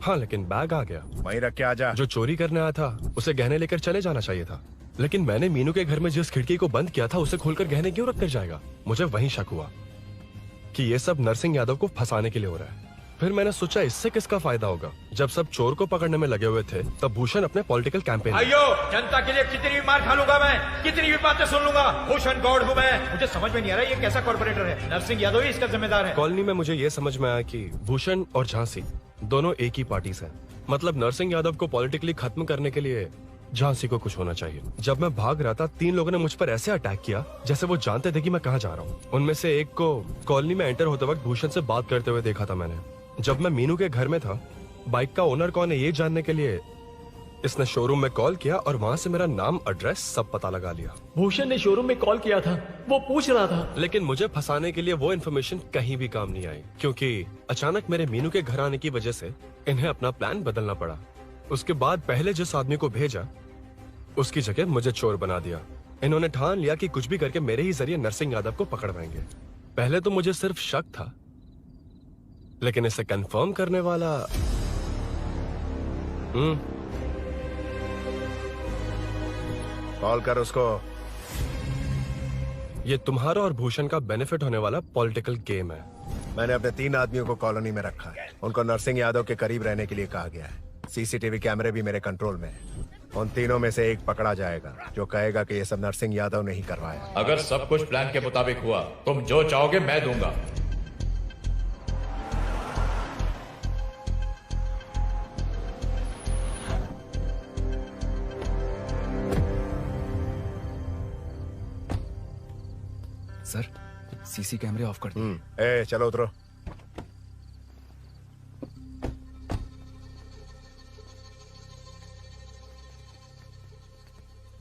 हाँ, लेकिन बैग आ गया। वहीं रख के आ जा। जो चोरी करने आया था उसे गहने लेकर चले जाना चाहिए था, लेकिन मैंने मीनू के घर में जिस खिड़की को बंद किया था उसे खोलकर गहने क्यों रख कर जाएगा। मुझे वहीं शक हुआ कि ये सब नरसिंह यादव को फंसाने के लिए हो रहा है। फिर मैंने सोचा इससे किसका फायदा होगा। जब सब चोर को पकड़ने में लगे हुए थे तब भूषण अपने पॉलिटिकल कैंपेन आइयो, जनता के लिए कितनी भी मार खा लूंगा मैं, कितनी भी बातें सुन लूंगा, भूषण गौड़ हूँ मैं। मुझे समझ में नहीं आ रहा ये कैसा कॉर्पोरेटर है। नरसिंह यादव ही इसका जिम्मेदार है। कॉलोनी में मुझे ये समझ में आया कि भूषण और झांसी दोनों एक ही पार्टी से, मतलब नरसिंह यादव को पॉलिटिकली खत्म करने के लिए झांसी को कुछ होना चाहिए। जब मैं भाग रहा था 3 लोगों ने मुझ पर ऐसे अटैक किया जैसे वो जानते थे कि मैं कहाँ जा रहा हूँ। उनमें से एक को कॉलोनी में एंटर होते वक्त भूषण से बात करते हुए देखा था मैंने। जब मैं मीनू के घर में था, बाइक का ओनर कौन है ये जानने के लिए इसने शोरूम में कॉल किया और वहाँ से मेरा नाम, एड्रेस सब पता लगा लिया। भूषण ने शोरूम में कॉल किया था, वो पूछ रहा था। लेकिन मुझे फंसाने के लिए वो इन्फॉर्मेशन कहीं भी काम नहीं आई, क्योंकि अचानक मेरे मीनू के घर आने की वजह से इन्हें अपना प्लान बदलना पड़ा। उसके बाद पहले जिस आदमी को भेजा उसकी जगह मुझे चोर बना दिया। इन्होंने ठान लिया कि कुछ भी करके मेरे ही जरिए नरसिंह यादव को पकड़वाएंगे। पहले तो मुझे सिर्फ शक था, लेकिन इसे कंफर्म करने वाला कॉल कर उसको। ये तुम्हारा और भूषण का बेनिफिट होने वाला पॉलिटिकल गेम है। मैंने अपने 3 आदमियों को कॉलोनी में रखा है। उनको नरसिंह यादव के करीब रहने के लिए कहा गया है। सीसीटीवी कैमरे भी मेरे कंट्रोल में है। उन तीनों में से एक पकड़ा जाएगा जो कहेगा कि ये सब नरसिंह यादव ने ही करवाया। अगर सब कुछ प्लान के मुताबिक हुआ, तुम जो चाहोगे मैं दूंगा। सर, सीसी कैमरे ऑफ कर दिए। ए, चलो उतरो।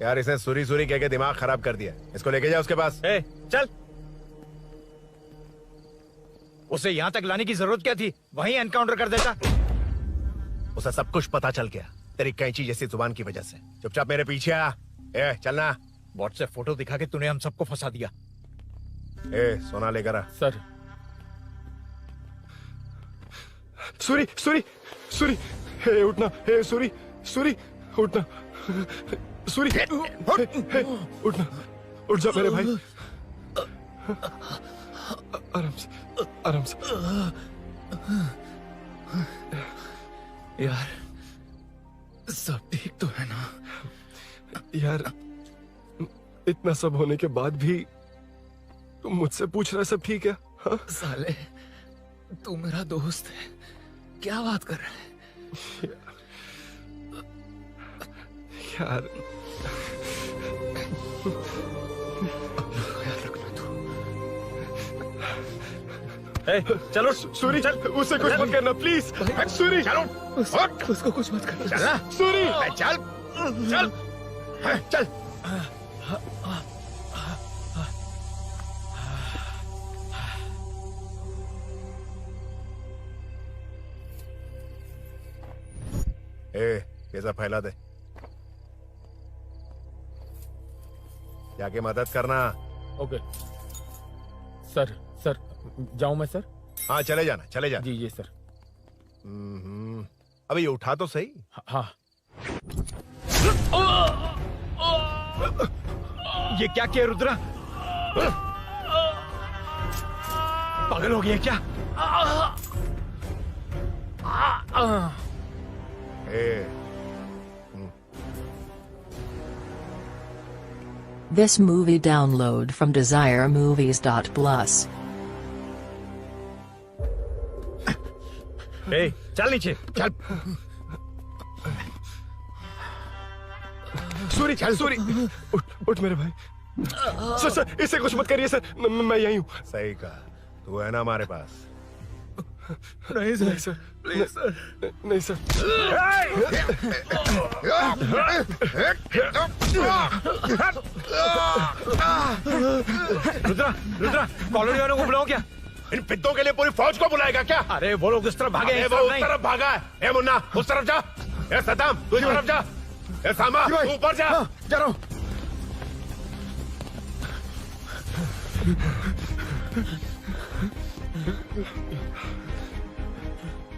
यार इसने सुरी सुरी कह के दिमाग खराब कर दिया। इसको लेके जाओ उसके पास। ए, चल। उसे यहाँ तक लाने की जरूरत क्या थी? वहीं एनकाउंटर कर देता। उसे सब कुछ पता चल गया तेरी कैंची जैसी जुबान की वजह से। चुपचाप मेरे पीछे आ। ए, चलना। व्हाट्सएप फोटो दिखा के तूने हम सबको फंसा दिया। ए, सोना लेकर आ। सर। सूरी, सूरी, सूरी, हे उठना, हे सूरी, सूरी, उठना, सूरी, हे, उठना, उठ जा मेरे भाई। आराम से, आराम से। यार, सब ठीक तो है ना? यार, इतना सब होने के बाद भी तुम मुझसे पूछ रहा सब ठीक है? हाँ? साले, तू मेरा दोस्त है, क्या बात कर रहा है? यार, चलो सूरी, चल, उसे कुछ मत करना प्लीज। सूरी, चलो, उसको कुछ मत करना। चल ना, सूरी, चल, चल, चल। ए, ये सब फैला दे। जाके मदद करना। Okay sir. सर जाऊं मैं सर? हाँ, चले जाना, चले जाना। जी सर। अबे ये उठा तो सही। हाँ। ये क्या किया रुद्रा? पागल हो गया क्या? This movie download from DesireMovies.plus. ए, चल नीचे, चल। सूरी, चल सूरी, उठ, उठ मेरे भाई। सर, सर, इसे कुछ मत करिए सर, मैं यहीं हूँ। सही कहा, तू है ना हमारे पास। नहीं सर, नहीं सर, प्लीज सर, नहीं सर। रुद्रा, रुद्रा, कॉलोनी वालों को बुलाओ क्या? इन पिद्दों के लिए पूरी फौज को बुलाएगा क्या? अरे वो लोग उस तरफ भागे हैं। वो उस तरफ भागा है। ए मुन्ना, उस तरफ जा। ए सद्दाम, तू इस तरफ जा। ए सामा, तू ऊपर जा। जा रहा हूँ।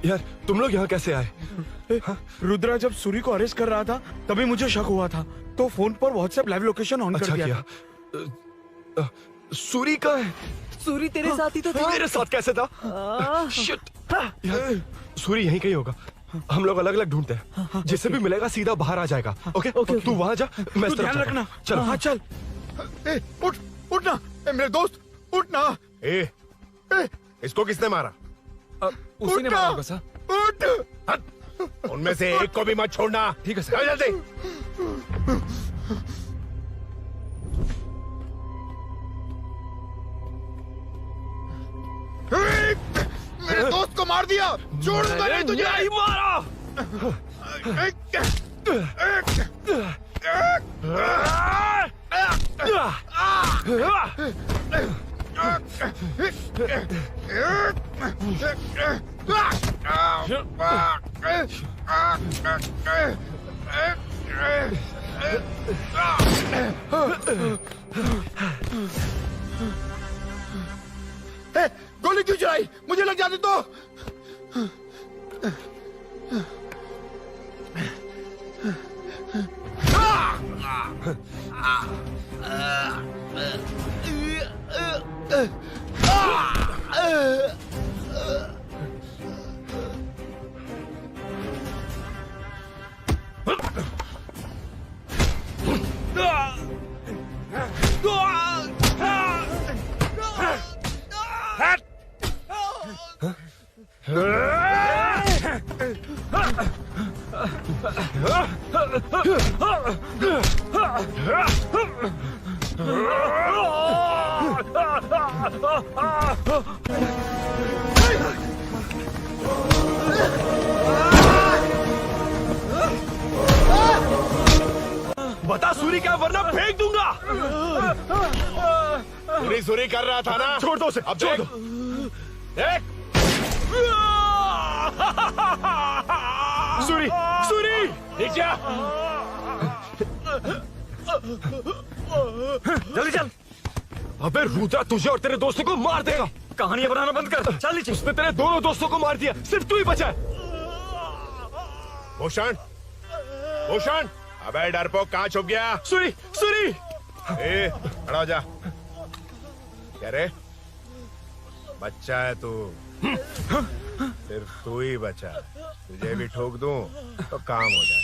यार तुम लोग यहाँ कैसे आए? रुद्रा जब सूरी को अरेस्ट कर रहा था तभी मुझे शक हुआ था, तो फोन पर व्हाट्सएप लाइव लोकेशन ऑन कर दिया था। सूरी का है? सूरी तेरे साथ ही तो था। मेरे साथ कैसे था? शिट। यार सूरी यहीं कहीं होगा, हम लोग अलग अलग ढूंढते हैं, जिसे भी मिलेगा सीधा बाहर आ जाएगा। ओके तू वहां जा, मैं तू ध्यान रखना। चल हाँ चल। उठ उठना मेरे दोस्त, उठना। इसको किसने मारा? उसी ने मारा होगा सर। उठ। उनमें से एक को भी मत छोड़ना। ठीक है सर। जल्दी। मेरे दोस्त को मार दिया, छोड़ूंगा नहीं तुझे। नहीं मारा। गोली क्यों चलाई? मुझे लग जाती तो। बता सूरी क्या, वरना फेंक दूंगा। सूरी कर रहा था ना? छोड़ दो उसे, अब छोड़ दो। देख। सूरी, सूरी, देख जा। जल्दी चल। अबे रुद्रा तुझे और तेरे दोस्तों को मार देगा। कहानियां बनाना बंद कर, चल नीचे। उसने तेरे दोनों दोस्तों को मार दिया, सिर्फ तू ही बचा है। भूषण, भूषण, अबे डरपोक कहाँ छुप गया? सूरी, सूरी। खड़ा हो जा। क्या रे? बच्चा है तू, सिर्फ तू ही बचा। तुझे भी ठोक दूं तो काम हो जाए।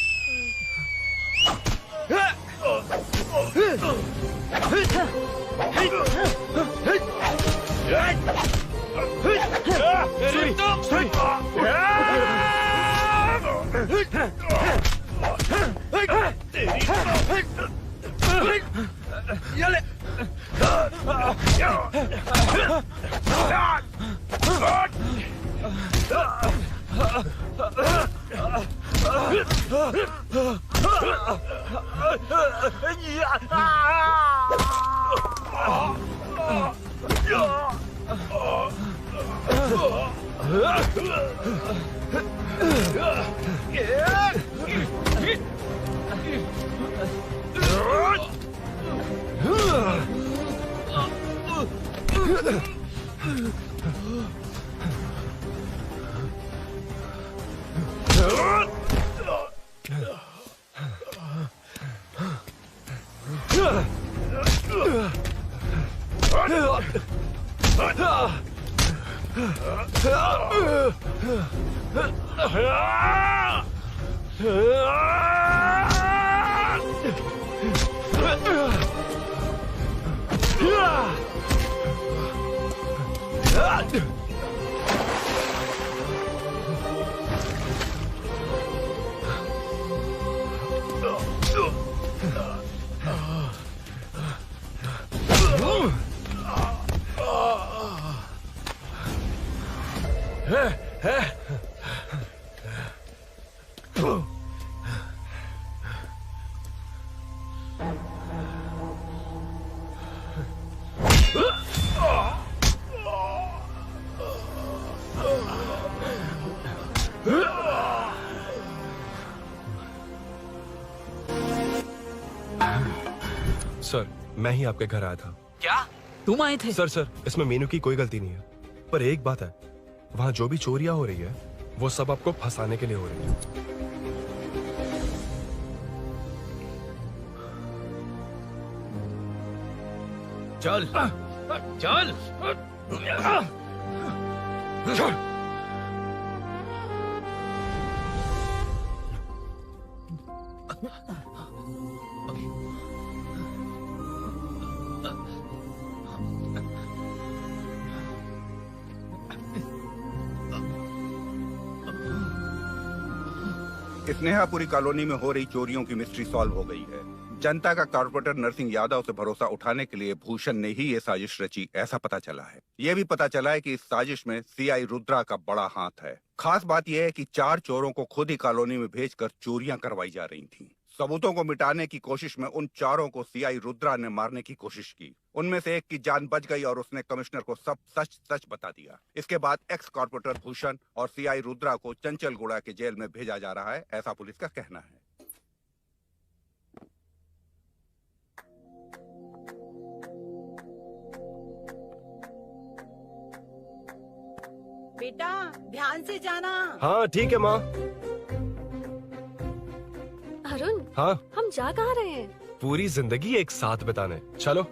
सर मैं ही आपके घर आया था। क्या? तुम आए थे? सर इसमें मीनू की कोई गलती नहीं है, पर एक बात है, वहाँ जो भी चोरियां हो रही है वो सब आपको फंसाने के लिए हो रही है। चल चल चल। स्नेहापुरी कॉलोनी में हो रही चोरियों की मिस्ट्री सॉल्व हो गई है। जनता का कॉर्पोरेटर नरसिंह यादव से भरोसा उठाने के लिए भूषण ने ही ये साजिश रची, ऐसा पता चला है। ये भी पता चला है कि इस साजिश में सीआई रुद्रा का बड़ा हाथ है। खास बात यह है कि 4 चोरों को खुद ही कॉलोनी में भेजकर चोरियां करवाई जा रही थीं। सबूतों को मिटाने की कोशिश में उन 4 को सीआई रुद्रा ने मारने की कोशिश की। उनमें से एक की जान बच गई और उसने कमिश्नर को सब सच सच बता दिया। इसके बाद एक्स कॉर्पोरेटर भूषण और सीआई रुद्रा को चंचलगुड़ा के जेल में भेजा जा रहा है, ऐसा पुलिस का कहना है। बेटा ध्यान से जाना। हाँ ठीक है माँ। अरुण, हाँ हम जा कहाँ रहे हैं? पूरी जिंदगी एक साथ बिताने, चलो।